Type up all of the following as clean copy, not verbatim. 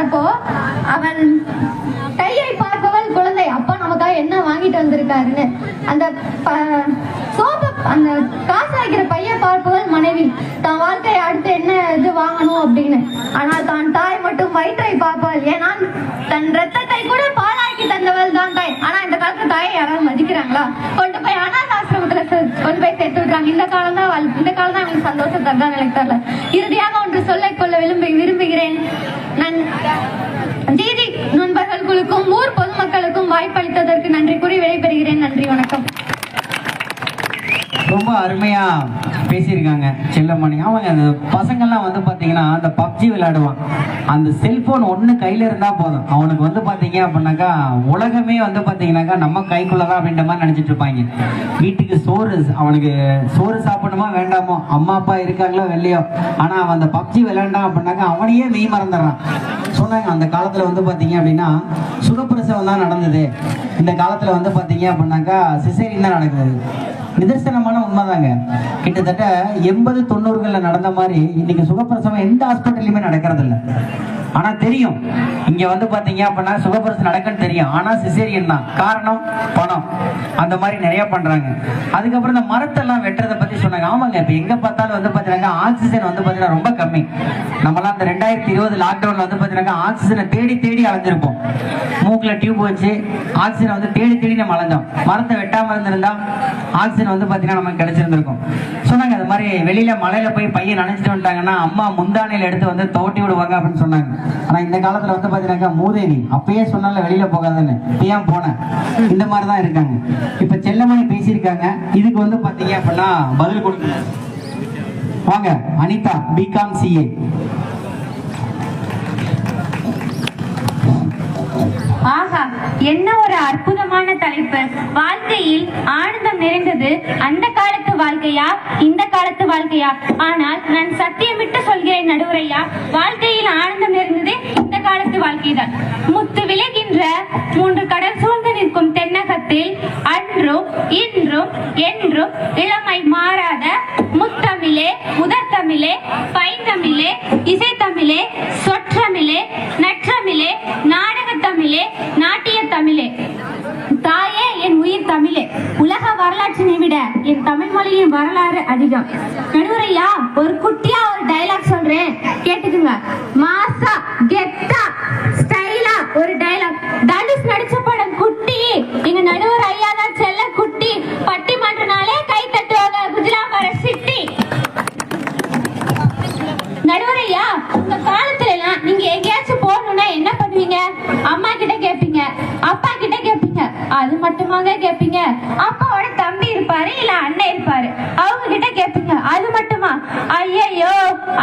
அப்போ அவன் கையை பார்ப்பவள் குழந்தை, அப்பா நமக்காக என்ன வாங்கிட்டு வந்திருக்காருன்னு. அந்த சோப்பு அந்த காசு வைக்கிற பைய பார்ப்பவள் மனைவி, தான் வாழ்க்கையை அடுத்து என்ன இது வாங்கணும் அப்படின்னு. ஆனால் தான் தாய் மட்டும் வயிற்றை பார்ப்பவள். ஏன்னா தன் ரத்தத்தை கூட பாலாக்கி தந்தவள் தான் தாய். ஆனா இந்த காலத்து தாயை யாராவது மதிக்கிறாங்களா? கொண்டு போய் அனாத ஆசிரமத்துல கொண்டு போய் சேர்த்து விடுறாங்க. இந்த காலம் தான் அவங்களுக்கு சந்தோஷம் தரதான் எனக்கு தெரியல. இறுதியாக ஒன்று சொல்லிக்கொள்ள விரும்புகிறேன். நான் ஜிஜி நண்பர்களுக்கும் ஊர் பொதுமக்களுக்கும் வாய்ப்பளித்ததற்கு நன்றி கூறி விடைபெறுகிறேன். நன்றி, வணக்கம். ரொம்ப அருமையா பேசியிருக்காங்க செல்லமணி. அவங்க அந்த பசங்கள்லாம் வந்து பார்த்தீங்கன்னா அந்த பப்ஜி விளையாடுவான். அந்த செல்போன் ஒன்று கையில் இருந்தால் போதும், அவனுக்கு வந்து பார்த்தீங்க அப்படின்னாக்கா உலகமே வந்து பார்த்தீங்கன்னாக்கா நம்ம கைக்குள்ளதான் அப்படின்ற மாதிரி நினச்சிட்டு இருப்பாங்க. வீட்டுக்கு அவனுக்கு சோறு சாப்பிடணுமா வேண்டாமோ, அம்மா அப்பா இருக்காங்களோ வெளியோ, ஆனால் அவன் அந்த பப்ஜி விளையாண்டான் அப்படின்னாக்கா அவனையே மெய் மறந்துடுறான். சொன்னாங்க அந்த காலத்தில் வந்து பார்த்தீங்க அப்படின்னா சுகப்பிரசவம் தான் நடந்தது, இந்த காலத்தில் வந்து பார்த்தீங்க அப்படின்னாக்கா சிசேரியன் தான் நடக்குது. நிதர்சனமான உண்மைதாங்க. கிட்டத்தட்ட 80-90களில் நடந்த மாதிரி இன்னைக்கு சுகப்பிரசவம் எந்த ஹாஸ்பிட்டல்லையுமே நடக்கிறது இல்லை. ஆனா தெரியும் இங்க வந்து பாத்தீங்க அப்படின்னா சுகப்பிரசவம் நடக்குன்னு தெரியும், ஆனா சிசேரியன் தான். காரணம் பணம். அந்த மாதிரி நிறைய பண்றாங்க. அதுக்கப்புறம் இந்த மரத்தெல்லாம் வெட்டுறதை பத்தி சொன்னாங்க. ஆமாங்க, இப்ப எங்க பார்த்தாலும் வந்து பாத்தீங்கன்னா ஆக்சிஜன் வந்து பாத்தீங்கன்னா ரொம்ப கம்மி. நம்மளாம் இந்த 2020 லாக்டவுன்ல வந்து பாத்தீங்கன்னா ஆக்சிஜனை தேடி அலைஞ்சிருப்போம். மூக்குல டியூப் வச்சு ஆக்சிஜனை வந்து தேடி நம்ம அலைஞ்சோம். மரத்தை வெட்டாம இருந்திருந்தா ஆக்சிஜன் வந்து பாத்தீங்கன்னா நமக்கு கிடைச்சிருந்திருக்கும். சொன்னாங்க அது மாதிரி வெளியில மலையில போய் பையன் நினைச்சிட்டு வந்துட்டாங்கன்னா அம்மா முந்தானையில எடுத்து வந்து தோட்டி விடுவாங்க அப்படின்னு சொன்னாங்க. ஆனா இந்த காலத்துல வந்து பாத்தீங்கன்னா மூதேவி அப்பயே சொன்னால வெளியில போகாதுன்னு ஏன் போனேன், இந்த மாதிரிதான் இருக்காங்க. இப்ப செல்லமணி பேசியிருக்காங்க, இதுக்கு வந்து பாத்தீங்க அப்படின்னா பதில் கொடுக்கணும். வாங்க அனிதா, பிகாம் சிஏ. ஆஹா, என்ன ஒரு அற்புதமான தலைப்பு. வாழ்க்கையில் ஆனந்தம் நிறைந்தது அந்த காலத்து வாழ்க்கையா இந்த காலத்து வாழ்க்கையா? ஆனால் நான் சத்தியமிட்டு சொல்கிறேன் நடுவரையா, வாழ்க்கையில் ஆனந்தம் நிறைந்தது இந்த காலத்து வாழ்க்கைதான். முத்து விளைகின்ற 3 கடல் சூழ்ந்து நிற்கும் தென்னகத்தில் அன்றும் இன்றும் என்றும் இளமை மாறாத முத்தமிழே, முதற்தமிழே, பைந்தமிழே, இசைத்தமிழே, சொற்றமிழே, நற்றமிழே, நாடகத்தமிழே, நாட்டிய தமிழே. தாயே என் உயிர் தமிழே. உலக வரலாற்றினை விட என் தமிழ் மொழியின் வரலாறு அதிகம். நடுவரையா, ஒரு குட்டியா ஒரு டயலாக் சொல்றேன், கேட்டுக்குங்க. மாசா கெத்தா ஸ்டைலா ஒரு டயலாக். தனுஷ் நடிச்ச படம் குட்டி. எங்க நடுவர் ஐயா தான் செல்ல குட்டி. பட்டிமன்றனாலே கை தட்டுவாங்க குஜராமர சிட்டி. நடுவரையா, உங்க காலத்துல எல்லாம் நீங்க எங்கேயாச்சும் போகணும்னா என்ன பண்ணுவீங்க? அம்மா கிட்ட கேட்பீங்க, அப்பா கிட்ட கேட்பீங்க. அது மட்டுமாங்க கேட்பீங்க? அப்பாவோட தம்பி இருப்பாரு இல்ல அண்ணன் இருப்பாரு, அவங்க கிட்ட கேட்பீங்க. அது மட்டுமா? ஐயோ,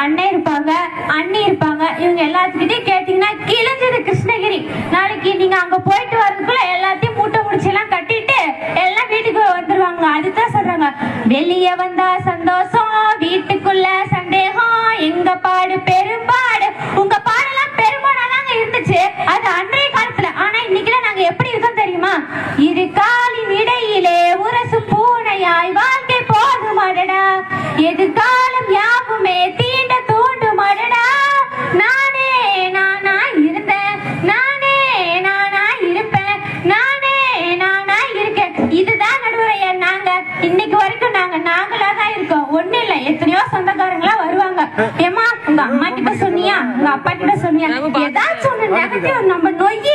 அண்ணன் இருப்பாங்க, அண்ணி இருப்பாங்க, இவங்க எல்லாத்துக்கிட்டையும் கேட்டீங்கன்னா கிழிஞ்சது கிருஷ்ணகிரி. நாளைக்கு நீங்க அங்க போயிட்டு வரதுக்குள்ள எல்லாத்தையும் மூட்டை முடிச்சு எல்லாம் கட்டிட்டு எல்லாம் வீட்டுக்கு வந்துருவாங்க. அதுதான் சொல்றாங்க, வெளியே வந்தா சந்தோஷம், வீட்டுக்குள்ள சந்தேகம், எங்க பாடு பெரும்பாடு. உங்க பாடெல்லாம் பெரும்பாடாதாங்க இருந்துச்சு அது அன்றைய காலத்துல. ஆனா இன்னைக்குலாம் நாங்க எப்படி இருக்கோம் தெரியுமா? இரு காலின் இடையிலே உரசு பூனையாய் வாழ்க்கை போதும் அடடா, எதிர்காலம் யாவுமே தீண்ட தூண்டும் அடடா. நானே நானா இருந்தேன், நானே நானா இருப்பேன், நானே நானா இருக்கேன். இதுதான் நடுவரையா நாங்க இன்னைக்கு வரைக்கும் நாங்களா தான் இருக்கோம். ஒண்ணு இல்ல, எத்தனையோ சொந்தக்காரங்களா வருவாங்க. ஏமா உங்க அம்மா கிட்ட சொன்னியா, உங்க அப்பா கிட்ட சொன்னியா, ஏதாச்சும் ஒண்ணு நெகட்டிவ் நம்ம நொய்யி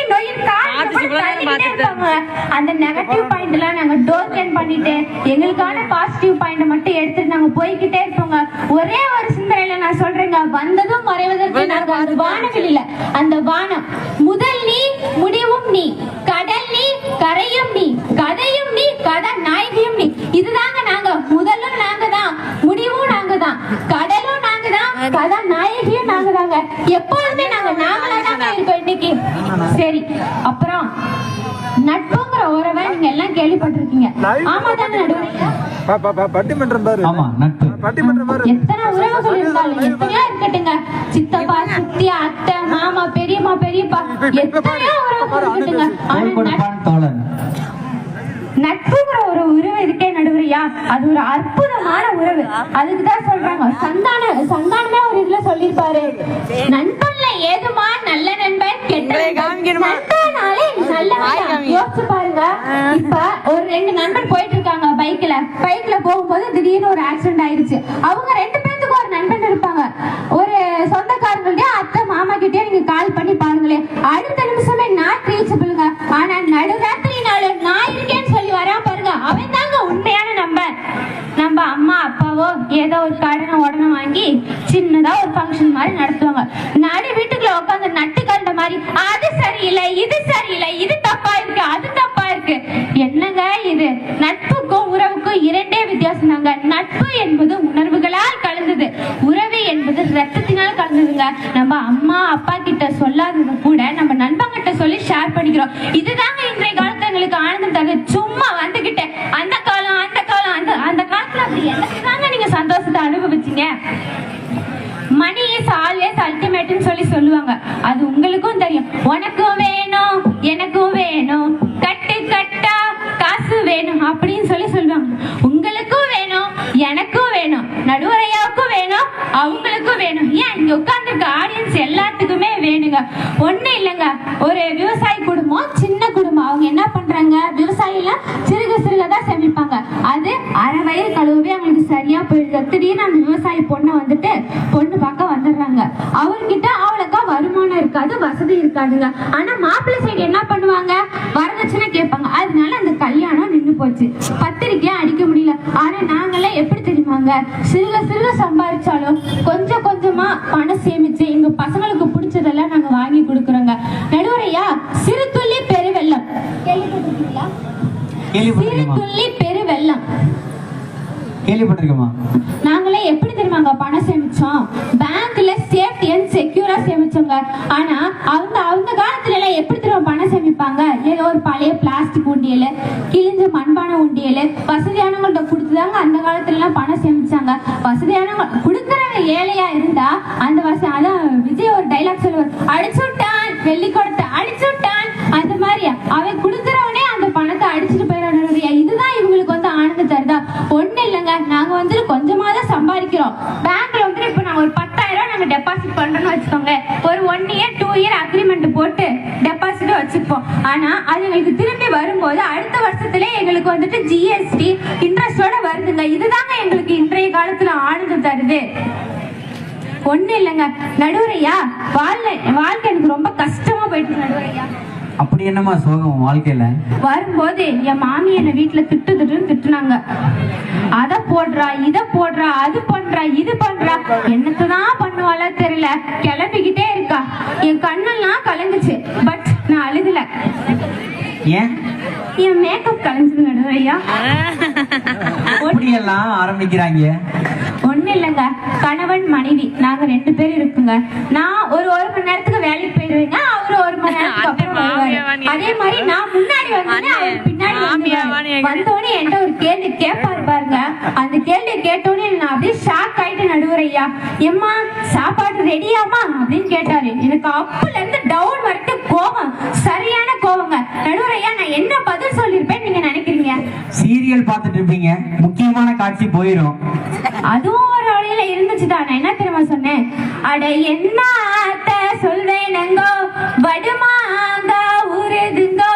இருப்பாங்க. அந்த நெகட்டிவ் பாயிண்ட் எல்லாம் நாங்க டோர் கேன் பண்ணிட்டு எங்களுக்கான பாசிட்டிவ் பாயிண்ட் மட்டும் எடுத்துட்டு நாங்க போய்கிட்டே இருப்போங்க. ஒரே ஒரு சிந்தனையில நான் சொல்றேங்க, வந்ததும் மறைவதற்கு நாங்க அந்த வானவெளியில, அந்த வானம் முதல் நீ முடிவும் நீ, கடல் நீ கரையும் நீ, கதையும் நீ, கதை நாயகியும் நீ. இதுதாங்க நாங்க. முதலும் நாங்க தான், முடிவும் நாங்க தான், கடலும் நாங்க தான், கதை நாயகியும் நாங்க தாங்க. எப்பொழுதுமே நாங்க நாங்களாதாங்க இருக்கோம் இன்னைக்கு. சரி, அப்புறம் நட்புங்கிற உறவை நீங்க எல்லாம் கேள்விப்பட்டிருக்கீங்க. ஆமா தானே நடுவரையா? ஆமா, நட்பு. எத்தனை உறவுகள் இருந்தாலும் எத்தனையோ இருக்கட்டுங்க. சித்தப்பா, சித்தி, அத்தை, மாமா, பெரியம்மா, பெரியப்பா, எத்தனையோ உறவுகள் இருக்கட்டுங்க. நட்புங்கிற ஒரு உறவு இருக்கே நடுவரையா, அது ஒரு அற்புதமான உறவு. அதுக்குதான் சொல்றாங்க, சந்தானமே ஒரு இதுல சொல்லிருப்பாரு, நண்பன்ல ஏதுமா நல்ல நண்பன் இப்ப ஒரு 2 நண்பன் போயிட்டு இருக்காங்க பைக்ல போகும்போது திடீர்னு ஒரு ஆக்சிடென்ட் ஆயிடுச்சு. அவங்க 2 பேத்துக்கு ஒரு நண்பன் இருப்பாங்க. ஒரு சொந்தக்காரங்கள்ட்டே அத்தை மாமா கிட்டே நீங்க கால் பண்ணி பாருங்களேன், அடுத்த நிமிஷமே நாட் ரீச்சபிளுங்க. ஆனா நடுராத்திரினால நான் இருக்கேன்னு சொல்லி வரா பாருங்க, அவன் தாங்க உண்மையான நம்பர். நம்ம அம்மா அப்பாவோ ஏதோ ஒரு கடனை உடனே வாங்கி சின்னதா ஒரு ஃபங்க்ஷன் மாதிரி நடத்துவாங்க. நடு வீட்டுக்குள்ள உட்காந்து நட்டு கண்ட மாதிரி அது சரியில்லை இது தப்பா இருக்கு அது தப்பா இருக்கு. என்னங்க இது? நட்புக்கும் உறவுக்கும் 2 வித்தியாசம் தாங்க. நட்பு என்பது உணர்வுகளால் கலந்தது, உறவு என்பது ரத்தத்தினால் கலந்ததுங்க. நம்ம அம்மா அப்பா கிட்ட சொல்லாதது கூட நம்ம நண்பங்கிட்ட சொல்லி ஷேர் பண்ணிக்கிறோம். இதுதாங்க இன்றைய காலத்துல எங்களுக்கு ஆனந்தம் தருது. சும்மா வந்துகிட்டு அந்த காலம் அந்த காலத்துல அப்படி என்னதாங்க நீங்க சந்தோஷத்தை அனுபவிச்சீங்க? மணி இஸ் ஆல்வேஸ் அல்டிமேட்னு சொல்லி சொல்லுவாங்க. அது உங்களுக்கும் தெரியும். உனக்கும் வேணும் எனக்கும் வேணும் கட்டு கட்டா காசு வேணும் அப்படின்னு சொல்லி சொல்லுவாங்க. உங்களுக்கும் வேணும் எனக்கும் வேணும் நடுவரையாவுக்கும் வேணும் அவங்களுக்கும் வேணும். ஏன் இங்க உட்கார்ந்துருக்க ஆடியன்ஸ் எல்லாத்துக்குமே வேணுங்க. ஒண்ணு இல்லைங்க, ஒரு விவசாய குடும்பம், சின்ன குடும்பம். அவங்க என்ன பண்றாங்க, விவசாயில சிறுகதான் சேமிப்பாங்க. அது அரை வயிறு கழுவவே அவங்களுக்கு சரியா போயிடுது. திடீர்னு அந்த விவசாயி பொண்ணை வந்துட்டு பொண்ணு பார்க்க வந்துடுறாங்க. அவர்கிட்ட அவளுக்கா வருமானம் இருக்காது, வசதி இருக்காதுங்க. ஆனா மாப்பிள்ளை சைடு என்ன பண்ணுவாங்க, வரதட்சணை கேட்பாங்க. அதனால அந்த கல்யாணம் நின்று போச்சு. பத்திரிக்கையா அடிக்க முடியல. ஆனா நாங்கெல்லாம் எப்படி தெரியுமாங்க, சிறுக சம்பாதிச்சாலும் கொஞ்சம் கொஞ்சமா பணம் சேமிச்சு எங்க பசங்களுக்கு பிடிச்சதெல்லாம் நாங்க வாங்கி கொடுக்குறோங்க. நடுவரையா, சிறு துள்ளி பெருவெள்ளம் கேள்விப்பட்டிருக்கீங்களா? சிறு துள்ளி பெருவெள்ளம் கேள்விப்பட்டிருக்கோமா? நாங்களே எப்படி தெரியுமாங்க பணம் சேமிச்சோம், பேங்க்ல சேஃப்டி அண்ட் செக்யூரா சேமிச்சோங்க. ஆனா அவங்க காலத்துல எல்லாம் எப்படி தெரியும் பணம் சேமிப்பாங்க, ஏதோ ஒரு பழைய பிளாஸ்டிக் உண்டியல், கிழிஞ்ச மண்பானை உண்டியல், வசதியானவங்கள்ட்ட கொடுத்துதாங்க அந்த காலத்துல எல்லாம் பணம் சேமிச்சாங்க. வசதியானவங்க கொடுக்கறவங்க ஏழையா இருந்தா அந்த அதான் விஜய் ஒரு டைலாக் சொல்லுவார், அடிச்சு விட்டான் வெள்ளி கொடுத்த அடிச்சு விட்டான். அந்த மாதிரி அவன் கொடுக்கறவனே அந்த பணத்தை அடிச்சுட்டு போயிடான். இதுதான் இவங்களுக்கு வந்து ஆனந்தம் தருதா? ஒண்ணு இல்லைங்க, நாங்க வந்து கொஞ்சமா தான் சம்பாதிக்கிறோம். பேங்க்ல வந்து இப்ப நாங்க ஒரு 10,000 நாங்க டெபாசிட் பண்றோம்னு வச்சுக்கோங்க. ஒரு 1 year 2 year அக்ரிமெண்ட் போட்டு டெபாசிட் வச்சுப்போம். ஆனா அது எங்களுக்கு திரும்பி வரும்போது அடுத்த வருஷத்துல எங்களுக்கு வந்துட்டு ஜிஎஸ்டி இன்ட்ரெஸ்டோட வருதுங்க. இதுதாங்க எங்களுக்கு இன்றைய காலத்துல ஆனந்தம் தருது. ஒண்ணு இல்லைங்க நடுவரையா, வாழ்க்கை எனக்கு ரொம்ப கஷ்டமா போயிட்டு நடுவரையா. அப்படி என்னமா சோகம் வாழ்க்கையில? வரும்போது என் மாமி என்ன வீட்டுல திட்டுனாங்க. அத போடுறா இத போடுறா அது பண்றா இது பண்றா, என்னத்தான் பண்ணுவாளா தெரியல, கிளம்பிக்கிட்டே இருக்கா. என் கண்ணெல்லாம் கலங்குச்சு. பட் நான் அழுகல. ஏன்? என் மேக்கப் கலஞ்சது நடுவரையா. அப்படியெல்லாம் ஆரம்பிக்கிறாங்க. ஒண்ணு இல்லைங்க, கணவன் மனைவி நாங்க 2 பேர் இருக்குங்க. நான் ஒரு மணி நேரத்துக்கு வேலைக்கு போயிடுவேங்க, அவரு 1 மணி நேரத்துக்கு அப்புறம் வருவாரு. அதே மாதிரி நான் முன்னாடி வந்தேன், அவர் பின்னாடி வந்தோடனே என்கிட்ட ஒரு கேள்வி கேட்பாரு பாருங்க. அந்த கேள்வி கேட்டோடனே நான் அப்படியே ஷாக் ஆயிட்டு நடுவரையா, எம்மா சாப்பாடு ரெடியாமா அப்படின்னு கேட்டாரு. எனக்கு அப்புல இருந்து டவுன் வரைக்கும் கோபம், சரியான கோபங்க நடுவரையா. நான் என்ன பதில் சொல்லிருப்பேன் நீங்க நினைக்கிறீங்க? சீரியல் பார்த்துட்டு இருப்பீங்க, முக்கியமான காட்சி போயிடும். அதுவும் ஒரு வழியில இருந்துச்சு தான். நான் என்ன தெரியுமா சொன்னேன், அட என்ன சொல்வேனங்கோ, வடுமாங்க ஊரெதுங்கோ,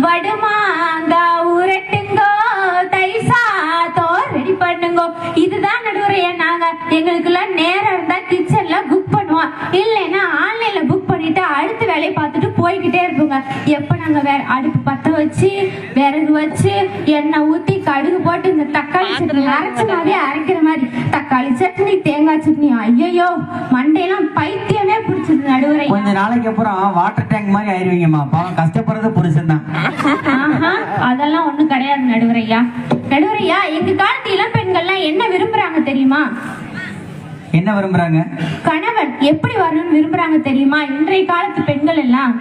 வடுமாங்க ஊரட்டுங்கோ, தைசாத்தோ ரெடி பண்ணுங்கோ. இதுதான் நடுவரையா. நாங்க எங்களுக்குலாம் நேரம் இருந்தா கிச்சன்ல புக் பண்ணுவோம், இல்லைன்னா ஆன்லைன்ல புக் பண்ணிட்டு அடுத்த வேலையை பார்த்துட்டு போய்கிட்டே இருப்போங்க. எப்ப நாங்க வேற அடுப்பு பத்த வச்சு விறகு வச்சு எண்ணெய் ஊத்தி கடுகு போட்டு இந்த தக்காளி சட்னி அரைச்ச மாதிரி அரைக்கிற மாதிரி தக்காளி சட்னி தேங்காய் சட்னி, ஐயோ மண்டையெல்லாம் பைத்தியமே பிடிச்சது நடுவரை. கொஞ்ச நாளைக்கு அப்புறம் வாட்டர் டேங்க் மாதிரி ஆயிருவீங்கம்மா. பாவம் கஷ்டப்படுறது புருஷன் தான். அதெல்லாம் ஒண்ணும் கிடையாது நடுவரையா. நடுவரையா, எங்க காலத்து இளம் பெண்கள்லாம் என்ன விரும்புறாங்க தெரியுமா? என்ன விரும்புறாங்க? கணவன் எப்படி வரணும்னு விரும்புறாங்க தெரியுமா இன்றைய காலத்து பெண்கள் எல்லாம்?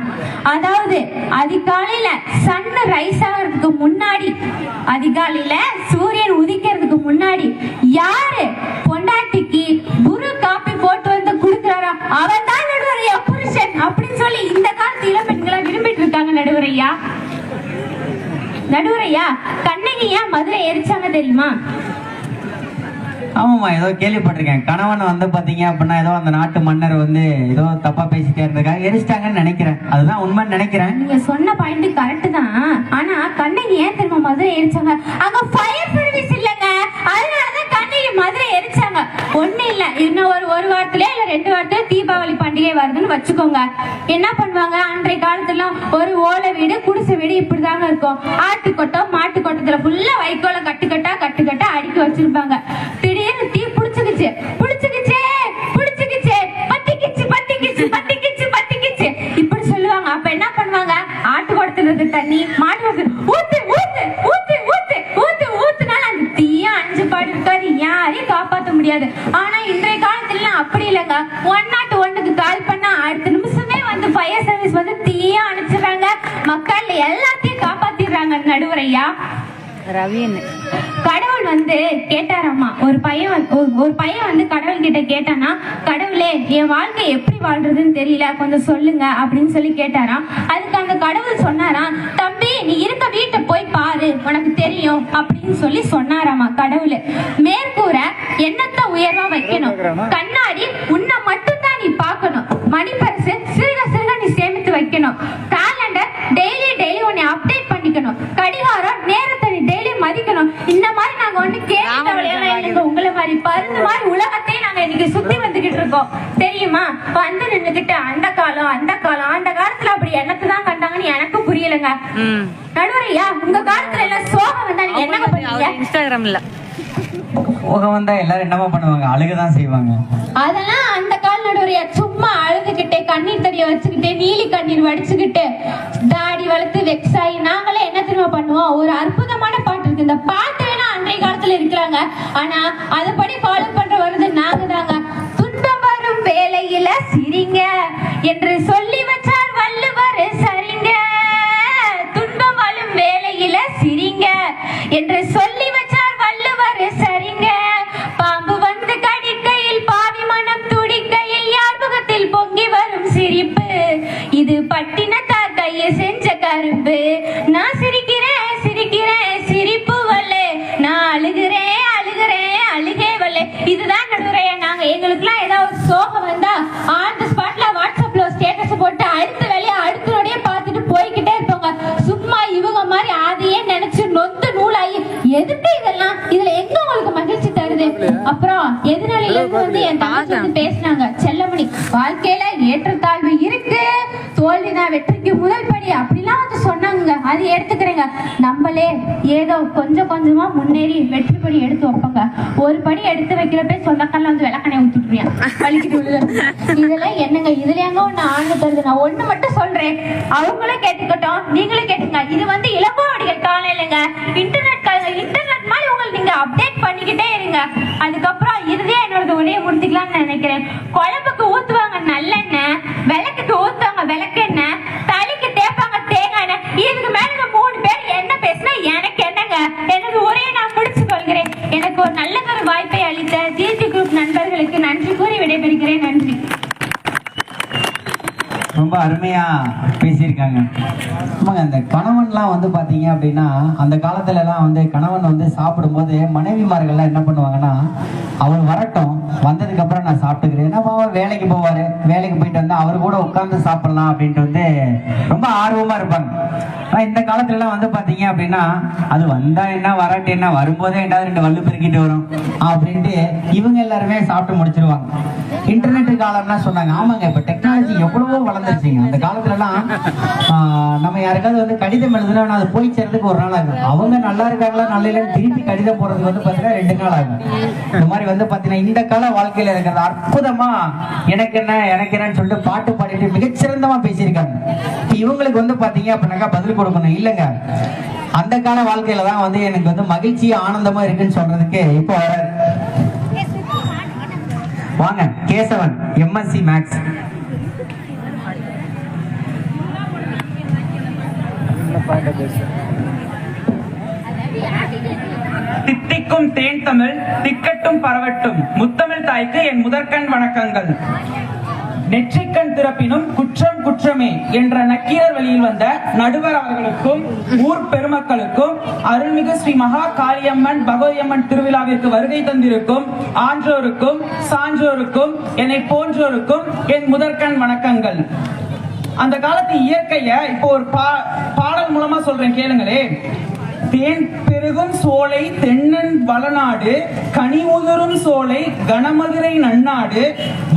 அதாவது அதிகாலையில சன் ரைஸ் ஆகிறதுக்கு முன்னாடி, அதிகாலையில சூரியன் உதிக்கிறதுக்கு முன்னாடி யாரு பொண்டாட்டிக்கு புரு காப்பி போட்டு வந்து குடுக்கிறாரா அவன் தான் நடுவரையா புருஷன் அப்படின்னு சொல்லி இந்த காலத்து இளம் பெண்களை விரும்பிட்டு இருக்காங்க நடுவரையா. நடுவரையா, கண்ணகி ஏன் மதுரை எரிச்சாங்க தெரியுமா? ஆமாம்மா, ஏதோ கேள்விப்பட்டிருக்கேன். கணவன் வந்து பாத்தீங்க அப்படின்னா ஏதோ அந்த நாட்டு மன்னர் வந்து ஏதோ தப்பா பேசிட்டே இருந்ததுக்காக எரிச்சிட்டாங்கன்னு நினைக்கிறேன். அதுதான் உண்மைன்னு நினைக்கிறேன். நீங்க சொன்ன பாயிண்ட் கரெக்ட் தான். ஆனா கண்ணகி ஏன் தெரியுமா மதுரை எரிச்சாங்க? அங்க ஃபயர் சர்வீஸ் இல்லங்க, அதனாலதான் கண்ணகி மதுரை எரிச்சாங்க. ஒண்ணு இல்ல, இன்னும் ஒரு வாரத்திலே இல்ல 2 வாரத்திலே தீபாவளி பண்டிகை வருதுன்னு வச்சுக்கோங்க. என்ன பண்ணுவாங்க, அன்றைய காலத்துல ஒரு ஓலை வீடு குடிசை வீடு இப்படிதாங்க இருக்கும். ஆட்டு கொட்டம் மாட்டு கொட்டத்துல ஃபுல்லா வைக்கோல கட்டுக்கட்டா அடுக்கி வச்சிருப்பாங்க. திடீர்னு தீ புடிச்சுக்கிச்சு இப்படி சொல்லுவாங்க. அப்ப என்ன பண்ணுவாங்க, ஆட்டு குடத்துல தண்ணி மாட்டு ஊத்துனால அந்த தீய 5 பாடு இருக்காது, யாரையும் காப்பாற்ற முடியாது. ஆனா இன்றைய காலத்துல அப்படி இல்லைங்க. 101க்கு கால் பண்ணா அடுத்த நிமிஷமே வந்து ஃபயர் சர்வீஸ் வந்து தீய அணைச்சிடுறாங்க, மக்கள் எல்லாத்தையும் காப்பாத்திடுறாங்க. நடுவரையா ரவின்னு கடவுள் வந்து கேட்டாராமா, ஒரு பையன் வந்து கடவுள் கிட்ட கேட்டானா, கடவுளே என் வாழ்க்கை எப்படி வாழ்றதுன்னு தெரியல, கொஞ்சம் சொல்லுங்க அப்படின்னு சொல்லி கேட்டாராம். அதுக்கு அந்த கடவுள் சொன்னாராம், தம்பி நீ இருக்க வீட்டை போய் பாரு, உனக்கு தெரியும் அப்படின்னு சொல்லி சொன்னாராமா கடவுள். மேற்கூரை எண்ணத்தை உயர்வா வைக்கணும், கண்ணாடி உன்னை மட்டும் தான் நீ பார்க்கணும், மணிப்பரிசு சிறுக நீ சேமித்து வைக்கணும், காலண்டர் டெய்லி உன்னை அப்டேட் பண்ணிக்கணும், கடிகாரம் நேரத்தை நீ டெய்லி மதிக்கணும். இந்த மாதிரி நாங்க ஒண்ணு கேட்க உங்களை மாதிரி பருந்து மாதிரி உலகத்தையும் நாங்க இன்னைக்கு சுத்தி வந்துகிட்டு இருக்கோம் தெரியுமா? வந்து நின்னுகிட்டு அந்த காலத்துல அப்படி எண்ணத்தை தான் கண்டாங்கன்னு எனக்கு புரியலங்க. நடுவரையா உங்க காலத்துல எல்லாம் சோகம் வந்தா நீங்க என்ன பண்ணுவீங்க? இன்ஸ்டாகிராம்ல சோகம் வந்தா எல்லாரும் என்னமா பண்ணுவாங்க, அழுகதான் செய்வாங்க. அதெல்லாம் அந்த கால நடுவரையா சும்மா அழுதுகிட்டே கண்ணீர் தடிய வச்சுக்கிட்டே நீலி கண்ணீர் வடிச்சுக்கிட்டு தாடி வளர்த்து வெக்ஸாயி நாங்களே என்ன தெரியுமா பண்ணுவோம்? ஒரு அற்புதமான பாட்டு இருக்கு, இந்த பாட்டு வேணா அன்றைய காலத்துல இருக்கிறாங்க, ஆனா அதுபடி ஃபாலோ பண்ற வருது நாங்க தாங்க. துன்பம் வரும் வேலையில சிரிங்க என்று சொல்லி வச்சார் வள்ளுவர் சரிங்க, துன்பம் வரும் வேலையில சிரிங்க என்று சொல்லி வச்சார் வள்ளுவர் சரிங்க, பாம்பு வந்து கடிக்கையில் பாவி மனம் துடிக்கையில் யார் முகத்தில் பொங்கி வரும் சிரிப்பு, இது பட்டினத்தார் கையை செஞ்ச கரும்பு, நான் சிரிக்கிறேன் சிரிப்பு வல்லே, நான் அழுகிறேன் அழுகே வல்லே. இதுதான் நடுவரையா நாங்க எங்களுக்குலாம் ஏதாவது சோகம் வந்தா ஆன் தி ஸ்பாட்ல வாட்ஸ்அப்ல ஸ்டேட்டஸ் போட்டு அடுத்த வேலையை அடுத்த நொடியே பார்த்துட்டு போய்கிட்டே இருப்பாங்க. சும்மா இவங்க மாதிரி அதையே நினைச்சு நொந்து நூலாகி எதுக்கு இதெல்லாம், இதுல எங்க உங்களுக்கு மகிழ்ச்சி தருது? அப்புறம் எதிராளில இருந்து வந்து என் தங்கச்சி வந்து பேசினாங்க, செல்லமணி வாழ்க்கையில ஏற்றத்தாழ்வு இருக்கு, தோல்விதான் வெற்றிக்கு முதல் படி அப்படிலாம் வந்து சொன்னாங்க. அது எடுத்துக்கிறேங்க. நம்மளே ஏதோ கொஞ்சமா முன்னேறி வெற்றி படி எடுத்து வைப்பாங்க, ஒரு படி எடுத்து வைக்கிறப்ப சொந்தக்கால வந்து விளக்கணை ஊத்திட்டுறியா வலிக்கிட்டு விழுது. இதெல்லாம் என்னங்க, இதுல எங்க ஒண்ணு ஆண்டு தருது? நான் ஒண்ணு மட்டும் சொல்றேன், அவங்களும் கேட்டுக்கட்டும் நீங்களும் கேட்டுங்க. இது வந்து இளங்கோவடிகள் காலம் இல்லைங்க, இன்டர்நெட் மாதிரி உங்களை நீங்க அப்டேட் பண்ணிக்கிட்டே இருங்க. அதுக்கப்புறம் இறுதியா என்னோட உரையை முடிச்சுக்கலாம்னு நினைக்கிறேன். குழம்புக்கு ஊத்துவாங்க நல்லெண்ணெய், விளக்குக்கு ஊத்துவாங்க விளக்கெண்ணெய், தலைக்கு தேய்ப்பாங்க தேங்காய் எண்ணெய். இதுக்கு மேல 3 பேர் என்ன பேசினா எனக்கு என்னங்க? எனது உரையை நான் முடிச்சு கொள்கிறேன். எனக்கு ஒரு நல்ல வாய்ப்பை அளித்த ஜிஜி குரூப் நண்பர்களுக்கு நன்றி கூறி விடைபெறுகிறேன். நன்றி. ரொம்ப அருமையா பேசியிருக்காங்க. ஆமாங்க, அந்த கணவன்லாம் வந்து பாத்தீங்க அப்படின்னா அந்த காலத்துல எல்லாம் வந்து கணவன் வந்து சாப்பிடும்போது மனைவிமார்கள்லாம் என்ன பண்ணுவாங்கன்னா, அவர் வரட்டும், வந்ததுக்கு அப்புறம் நான் சாப்பிட்டுக்கிறேன். ஏன்னா வேலைக்கு போவாரு, வேலைக்கு போயிட்டு வந்து அவர் கூட உட்கார்ந்து சாப்பிடலாம் அப்படின்ட்டு வந்து ரொம்ப ஆர்வமா இருப்பாங்க. ஆனா இந்த காலத்துல எல்லாம் வந்து பாத்தீங்க அப்படின்னா, அது வந்தா என்ன வராட்டி என்ன, வரும்போதே என்னாவது 2 வள்ளு பெருக்கிட்டு வரும் அப்படின்ட்டு இவங்க எல்லாருமே சாப்பிட்டு முடிச்சிருவாங்க. இன்டர்நெட் காலம்னா சொன்னாங்க. ஆமாங்க, இப்ப டெக்னாலஜி எவ்வளவோ வளர்ந்துருச்சுங்க. அந்த காலத்துல எல்லாம் நம்ம யாருக்காவது வந்து கடிதம் எழுதுனா அது போய் சேர்றதுக்கு 1 நாள் ஆகும். அவங்க நல்லா இருக்காங்களா நல்லா இல்லைன்னு திருப்பி கடிதம் போறதுக்கு வந்து பாத்தீங்கன்னா 2 நாள் ஆகும். இந்த மாதிரி வந்து பாத்தீங்கன்னா இந்த கால வாழ்க்கையில இருக்கிறது அற்புதமா எனக்கு என்னன்னு சொல்லிட்டு பாட்டு பாடிட்டு மிகச்சிறந்தமா பேசியிருக்காங்க. இவங்களுக்கு வந்து பாத்தீங்க அப்படின்னாக்கா பதில் கொடுக்கணும் இல்லைங்க. அந்த கால வாழ்க்கையில தான் வந்து எனக்கு வந்து மகிழ்ச்சி ஆனந்தமா இருக்குன்னு சொல்றதுக்கு இப்போ வாங்க கேசவன் MSc மேக்ஸ். தித்திக்கும் தேன் தமிழ் திக்கட்டும் பரவட்டும். முத்தமிழ் தாய்க்கு என் முதற்கண் வணக்கங்கள். நெற்றிக்கண் திறப்பினும் குற்றம் குற்றமே என்ற நக்கீரர் வழியில் வந்த நடுவர் அவர்களுக்கும் ஊர் பெருமக்களுக்கும் அருள்மிகு ஸ்ரீ மகா காளியம்மன் பகவதியம்மன் திருவிழாவிற்கு வருகை தந்திருக்கும் ஆன்றோருக்கும் சான்றோருக்கும் என்னை போன்றோருக்கும் என் முதற்கண் வணக்கங்கள். அந்த காலத்து இயற்கைய இப்போ ஒரு பாடல் மூலமா சொல்றேன், கேளுங்களே. தேன் பெருகும் சோலை தென்னன் வளநாடு, கனி உதிரும் சோலை கனமதுரை நன்னாடு,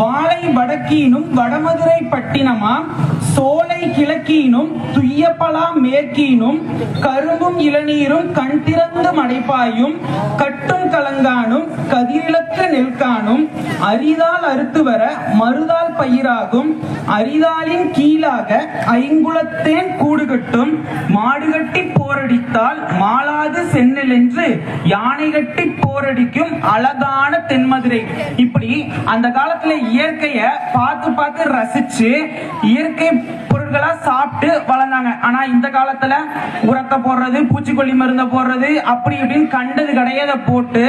வாழை வடக்கீனும் வடமதுரை பட்டினமாம், சோலை கிழக்கீனும் துய்யப்பலா மேற்கீனும், கரும்பும் இளநீரும் கண் திறந்து மடைப்பாயும், கட்டும் கலங்கானும் கதிரிழக்க நெல்கானும், அரிதால் அறுத்து வர மறுதால் பயிராகும், அரிதாலின் கீழாக ஐங்குளத்தேன் கூடுகட்டும், மாடுகட்டி போரடித்தால் மாளாது சென்னல் என்று யானை கட்டி போரடிக்கும் அழகான தென்மதுரை. இப்படி அந்த காலத்துல இயற்கைய பார்த்து பார்த்து ரசிச்சு இயற்கை பொருட்களா சாப்பிட்டு வளர்ந்தாங்க. ஆனா இந்த காலத்துல உரத்தை போடுறது, பூச்சிக்கொல்லி மருந்த போடுறது, அப்படி இப்படின்னு கண்டது கிடையாத போட்டு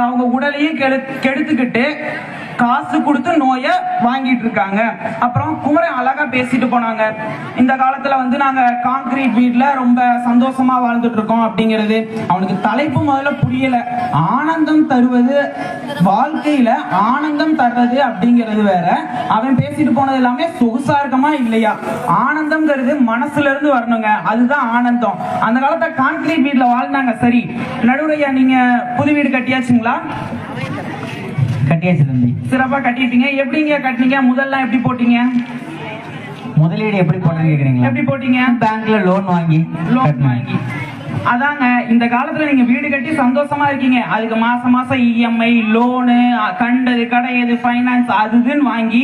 அவங்க உடலையும் கெடுத்துக்கிட்டு காசு கொடுத்து நோய வாங்கிட்டு இருக்காங்க. அப்புறம் குமரன் அழகா பேசிட்டு போனாங்க, இந்த காலத்துல வந்து நாங்க கான்கிரீட் வீட்ல ரொம்ப சந்தோஷமா வாழ்ந்துட்டு இருக்கோம் அப்படிங்கிறது. அவனுக்கு தலைப்பு முதல்ல புரியல. ஆனந்தம் தருவது, வாழ்க்கையில ஆனந்தம் தர்றது அப்படிங்கிறது வேற. அவன் பேசிட்டு போனது எல்லாமே சொகுசா இருக்கமா இல்லையா? ஆனந்தம்ங்கிறது மனசுல இருந்து வரணுங்க, அதுதான் ஆனந்தம். அந்த காலத்துல கான்கிரீட் வீட்ல வாழ்ந்தாங்க. சரி நடுவுரையா, நீங்க புது வீடு கட்டியாச்சுங்களா? கட்டியாச்சு தம்பி. சிறப்பா கட்டிட்டீங்க. எப்படிங்க கட்டினீங்க? முதல்லாம் எப்படி போட்டீங்க? முதலீடு எப்படி போட்டேன்னு கேக்குறீங்களா? எப்படி போட்டீங்க? பேங்க்ல லோன் வாங்கி. அதாங்க, இந்த காலத்துல நீங்க வீடு கட்டி சந்தோஷமா இருக்கீங்க. அதுக்கு மாசம் மாசம் இஎம்ஐ, லோனு, கண்டது கடையது, பைனான்ஸ் அதுன்னு வாங்கி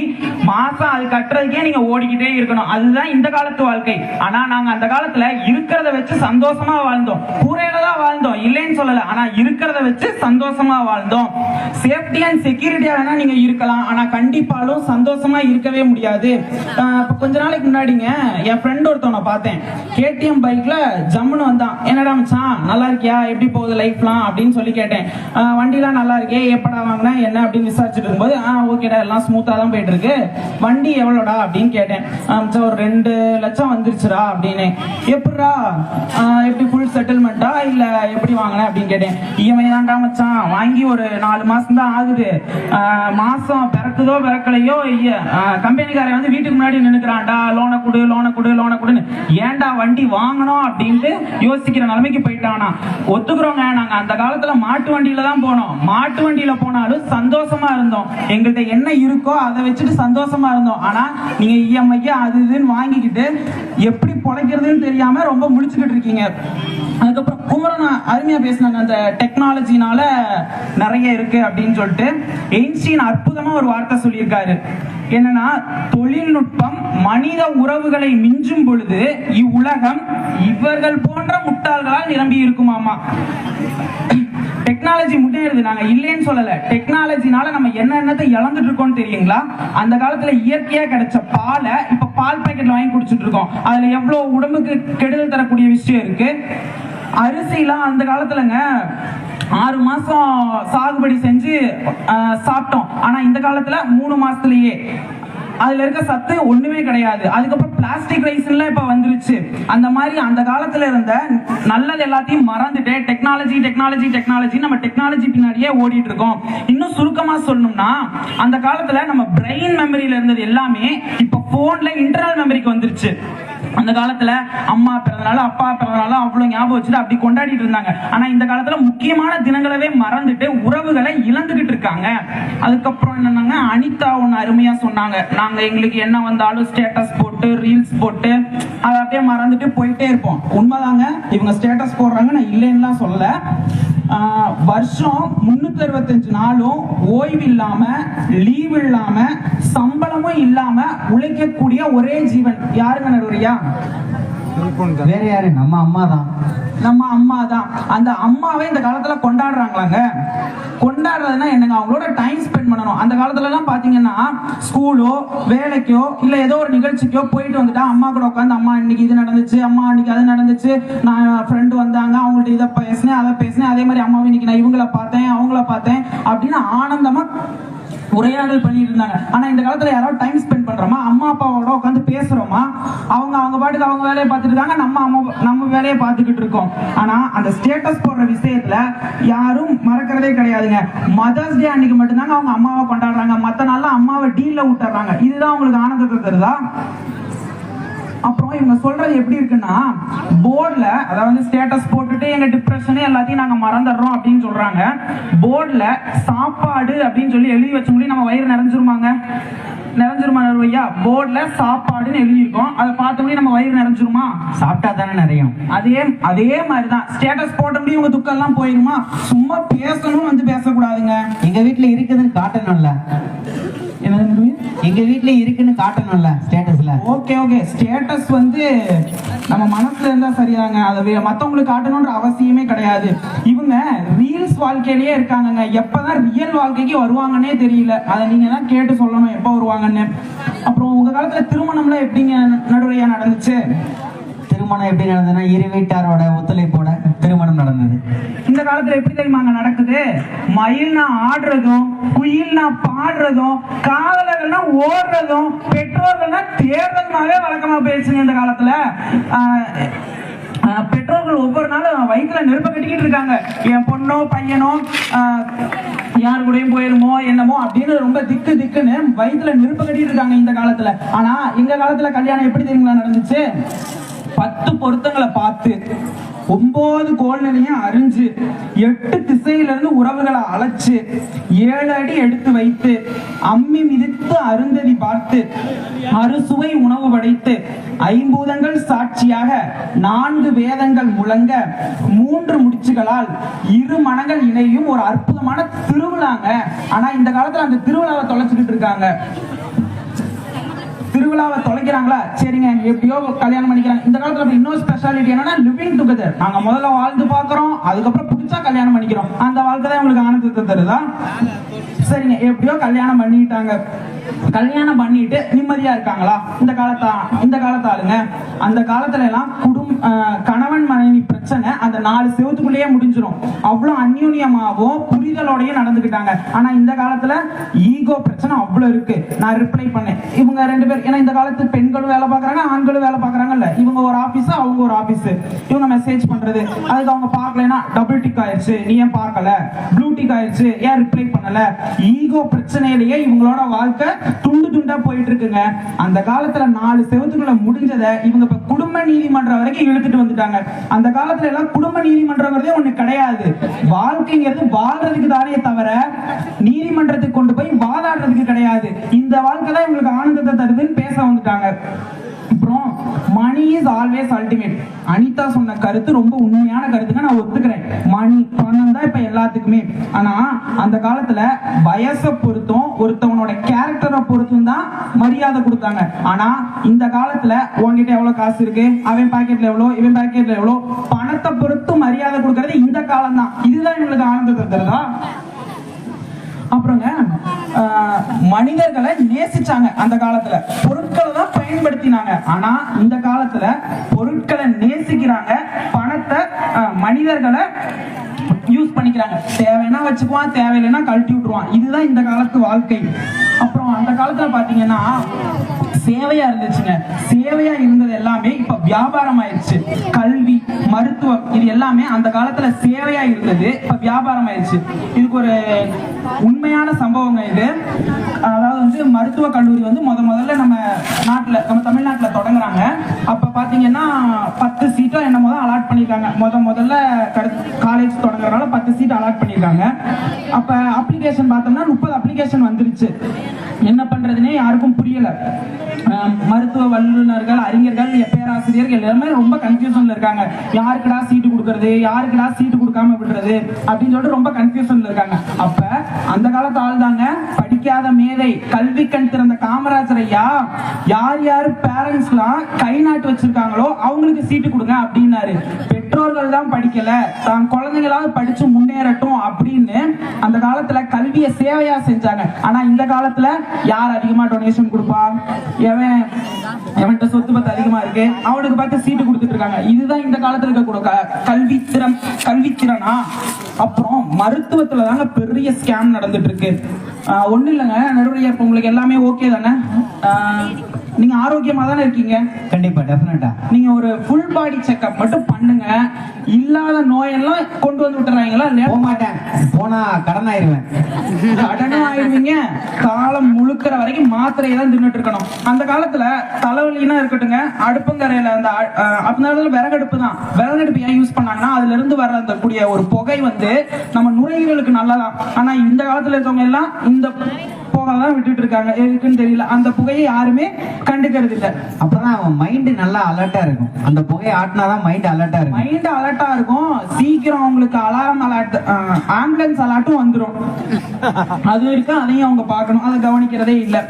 மாசம் அது கட்டுறதுக்கே நீங்க ஓடிக்கிட்டே இருக்கணும். அதுதான் இந்த காலத்து வாழ்க்கை. ஆனா நாங்க அந்த காலத்துல இருக்கிறத வச்சு சந்தோஷமா வாழ்ந்தோம். கூரையில தான் வாழ்ந்தோம், இல்லைன்னு சொல்லல. ஆனா இருக்கிறத வச்சு சந்தோஷமா வாழ்ந்தோம். சேஃப்டி அண்ட் செக்யூரிட்டியா வேணா நீங்க இருக்கலாம், ஆனா கண்டிப்பாலும் சந்தோஷமா இருக்கவே முடியாது. கொஞ்ச நாளைக்கு முன்னாடிங்க என் ஃப்ரெண்ட் ஒருத்தவனை பார்த்தேன். கேடிஎம் பைக்ல ஜம்முன்னு வந்தான். என்னடா மச்சான் நல்லா இருக்கியா, எப்படி போகுது லைஃப்லாம் அப்படின்னு சொல்லி கேட்டேன். வண்டிலாம் நல்லா இருக்கே, எப்படா வாங்கினா என்ன அப்படின்னு விசாரிச்சுட்டு இருக்கும்போது ஓகேடா எல்லாம் ஸ்மூத்தா தான் போயிட்டு இருக்கு, வண்டி எவ்வளோடா அப்படின்னு கேட்டேன். ஒரு 2 லட்சம் வந்துருச்சுடா அப்படின்னு. எப்படிடா, எப்படி ஃபுல் செட்டில்மெண்ட்டா இல்ல எப்படி வாங்கின அப்படின்னு கேட்டேன். இஎம்ஐ தான்டா மச்சான், வாங்கி ஒரு 4 மாசம் தான் ஆகுது. மாசம் பிறக்குதோ பிறக்கலையோ கம்பெனிக்காரன் வந்து வீட்டுக்கு முன்னாடி நின்னுக்கிறான்டா, லோனை கொடு லோனை கொடு லோனை கொடுன்னு. ஏன்டா வண்டி வாங்கணும் அப்படின்ட்டு யோசிக்கிற நிலைமைக்கு போயிட்டானா. ஒத்துக்கிறோங்க, நாங்க அந்த காலத்துல மாட்டு வண்டியில தான் போனோம். மாட்டு வண்டியில போனாலும் சந்தோஷமா இருந்தோம். எங்கள்கிட்ட என்ன இருக்கோ அதை வச்சுட்டு சந்தோஷமா இருந்தோம். ஆனா நீங்க இஎம்ஐக்கு அது இதுன்னு வாங்கிக்கிட்டு எப்படி பொழைக்கிறதுன்னு தெரியாம ரொம்ப முழிச்சுக்கிட்டு இருக்கீங்க. அதுக்கப்புறம் குமரன் அருமையா பேசினாங்க, அந்த டெக்னாலஜினால நிறைய இருக்கு அப்படின்னு சொல்லிட்டு. எயின்ஸ்டீன் அற்புதமா ஒரு வார்த்தை சொல்லியிருக்காரு. என்னன்னா, தொழில்நுட்பம் மனித உறவுகளை மிஞ்சும் பொழுது இவ்வுலகம் இவர்கள் போன்ற முட்டாள்களால் நிரம்பி இருக்குமாமா. டெக்னாலஜி முன்னேறுது, நாங்க இல்லைன்னு சொல்லல. டெக்னாலஜினால நம்ம என்னென்னத்தை இழந்துட்டு இருக்கோம் தெரியுங்களா? அந்த காலத்துல இயற்கையா கிடைச்ச பாலை இப்ப பால் பாக்கெட்ல வாங்கி குடிச்சிட்டு இருக்கோம். அதுல எவ்வளவு உடம்புக்கு கெடுதல் தரக்கூடிய விஷயம் இருக்கு. அரிசிலாம் அந்த காலத்துலங்க 6 மாசம் சாகுபடி செஞ்சு சாப்பிட்டோம். ஆனா இந்த காலத்துல 3 மாசத்துலயே அதுல இருக்க சத்து ஒண்ணுமே கிடையாது. அதுக்கப்புறம் பிளாஸ்டிக் ரைஸ் எல்லாம் இப்ப வந்துருச்சு. அந்த மாதிரி அந்த காலத்துல இருந்த நல்லது எல்லாத்தையும் மறந்துட்டு டெக்னாலஜி டெக்னாலஜி டெக்னாலஜி நம்ம டெக்னாலஜி பின்னாடியே ஓடிட்டு இருக்கோம். இன்னும் சுருக்கமா சொல்லணும்னா, அந்த காலத்துல நம்ம பிரெயின் மெமரியில இருந்தது எல்லாமே இப்ப போன்ல இன்டர்னல் மெமரிக்கு வந்துருச்சு. அந்த காலத்துல அம்மா பிறந்தனால அப்பா பிறந்தனால அவ்வளவு ஞாபகம் வச்சுட்டு அப்படி கொண்டாடிட்டு இருந்தாங்க. ஆனா இந்த காலத்துல முக்கியமான தினங்களவே மறந்துட்டு உறவுகளை இழந்துகிட்டு இருக்காங்க. அதுக்கப்புறம் என்னன்னாங்க, அனிதா ஒன்னு அருமையா சொன்னாங்க, நாங்க எங்களுக்கு என்ன வந்தாலும் ஸ்டேட்டஸ் போட்டு ரீல்ஸ் போட்டு அதை அப்படியே மறந்துட்டு போயிட்டே இருப்போம். உண்மைதாங்க, இவங்க ஸ்டேட்டஸ் போடுறாங்க, நான் இல்லைன்னு சொல்லல. வருஷம் 365 நாளும் ஓய்வு இல்லாம லீவ் இல்லாம சம்பளமும் இல்லாம உழைக்கக்கூடிய ஒரே ஜீவன் யாருங்க நடுவரியா? வேற யாரு? நம்ம அம்மா தான். நம்ம அம்மா தான். அந்த அம்மாவை இந்த காலத்துல கொண்டாடுறாங்களாங்க. கொண்டாடுறதுன்னா என்னங்க, அவங்களோட டைம் ஸ்பெண்ட் பண்ணணும். அந்த காலத்துல எல்லாம் பாத்தீங்கன்னா ஸ்கூலோ வேலைக்கோ இல்ல ஏதோ ஒரு நிகழ்ச்சிக்கோ போயிட்டு வந்துட்டா அம்மா கூட உட்காந்து, அம்மா இன்னைக்கு இது நடந்துச்சு, அம்மா இன்னைக்கு அது நடந்துச்சு, நான் ஃப்ரெண்டு வந்தாங்க அவங்கள்ட்ட இதை பேசினேன் அதை பேசினேன், அதே மாதிரி அம்மாவை இன்னைக்கு நான் இவங்கள பார்த்தேன் அவங்கள பார்த்தேன் அப்படின்னு ஆனந்தமா உரையாடல் பண்ணிட்டு இருந்தாங்க. ஆனா இந்த காலத்துல யாராவது டைம் ஸ்பெண்ட் பண்றோமா, அம்மா அப்பாவோட உட்காந்து பேசுறோமா? அவங்க பாட்டுக்கு அவங்க வேலையை பார்த்துட்டு இருக்காங்க, நம்ம வேலையை பார்த்துக்கிட்டு இருக்கோம். ஆனா அந்த ஸ்டேட்டஸ் போடுற விஷயத்துல யாரும் மறக்கிறதே கிடையாதுங்க. மதர்ஸ் டே அன்னைக்கு மட்டும்தாங்க அவங்க அம்மாவை கொண்டாடுறாங்க, மத்த நாள்ல அம்மாவை டீல்ல விட்டுறாங்க. இதுதான் அவங்களுக்கு ஆனந்தத்தை தருதா? அப்புறம் இவங்க சொல்றது எப்படி இருக்குன்னா, போர்ட்ல அதாவது ஸ்டேட்டஸ் போட்டுட்டு எங்க டிப்ரெஷன் எல்லாத்தையும் நாங்க மறந்துடுறோம் அப்படின்னு சொல்றாங்க. போர்ட்ல சாப்பாடு அப்படின்னு சொல்லி எழுதி வச்ச முடியும் நம்ம வயிறு நிறைஞ்சிருமாங்க? நிறைஞ்சிருமா ஐயா? போர்ட்ல சாப்பாடுன்னு எழுதியிருக்கோம், அதை பார்த்த முடியும் நம்ம வயிறு நிறைஞ்சிருமா? சாப்பிட்டா தானே நிறையும். அதே மாதிரிதான் ஸ்டேட்டஸ் போட்ட முடியும் உங்க துக்கம் எல்லாம் போயிருமா? சும்மா பேசணும்னு வந்து பேசக்கூடாதுங்க. எங்க வீட்டுல இருக்குதுன்னு காட்டணும்ல. எங்க வீட்ல இருக்குன்னு காட்டணும்ல ஸ்டேட்டஸ்ல. ஓகே ஸ்டேட்டஸ் வந்து நம்ம மனசுல இருந்தா சரியாங்க, அதை மத்தவங்களுக்கு காட்டணும்ன்ற அவசியமே கிடையாது. இவங்க ரீல்ஸ் வாழ்க்கையிலேயே இருக்காங்கங்க. எப்பதான் ரியல் வாழ்க்கைக்கு வருவாங்கன்னே தெரியல. அதை நீங்க தான் கேட்டு சொல்லணும் எப்ப வருவாங்கன்னு. அப்புறம் உங்க காலத்துல திருமணம்லாம் எப்படிங்க நடுவுரையா நடந்துச்சு? திருமணம் எப்படி நடந்ததுன்னா, இரு வீட்டாரோட ஒத்துழைப்போட திருமணம் நடந்தது. இந்த காலத்துல எப்படி தெரியுமாங்க நடக்குது? மயில்னா ஆடுறதும், குயில்னா பாடுறதும், காதலர்கள்னா ஓடுறதும், பெற்றோர்கள்னா தேர்தல்னாவே வழக்கமா போயிடுச்சுங்க இந்த காலத்துல. பெற்றோர்கள் ஒவ்வொரு நாளும் வயிற்றுல நெருப்ப கட்டிக்கிட்டு இருக்காங்க. என் பொண்ணோ பையனோ யாரு கூடயும் போயிருமோ என்னமோ அப்படின்னு ரொம்ப திக்குன்னு வயிற்றுல நெருப்ப கட்டிட்டு இருக்காங்க இந்த காலத்துல. ஆனா எங்க காலத்துல கல்யாணம் எப்படி தெரியுங்களா நடந்துச்சு? 10 பொருத்தங்களை பார்த்து 9 கோல்நிலையும் அறிஞ்சு 8 திசையில இருந்து உறவுகளை அழைச்சு 7 அடி எடுத்து வைத்து அம்மி மிதித்து அருந்ததி பார்த்து அறுசுவை உணவு படைத்து 5 பூதங்கள் சாட்சியாக 4 வேதங்கள் முழங்க 3 முடிச்சுகளால் 2 மனங்கள் இணையும் ஒரு அற்புதமான திருவிழாங்க. ஆனா இந்த காலத்துல அந்த திருவிழாவை தொலைச்சுக்கிட்டு இருக்காங்க. திருவிழாவை தொலைக்கிறாங்களா? சரிங்க, எப்படியோ கல்யாணம் பண்ணிக்கிறாங்க. இந்த காலத்துல இன்னொரு ஸ்பெஷாலிட்டி என்னன்னா லிவிங் டுகெதர். நாங்க முதல்ல வாழ்ந்து பாக்குறோம், அதுக்கப்புறம் பிடிச்சா கல்யாணம் பண்ணிக்கிறோம். அந்த வாழ்க்கை தான் உங்களுக்கு ஆனந்தத்தை தருதா? சரிங்க, எப்படியோ கல்யாணம் பண்ணிட்டாங்க. கல்யாணம் பண்ணிட்டு நிம்மதியா இருக்காங்களா? இந்த காலத்து ஆளுங்க. அந்த காலத்துல எல்லாம் கணவன் மனைவி பிரச்சனை அந்த 4 செவத்துக்குள்ளேயே முடிஞ்சிடும். அவ்வளவு அந்யூன்யமாவும் புரிதலோடயும் நடந்துக்கிட்டாங்க. ஆனா இந்த காலத்துல ஈகோ பிரச்சனை அவ்வளவு இருக்கு. நான் ரிப்ளை பண்ணேன், இவங்க 2 பேர், ஏன்னா இந்த காலத்து பெண்களும் வேலை பாக்குறாங்க, ஆண்களும் வேலை பாக்குறாங்கல்ல. இவங்க ஒரு ஆபீஸ், அவங்க ஒரு ஆபீஸ். இவங்க மெசேஜ் பண்றது, அதுக்கு அவங்க பார்க்கலன்னா டபுள் டிக் ஆயிடுச்சு, நீ ஏன் பார்க்கல? ப்ளூ டிக் ஆயிடுச்சு, ஏன் ரிப்ளை பண்ணல? ஈகோ பிரச்சனையிலேயே இவங்களோட வாழ்க்கை துண்டா போயிட்டு இருக்குங்க. அந்த காலத்துல 4 செவத்துக்குள்ள முடிஞ்சதை இவங்க இப்ப குடும்ப நீதிமன்றம் வரைக்கும் இழுத்துட்டு வந்துட்டாங்க. அந்த காலத்துல எல்லாம் குடும்ப நீதிமன்றங்கிறதே ஒண்ணு கிடையாது. வாழ்க்கைங்கிறது வாழ்றதுக்கு தானே தவிர நீதிமன்றத்துக்கு கொண்டு போய் வாதாடுறதுக்கு கிடையாது. இந்த வாழ்க்கை தான் இவங்களுக்கு ஆனந்தத்தை தருதுன்னு பேச வந்துட்டாங்க. அப்புறம் money is always ultimate. Anitha சொன்ன கருத்து ரொம்ப உண்மையான கருத்துங்க, நான் ஒத்துக்கிறேன். மணி பணம் தான் இப்ப எல்லாத்துக்குமே. ஆனா அந்த காலத்துல வயசை பொறுத்தும் ஒருத்தவனோட கேரக்டரை பொறுத்தும் தான் மரியாதை கொடுத்தாங்க. ஆனா இந்த காலத்துல உங்ககிட்ட எவ்வளவு காசு இருக்கு, அவன் பாக்கெட்ல எவ்வளோ, இவன் பாக்கெட்ல எவ்வளோ, பணத்தை பொறுத்து மரியாதை கொடுக்கறது இந்த காலம் தான். இதுதான் இவங்களுக்கு ஆனந்தத்தை தருதா? அப்புறங்க மனிதர்களை நேசிச்சாங்க. அந்த காலத்துல பொருட்களை தான் பயன்படுத்தினாங்க. ஆனா இந்த காலத்துல பொருட்களை நேசிக்கிறாங்க, பணத்தை மனிதர்களை யூஸ் பண்ணிக்கிறாங்க. தேவைன்னா வச்சுக்குவான், தேவையில்லைன்னா கழட்டி விட்டுருவான். இதுதான் இந்த காலத்து வாழ்க்கை. அப்புறம் அந்த காலத்துல பாத்தீங்கன்னா சேவையா இருந்துச்சுங்க. சேவையா இருந்தது எல்லாமே இப்ப வியாபாரம் ஆயிடுச்சு. கல்வி, மருத்துவம், இது எல்லாமே அந்த காலத்துல சேவையா இருந்தது, இப்ப வியாபாரம் ஆயிடுச்சு. இதுக்கு ஒரு உண்மையான சம்பவங்க இது. அதாவது வந்து மருத்துவ கல்லூரி வந்து முதல்ல நம்ம தமிழ்நாட்டுல தொடங்குறாங்க. அப்ப பாத்தீங்கன்னா 10 சீட்டோ என்னமோ தான் அலாட் பண்ணிருக்காங்க. முதல்ல காலேஜ் தொடங்குறதுனால 10 சீட் அலாட் பண்ணிருக்காங்க. அப்ப அப்ளிகேஷன் பார்த்தோம்னா 30 அப்ளிகேஷன் வந்துருச்சு. என்ன பண்றதுன்னே யாருக்கும் புரியல. மருத்துவ வல்லுநர்கள், அறிஞர்கள், பேராசிரியர்கள் எல்லாமே ரொம்ப கன்ஃபியூஷன்ல இருக்காங்க. யாருக்குடா சீட்டு கொடுக்கறது, யாருக்குடா சீட்டு கொடுக்காம விடுறது அப்படின்னு சொல்லிட்டு ரொம்ப கன்ஃபியூஷன்ல இருக்காங்க. அப்ப அந்த காலத்து ஆள் தாங்க படிக்காத மேதை, கல்வி கண் திறந்த காமராஜர் ஐயா யார் பேரண்ட்ஸ்லாம் கை நாட்டு வச்சிருக்காங்களோ அவங்களுக்கு சீட்டு கொடுங்க அப்படின்னாரு. பெற்றோர்கள் தான் படிக்கல, தான் குழந்தைங்களாவது படிச்சு முன்னேறட்டும் அப்படின்னு அந்த காலத்துல கல்வியை சேவையா செஞ்சாங்க. ஆனா இந்த காலத்துல யார் அதிகமா டொனேஷன் கொடுப்பா, எவன்கிட்ட சொத்து பத்து அதிகமா இருக்கு அவனுக்கு பார்த்து சீட்டு கொடுத்துட்டு இருக்காங்க. இதுதான் இந்த காலத்துல இருக்க கல்வி திறனா. அப்புறம் மருத்துவத்துல தாங்க பெரிய ஸ்கேம் நடந்துட்டு இருக்கு. ஒன்றும் இல்லைங்க நடுவரையா, இப்போ உங்களுக்கு எல்லாமே ஓகே தானே? நீங்க ஆரோக்கியமா தானே இருக்கீங்க? கண்டிப்பா, டெஃபினட்டா. நீங்க ஒரு ஃபுல் பாடி செக்அப் மட்டும் பண்ணுங்க. இல்லாத நோயெல்லாம் கொண்டு வந்து விட்டுறாங்களா? போக மாட்டேன், போனா கடன் ஆயிருவேன். கடனும் ஆயிடுவீங்க. காலம் முழுக்கிற வரைக்கும் மாத்திரையை தான் தின்னுட்டு இருக்கணும். அந்த காலத்துல தலைவலினா இருக்கட்டுங்க, அடுப்புங்கரையில அந்த அதனால விறகடுப்பு தான். விறகடுப்பு ஏன் யூஸ் பண்ணாங்கன்னா அதுல இருந்து வர அந்த கூடிய ஒரு புகை வந்து நம்ம நுரையீரலுக்கு நல்லதான். ஆனா இந்த காலத்துல இருக்கவங்க எல்லாம் இந்த புகைதான் விட்டுட்டு இருக்காங்க. எதுக்குன்னு தெரியல. அந்த புகையை யாருமே கண்டுக்கிறது இல்லை. அப்பதான் அவன் மைண்ட் நல்லா அலர்ட்டா இருக்கும். அந்த புகையை ஆட்டினாதான் மைண்ட் அலர்ட்டா இருக்கும். மைண்ட் அலர்ட்டா இருக்கும். சீக்கிரம் அவங்களுக்கு அலாரம் அலர்ட், ஆம்புலன்ஸ் அலர்ட்டும் வந்துடும். அது வரைக்கும் அதையும் அவங்க பார்க்கணும். அதை கவனிக்கிறதே இல்லை.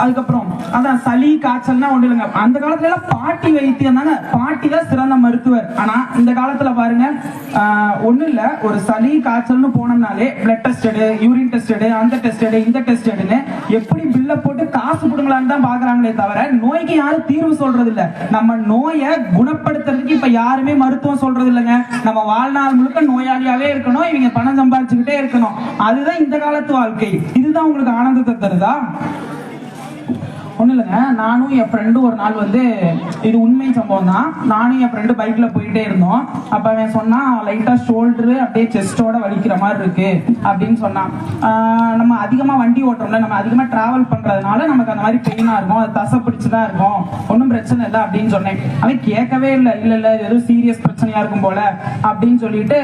அதுக்கப்புறம் அதான் சளி காய்ச்சல்னா ஒண்ணு இல்லைங்க. அந்த காலத்துல எல்லாம் பாட்டி வைத்தியம் தானே, பாட்டி தான் சிறந்த மருத்துவர். ஆனா இந்த காலத்துல பாருங்க, ஒண்ணு இல்ல, ஒரு சளி காய்ச்சல்னு போனோம்னாலே பிளட் டெஸ்ட் எடு, யூரின் டெஸ்ட் எடு, அந்த டெஸ்ட் எடு, இந்த டெஸ்ட் எடுன்னு எப்படி பில்ல போட்டு காசு கொடுங்களான்னு தான் பாக்குறாங்களே தவிர நோய்க்கு யாரும் தீர்வு சொல்றது இல்ல. நம்ம நோயை குணப்படுத்துறதுக்கு இப்ப யாருமே மருத்துவம் சொல்றது இல்லைங்க. நம்ம வாழ்நாள் முழுக்க நோயாளியாவே இருக்கணும், இவங்க பணம் சம்பாதிச்சுக்கிட்டே இருக்கணும். அதுதான் இந்த காலத்து வாழ்க்கை. இதுதான் உங்களுக்கு ஆனந்தத்தை தருதா? ஒன்றும் இல்லைங்க, நானும் என் ஃப்ரெண்டும் ஒரு நாள் வந்து, இது உண்மை சம்பவம் தான், நானும் என் ஃப்ரெண்டு பைக்கில் போயிட்டே இருந்தோம். அப்போ அவன் சொன்னான், லைட்டாக ஷோல்டரு அப்படியே செஸ்டோட வலிக்கிற மாதிரி இருக்கு அப்படின்னு சொன்னான். நம்ம அதிகமாக வண்டி ஓட்டுறோம்ல, நம்ம அதிகமாக ட்ராவல் பண்ணுறதுனால நமக்கு அந்த மாதிரி பெயினாக இருக்கும், அது தசை பிடிச்சி தான் இருக்கும், ஒன்றும் பிரச்சனை இல்லை அப்படின்னு சொன்னேன். அவன் கேட்கவே இல்லை. இல்லை எதுவும் சீரியஸ் பிரச்சனையாக இருக்கும் போல அப்படின்னு சொல்லிட்டு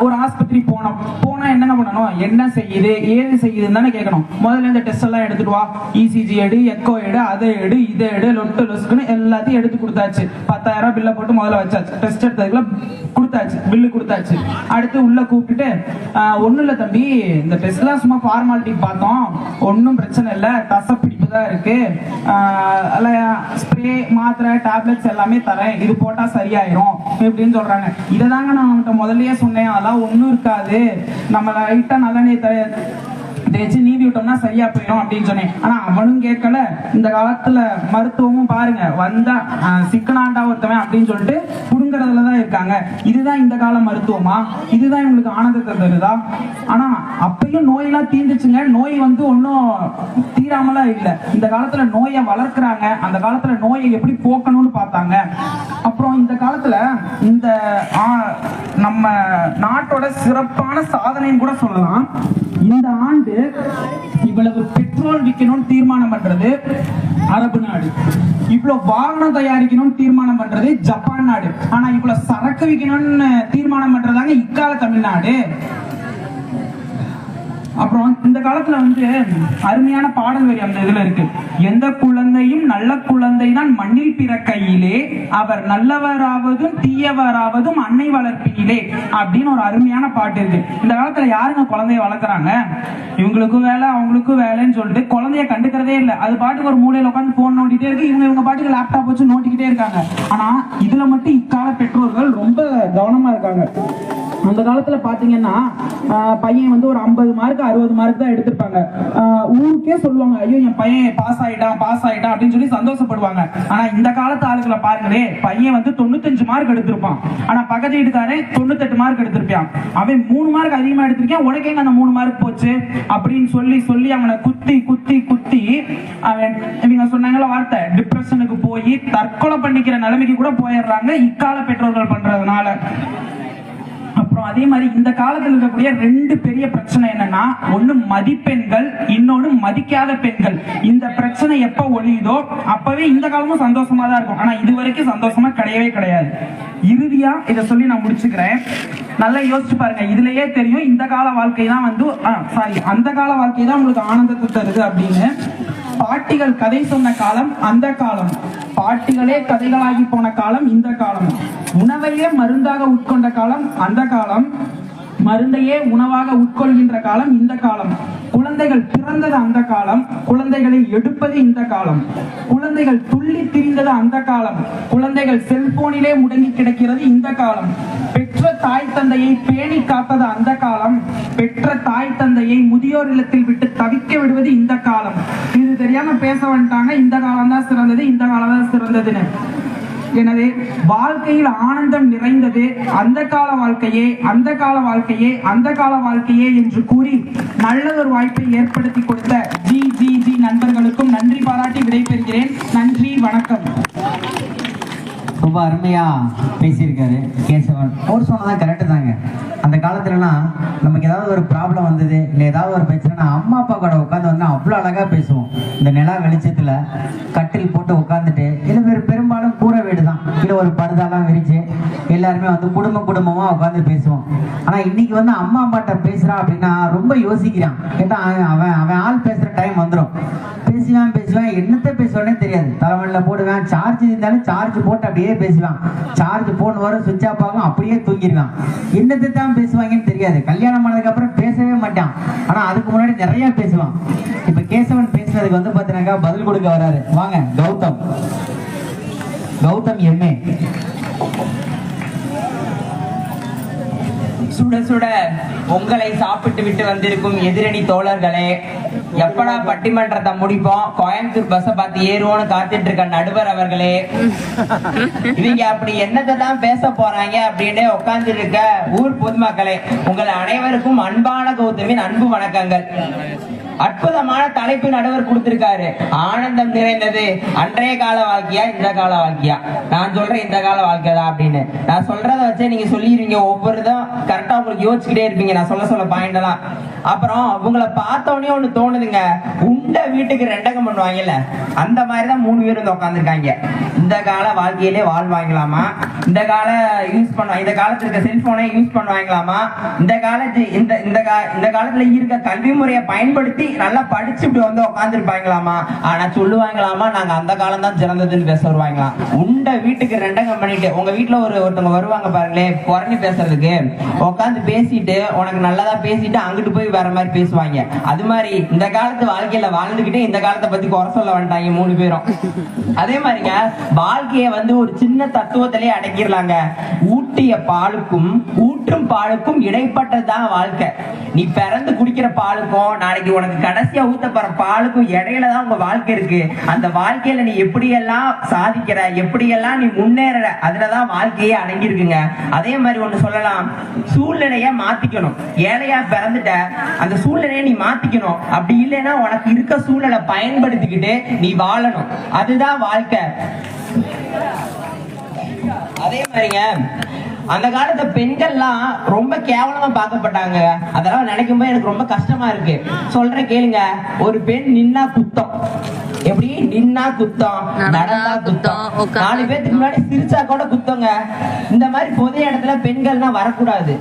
ஒரு ஆஸ்பத்திரி போனா என்னங்க பண்ணணும், என்ன செய்யுது ஏது செய்யுதுன்னு தானே கேட்கணும். முதல்ல இந்த டெஸ்ட் எல்லாம் எடுத்துட்டு வா, இசிஜி எடு, எக்கோ எடு, அதை எடு, இதை எடு, லொட்டு லொசுக்குன்னு எல்லாத்தையும் எடுத்து கொடுத்தாச்சு. 10,000 பில்ல போட்டு முதல்ல வச்சாச்சு. டெஸ்ட் எடுத்ததுக்குள்ள கொடுத்தாச்சு, பில்லு கொடுத்தாச்சு. அடுத்து உள்ள கூப்பிட்டுட்டு, ஒன்றும் இல்லை தம்பி, இந்த டெஸ்ட்லாம் சும்மா ஃபார்மாலிட்டி பார்த்தோம், ஒன்றும் பிரச்சனை இல்லை, தசை பிடிப்பு தான் இருக்கு, ஸ்ப்ரே மாத்திரை டேப்லெட்ஸ் எல்லாமே தரேன், இது போட்டா சரியாயிரும் இப்படின்னு சொல்றாங்க. இதை தாங்க நான் அவன்கிட்ட முதல்லயே சொன்னேன், அதெல்லாம் ஒன்றும் இருக்காது, நம்ம லைட்டா நல்லெண்ணெய் தேய்ச்சி நீவி விட்டோம்னா சரியா போயிடும் அப்படின்னு சொன்னேன். ஆனா அவனும் கேட்கல. இந்த காலத்துல மருத்துவமும் பாருங்க, வந்தா சிக்கனாண்டா ஒருத்தவன் அப்படின்னு சொல்லிட்டு புடுங்கறதுலதான் இருக்காங்க. இதுதான் இந்த கால மருத்துவமா? இதுதான் இவங்களுக்கு ஆனந்தத்தை தருதா? ஆனா அப்பயும் நோயெல்லாம் தீர்ந்துச்சுங்க. நோய் வந்து ஒன்னும் தீராமலாம் இல்லை. இந்த காலத்துல நோயை வளர்க்குறாங்க, அந்த காலத்துல நோயை எப்படி போக்கணும்னு பார்த்தாங்க. அப்புறம் இந்த காலத்துல இந்த நம்ம நாட்டோட சிறப்பான சாதனைன்னு கூட சொல்லலாம். இந்த ஆண்டு இவ்வளவு பெட்ரோல் விற்கணும்னு தீர்மானம் பண்றது அரபு நாடு, இவ்வளவு வாகனம் தயாரிக்கணும்னு தீர்மானம் பண்றது ஜப்பான் நாடு. ஆனா இவ்வளவு சரக்கு விற்கணும்னு தீர்மானம் பண்றதாங்க இக்கால தமிழ்நாடு. அப்புறம் இந்த காலத்துல வந்து அருமையான பாடல் வரி அந்த இதுல இருக்கு. எந்த குழந்தையும் நல்ல குழந்தை தான் மண்ணில் பிறக்கையிலே, அவர் நல்லவராவதும் தீயவராவதும் அன்னை வளர்ப்பினிலே அப்படின்னு ஒரு அருமையான பாட்டு இருக்கு. இந்த காலத்துல யாருங்க குழந்தைய வளர்க்குறாங்க? இவங்களுக்கும் வேலை அவங்களுக்கும் வேலைன்னு சொல்லிட்டு குழந்தைய கண்டுக்கிறதே இல்லை. அது பாட்டுக்கு ஒரு மூலையில உட்காந்து போன் நோண்டிட்டே இருக்கு, இவங்க பாட்டுக்கு லேப்டாப் வச்சு நோட்டிக்கிட்டே இருக்காங்க. ஆனா இதுல மட்டும் இக்கால பெற்றோர்கள் ரொம்ப கவனமா இருக்காங்க. அந்த காலத்துல பாத்தீங்கன்னா பையன் வந்து ஒரு 50 மார்க் 60 மார்க் தான் எடுத்திருப்பாங்க. ஊருக்கே சொல்லுவாங்க, ஐயோ என் பையன் பாஸ் ஆயிட்டான் அப்படின்னு சொல்லி சந்தோஷப்படுவாங்க. ஆனா இந்த காலத்து ஆளுகளை பாருங்களே, பையன் வந்து 95 மார்க் எடுத்திருப்பான், ஆனா பக்கத்து வீட்டுக்காரன் 98 மார்க் எடுத்திருப்பான். அவன் 3 மார்க் அதிகமா எடுத்திருக்கான், உனக்கு எங்க அந்த 3 மார்க் போச்சு அப்படின்னு சொல்லி அவனை குத்தி அவன் இவங்க சொன்னாங்களா வார்த்தை, டிப்ரெஷனுக்கு போய் தற்கொலை பண்ணிக்கிற நிலைமைக்கு கூட போயிடுறாங்க இக்கால பெற்றோர்கள் பண்றதுனால. அப்புறம் அதே மாதிரி இந்த காலத்தில் இருக்கக்கூடிய 2 பெரிய பிரச்சனை என்னன்னா, ஒண்ணு மதிப்பெண்கள், இன்னொன்னு மதிக்காத பெண்கள். இந்த பிரச்சனை எப்ப ஒழியுதோ அப்பவே இந்த காலமும் சந்தோஷமா தான் இருக்கும். ஆனா இது வரைக்கும் சந்தோஷமா கிடையவே கிடையாது. இறுதியா இதை சொல்லி நான் முடிச்சுக்கிறேன். நல்லா யோசிச்சு பாருங்க, இதுலயே தெரியும் இந்த கால வாழ்க்கை தான் வந்து அந்த கால வாழ்க்கை தான் உங்களுக்கு ஆனந்தத்தை தருது அப்படின்னு. பாட்டிகள் கதை சொன்ன காலம் அந்த காலம், பாட்டிகளே கதைகளாகி போன காலம் இந்த காலம், உணவையே மருந்தாக உட்கொண்ட காலம் அந்த காலம், மருந்தையே உணவாக உட்கொள்கின்ற காலம் இந்த காலம், குழந்தைகள் பிறந்தது அந்த காலம், குழந்தைகளை எடுப்பது இந்த காலம், குழந்தைகள் துள்ளி திரிந்தது அந்த காலம், குழந்தைகள் செல்போனிலே முடங்கி கிடக்கிறது இந்த காலம், பெற்ற தாய் தந்தையை பேணி காப்பது அந்த காலம், பெற்ற தாய் தந்தையை முதியோர் இல்லத்தில் விட்டு தவிக்க விடுவது இந்த காலம். இது தெரியாம பேச வந்துட்டாங்க, இந்த காலம் தான் சிறந்தது, இந்த காலம் தான் சிறந்ததுன்னு. எனவே வாழ்க்கையில் ஆனந்தம் நிறைந்தது அந்த கால வாழ்க்கையே, அந்த கால வாழ்க்கையே, அந்த கால வாழ்க்கையே என்று கூறி நல்லதொரு வாய்ப்பை ஏற்படுத்தி கொடுத்த ஜி நண்பர்களுக்கும் நன்றி பாராட்டி விடைபெறுகிறேன். நன்றி, வணக்கம். ரொம்ப அருமையா பேசியிருக்காரு கேசவன். அவர் சொன்னதான் கரெக்டு தாங்க. அந்த காலத்துலலாம் நமக்கு ஏதாவது ஒரு ப்ராப்ளம் வந்தது, இல்லை ஏதாவது ஒரு பிரச்சனைனா அம்மா அப்பா கூட உட்காந்து வந்து அவ்வளோ அழகாக பேசுவோம். இந்த நிலா வெளிச்சத்தில் கட்டில் போட்டு உட்காந்துட்டு, இல்லை பெரும்பாலும் கூரை வீடு தான், கீழே ஒரு படுதாலாம் விரிச்சு எல்லாருமே வந்து குடும்பமாக உட்காந்து பேசுவோம். ஆனால் இன்னைக்கு வந்து அம்மா அப்பாட்ட பேசுகிறான் அப்படின்னா ரொம்ப யோசிக்கிறான். கேட்டால் அவன் ஆள் பேசுகிற டைம் வந்துடும். பேசுவேன் என்னத்த பேசுவானே தெரியாது. தலைவலியில் போடுவேன், சார்ஜ் இருந்தாலும் சார்ஜ் போட்டு அப்படியே பேசுவான். சார்ஜ் போன் வரும், சுவிட்ச் ஆஃப் ஆகும், அப்படியே தூங்கிடுவான். என்னத்தை தான் பேசுவாங்கன்னு தெரியாது. கல்யாணம் பண்ணதுக்கு அப்புறம் பேசவே மாட்டான். ஆனா அதுக்கு முன்னாடி நிறைய பேசுவான். இப்ப கேசவன் பேசுனதுக்கு வந்து பாத்தீங்கன்னா பதில் கொடுக்க வராரு. வாங்க, கௌதம் எம்ஏ. சுட சுட உங்களை சாப்பிட்டு விட்டு வந்திருக்கும் எதிரணி தோழர்களே, எப்படா பட்டிமன்றத்தை முடிப்போம், கோயம்புத்தூர் பஸ்ஸை பார்த்து ஏறுவோன்னு காத்துட்டு இருக்க நடுவர் அவர்களே, இவங்க அப்படி என்னத்தை தான் பேச போறாங்க அப்படின்னு உட்கார்ந்து இருக்க ஊர் பொதுமக்களே, உங்கள் அனைவருக்கும் அன்பான கௌதமின் அன்பு வணக்கங்கள். அற்புதமான தலைப்பு நடுவர் கொடுத்திருக்காரு. ஆனந்தம் நிறைந்தது அன்றைய கால வாழ்க்கையா இந்த கால வாழ்க்கையா? நான் சொல்றேன் இந்த கால வாழ்க்கை தான் அப்படின்னு. நான் சொல்றத வச்சே நீங்க சொல்லிடுவீங்க. ஒவ்வொருதும் கரெக்டா உங்களுக்கு யோசிச்சுக்கிட்டே இருப்பீங்க நான் சொல்ல பாயிண்ட் எல்லாம். அப்புறம் உங்களை பார்த்தோன்னே ஒண்ணு தோணுதுங்க, உண்ட வீட்டுக்கு ரெண்டகம் பண்ணுவாங்கல்ல, அந்த மாதிரிதான் 3 பேர் வந்து உட்காந்துருக்காங்க. இந்த கால வாழ்க்கையிலே வாழ்வாங்களாமா, இந்த காலத்துல இருக்க செல்போனை யூஸ் பண்ணுவாங்களாமா, இந்த காலத்துல இருக்க கல்வி முறையை பயன்படுத்தி நல்லா படிச்சு இப்படி வந்து உட்கார்ந்து இருப்பாங்களாமா. ஆனா சொல்லுவாங்களாமா நாங்க அந்த காலம் தான் சிறந்ததுன்னு பேச வருவாங்களாம். உண்ட வீட்டுக்கு ரெண்டகம் பண்ணிட்டு உங்க வீட்டுல ஒருத்தவங்க வருவாங்க பாருங்களேன், குறைஞ்சு பேசுறதுக்கு உட்காந்து பேசிட்டு உனக்கு நல்லதா பேசிட்டு அங்கிட்டு போய் வேற மாதிரி பேசுவாங்க. அது மாதிரி இந்த காலத்து வாழ்க்கையில வாழ்ந்துகிட்டு இந்த காலத்தை பத்தி குறை சொல்ல வேண்டாங்க 3 பேரும். அதே மாதிரிங்க வாழ்க்கைய வந்து ஒரு சின்ன தத்துவத்திலே அடக்கிடலாங்க. ஊட்டிய பாலுக்கும் ஊற்றும் பாலுக்கும் இடைப்பட்டதுதான் வாழ்க்கை. நீ பிறந்து குடிக்கிற பாலுக்கும் நாளைக்கு உனக்கு கடைசியா ஊத்த போற பாலுக்கும் இடையில தான் உங்க வாழ்க்கை இருக்கு. அந்த வாழ்க்கையில நீ எப்படியெல்லாம் சாதிக்கிற, எப்படியெல்லாம் நீ முன்னேற, அதுலதான் வாழ்க்கையே அடங்கி இருக்குங்க. அதே மாதிரி ஒண்ணு சொல்லலாம், சூழ்நிலைய மாத்திக்கணும். ஏழையா பிறந்துட்ட அந்த சூழ்நிலையை நீ மாத்திக்கணும். அப்படி இல்லைன்னா உனக்கு இருக்க சூழ்நிலை பயன்படுத்திக்கிட்டு நீ வாழணும். அதுதான் வாழ்க்கை. அதே மாதிரிங்க அந்த காலத்து பெண்கள்லாம் ரொம்ப கேவலமா பார்க்கப்பட்டாங்க. அதெல்லாம் நினைக்கும் போது எனக்கு ரொம்ப கஷ்டமா இருக்கு. சொல்றேன் கேளுங்க. ஒரு பெண் நின்னா குத்தம், எப்படி நின்னா குத்தம், நடந்தா குத்தம், 4 பேருக்கு முன்னாடி சிரிச்சா கூட குத்தங்க. இந்த மாதிரி பொது இடத்துல பெண்கள்லாம் வரக்கூடாது.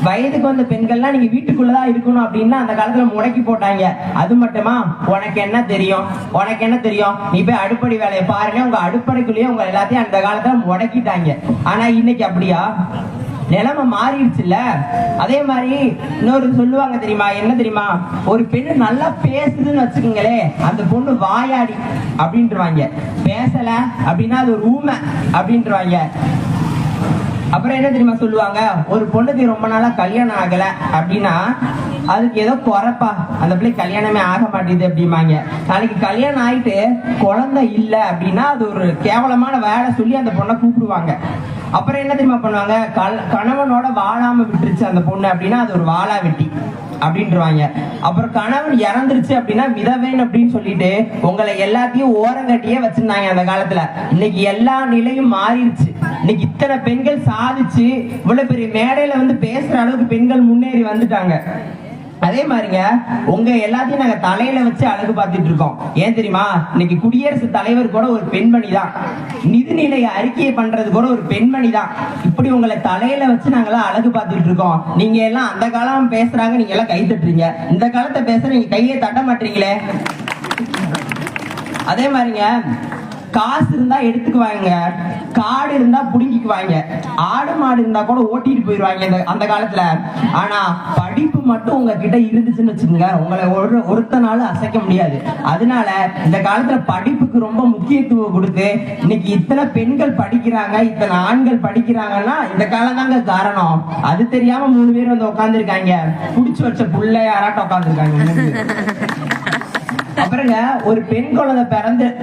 வயதுக்கு வந்த பெண்கள்லாம் நீங்க வீட்டுக்குள்ளதான் இருக்கணும் அப்படின்னா அந்த காலத்துல முடக்கி போட்டாங்க. அது மட்டுமா, உனக்கு என்ன தெரியும், நீ போய் அடுப்படை வேலையை பாருங்க. உங்க அடுப்படைக்குள்ளேயே உங்க எல்லாத்தையும் அந்த காலத்துல முடக்கிட்டாங்க. ஆனா இன்னைக்கு அப்படியா? நிலைமை மாறிடுச்சுல்ல. அதே மாதிரி இன்னொரு சொல்லுவாங்க தெரியுமா, என்ன தெரியுமா, ஒரு பெண்ணு நல்லா பேசுதுன்னு வச்சுக்கோங்களே, அந்த பொண்ணு வாயாடி அப்படின்ட்டுருவாங்க. பேசல அப்படின்னா அது ஒரு ஊமை அப்படின்ட்டுருவாங்க. அப்புறம் என்ன தெரியுமா சொல்லுவாங்க, ஒரு பொண்ணுக்கு ரொம்ப நாளா கல்யாணம் ஆகல அப்படின்னா அதுக்கு ஏதோ குறைப்பா, அந்த பிள்ளை கல்யாணமே ஆக மாட்டேங்குது அப்படிம்பாங்க. நாளைக்கு கல்யாணம் ஆயிட்டு குழந்தை இல்லை அப்படின்னா அது ஒரு கேவலமான வேலை சொல்லி அந்த பொண்ணை கூப்பிடுவாங்க. அப்புறம் என்ன தெரியுமா பண்ணுவாங்க, கணவனோட வாழாம விட்டுருச்சு அந்த பொண்ணு அப்படின்னா அது ஒரு வாழா வெட்டி அப்படின்ட்டுருவாங்க. அப்புறம் கணவன் இறந்துருச்சு அப்படின்னா விதவேன் அப்படின்னு சொல்லிட்டு உங்களை எல்லாத்தையும் ஓரங்கட்டியே வச்சிருந்தாங்க அந்த காலத்துல. இன்னைக்கு எல்லா நிலையும் மாறிடுச்சு. இன்னைக்கு இத்தனை பெண்கள் சாதிச்சு இவ்வளவு பெரிய மேடையில வந்து பேசுற அளவுக்கு பெண்கள் முன்னேறி வந்துட்டாங்க. அதே மாதிரிங்க உங்க எல்லாத்தையும் நாங்க தலையில வச்சு அழகு பார்த்துட்டு இருக்கோம். ஏன் தெரியுமா, இன்னைக்கு குடியரசுத் தலைவர் கூட ஒரு பெண்மணி தான், நிதிநிலை அறிக்கையை பண்றது கூட ஒரு பெண்மணி தான். இப்படி உங்களை தலையில வச்சு நாங்கெல்லாம் அழகு பார்த்துட்டு இருக்கோம். நீங்க எல்லாம் அந்த காலம் பேசுறாங்க, நீங்க எல்லாம் கை தட்டுறீங்க. இந்த காலத்தை பேசுற நீங்க கையை தட்ட மாட்டீங்களே. அதே மாதிரிங்க காசு இருந்தா எடுத்துக்குவாங்க, காடு இருந்தா புடுங்கிக்குவாங்க, ஆடு மாடு இருந்தா கூட ஓட்டிட்டு போயிடுவாங்க அந்த காலத்துல. ஆனா படிப்பு மட்டும் உங்ககிட்ட இருந்துச்சுன்னு வச்சுக்கோங்க, உங்களை ஒருத்தனாலும் அசைக்க முடியாது. அதனால இந்த காலத்துல படிப்புக்கு ரொம்ப முக்கியத்துவம் கொடுத்து இன்னைக்கு இத்தனை பெண்கள் படிக்கிறாங்க, இத்தனை ஆண்கள் படிக்கிறாங்கன்னா இந்த காலம் தாங்க காரணம். அது தெரியாம 3 பேர் வந்து உட்கார்ந்து இருக்காங்க, புடிச்சு வச்ச புள்ள யாராட்டம் உட்கார்ந்து இருக்காங்க. அப்புறங்க ஒரு பெண் குழந்தை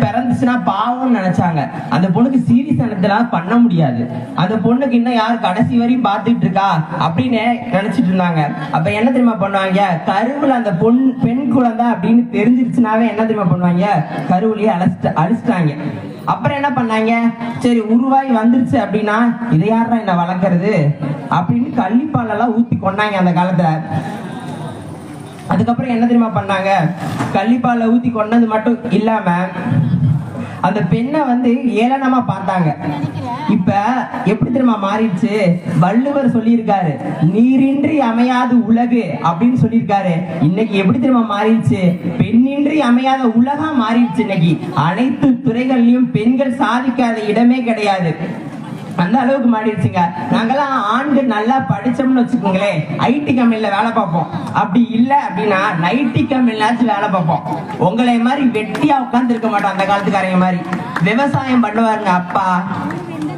பிறந்துச்சுன்னா பாவம்னு நினைச்சாங்க. அந்த பொண்ணுக்கு சீரியஸ் அனத்தெல்லாம் பண்ண முடியாது, அந்த பொண்ணுக்கு இன்னும் யார் கடைசி வரையும் பார்த்துட்டு இருக்கா அப்படின்னு நினைச்சிட்டு இருந்தாங்க. அப்ப என்ன தெரியுமா பண்ணுவாங்க, கருவுல அந்த பெண் குழந்தை அப்படின்னு தெரிஞ்சிருச்சுனாவே என்ன தெரியுமா பண்ணுவாங்க, கருவுலயே அழிச்சிட்டாங்க. அப்புறம் என்ன பண்ணாங்க, சரி உருவாய் வந்துருச்சு அப்படின்னா இதை யாரா என்ன வளர்க்கறது அப்படின்னு கள்ளிப்பால் எல்லாம் ஊத்தி கொண்டாங்க அந்த காலத்துல. அதுக்கப்புறம் என்ன தெரியுமா பண்ணாங்க, கள்ளிப்பால ஊத்தி கொண்டது மட்டும் இல்லாம அந்த பெண்ணை வந்து ஏளனமா பார்த்தாங்க. இப்ப எப்படி தெரியுமா மாறிடுச்சு, வள்ளுவர் சொல்லியிருக்காரு நீரின்றி அமையாது உலகு அப்படின்னு சொல்லியிருக்காரு. இன்னைக்கு எப்படி தெரியுமா மாறிடுச்சு, பெண்ணின்றி அமையாத உலகா மாறிடுச்சு. இன்னைக்கு அனைத்து துறைகள்லயும் பெண்கள் சாதிக்காத இடமே கிடையாது, அந்த அளவுக்கு மாறிடுச்சுங்க. நாங்கெல்லாம் ஆண்கள் நல்லா படிச்சோம்னு வச்சுக்கோங்களேன், ஐடி கம்பெனில வேலை பார்ப்போம். அப்படி இல்லை அப்படின்னா நைட்டி கம்பெனிலாச்சும் வேலை பார்ப்போம். உங்களை மாதிரி வெட்டியா உட்கார்ந்து இருக்க மாட்டோம். அந்த காலத்துக்காரங்க மாதிரி விவசாயம் பண்ணுவாருங்க அப்பா,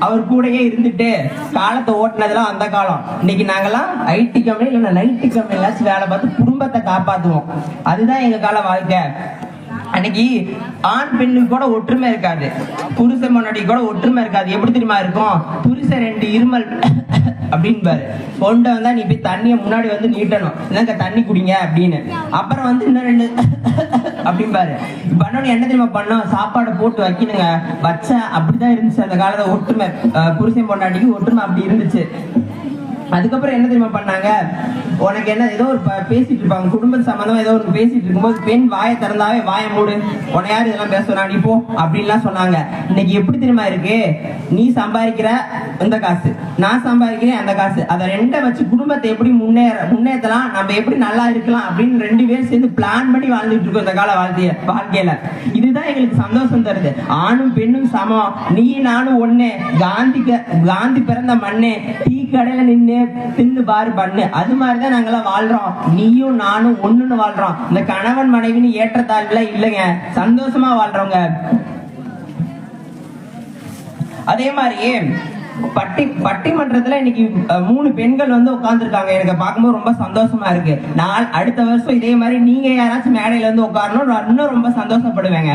அவர் கூடயே இருந்துட்டு காலத்தை ஓட்டுனதெல்லாம் அந்த காலம். இன்னைக்கு நாங்கெல்லாம் ஐடி கம்பெனி இல்லைன்னா நைட்டி கம்பெனிலாச்சும் வேலை பார்த்து குடும்பத்தை காப்பாத்துவோம். அதுதான் எங்க கால வாழ்க்கை. அன்னைக்கு ஆண் பெண்ணுக்கு கூட ஒற்றுமை இருக்காது, புருஷன் முன்னாடி கூட ஒற்றுமை இருக்காது. எப்படி தெரியுமா இருக்கும், புருஷன் 2 இருமல் அப்படின்னு பாரு கொண்டு வந்தா நீ போய் தண்ணியை முன்னாடி வந்து நீட்டணும், இல்லைங்க தண்ணி குடிங்க அப்படின்னு. அப்புறம் வந்து இன்னும் 2 அப்படின்னு பாரு பண்ணணும். என்ன தெரியுமா பண்ணோம், சாப்பாடை போட்டு வைக்கணுங்க, வச்ச அப்படிதான் இருந்துச்சு அந்த காலத்துல ஒற்றுமை. புருஷன் பொண்டாட்டிக்கு ஒற்றுமை அப்படி இருந்துச்சு. அதுக்கப்புறம் என்ன தெரியுமா பண்ணாங்க, உனக்கு என்ன ஏதோ ஒரு பேசிட்டு இருப்பாங்க குடும்ப சம்பந்தமா ஏதோ ஒரு பேசிட்டு இருக்கும்போது பெண் வாயை திறந்தாவே வாயை மூடு, உன யாரு இதெல்லாம் பேசுறா நீ போ அப்படின்லாம் சொன்னாங்க. இன்னைக்கு எப்படி தெரியுமா இருக்கு, நீ சம்பாதிக்கிற இந்த காசு, நான் சம்பாதிக்கிறேன் அந்த காசு, அதை 2 வச்சு குடும்பத்தை எப்படி முன்னேற்றலாம், நம்ம எப்படி நல்லா இருக்கலாம் அப்படின்னு 2 பேரும் சேர்ந்து பிளான் பண்ணி வாழ்ந்துட்டு இருக்கோம் இந்த கால வாழ்க்கையில. இதுதான் எங்களுக்கு சந்தோஷம் தருது. ஆணும் பெண்ணும் சமம், நீ நானும் ஒண்ணு, காந்தி பிறந்த மண்ணு, டீ கடையில நின்று தின்னு பாரு பண்ணு, அது மாதிரிதான் நாங்கெல்லாம் வாழ்றோம். நீயும் நானும் ஒண்ணுன்னு வாழ்றோம். இந்த கணவன் மனைவின்னு ஏற்றத்தாழ்வுல இல்லைங்க, சந்தோஷமா வாழ்றோங்க. அதே மாதிரி பட்டிமன்றத்துல இன்னைக்கு 3 பெண்கள் வந்து உட்கார்ந்துருக்காங்க. எனக்கு பார்க்கும்போது ரொம்ப சந்தோஷமா இருக்கு. நான் அடுத்த வருஷம் இதே மாதிரி நீங்க யாராச்சும் மேடையில வந்து உட்காரணும், நான் இன்னும் ரொம்ப சந்தோஷப்படுவேங்க.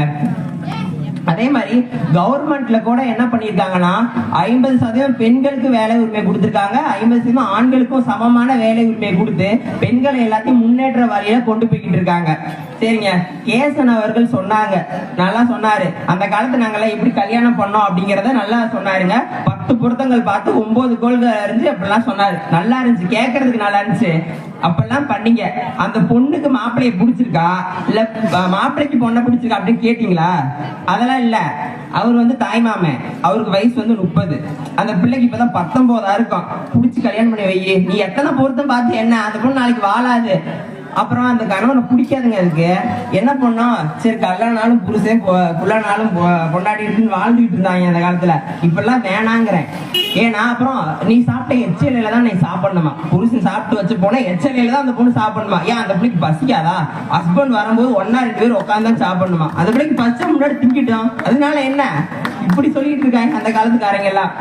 அதே மாதிரி கவர்மெண்ட்ல கூட என்ன பண்ணிருக்காங்கன்னா 50% பெண்களுக்கு வேலை உரிமை கொடுத்திருக்காங்க, 50% ஆண்களுக்கும் சமமான வேலை உரிமை கொடுத்து பெண்களை எல்லாத்தையும் முன்னேற்ற வழியில கொண்டு போய்கிட்டு இருக்காங்க. சரிங்க, கேசன் அவர்கள் சொன்னாங்க, நல்லா சொன்னாரு. அந்த காலத்துல நாங்கெல்லாம் எப்படி கல்யாணம் பண்ணோம் அப்படிங்கறத நல்லா சொன்னாருங்க. 10 பொருத்தங்கள் பார்த்து 9 கோள்கள் இருந்துச்சு அப்படிலாம் சொன்னாரு. நல்லா இருந்துச்சு, கேட்கறதுக்கு நல்லா இருந்துச்சு. அப்பெல்லாம் பண்ணீங்க. அந்த பொண்ணுக்கு மாப்பிள்ளைய பிடிச்சிருக்கா இல்ல மாப்பிள்ளைக்கு பொண்ணை பிடிச்சிருக்கா அப்படின்னு கேட்டீங்களா? அதெல்லாம் இல்ல. அவர் வந்து தாய்மாமன், அவருக்கு வயசு வந்து 30, அந்த பிள்ளைக்கு இப்பதான் 19 இருக்கும். பிடிச்சி கல்யாணம் பண்ணி வை, நீ எத்தனை பொருத்தம் பார்த்து என்ன, அந்த பொண்ணு நாளைக்கு வாழாது. அப்புறம் அந்த கணவனை பிடிக்காதுங்க. அதுக்கு என்ன பண்ணோம், சரி கல்யாணாலும் புருஷன் புள்ளனாலும் கொண்டாடிட்டு வாழ்ந்துட்டு இருந்தாங்க அந்த காலத்துல. இப்பெல்லாம் வேணாங்கிறேன். ஏன்னா அப்புறம் நீ சாப்பிட்ட எச்சலையில தான் நீ சாப்பிடணுமா, புருஷன் சாப்பிட்டு வச்சு போனா எச்சலையில தான் அந்த பொண்ணு சாப்பிடணுமா. ஏன் அந்த பிள்ளைக்கு பசிக்காதா, ஹஸ்பண்ட் வரும்போது 1 2 பேர் உட்காந்து சாப்பிடணுமா, அந்த பிள்ளைக்கு பச்சை முன்னாடி திங்கிட்டோம். அதனால என்ன இப்படி சொல்லிட்டு இருக்காங்க அந்த காலத்துக்காரங்க எல்லாம்.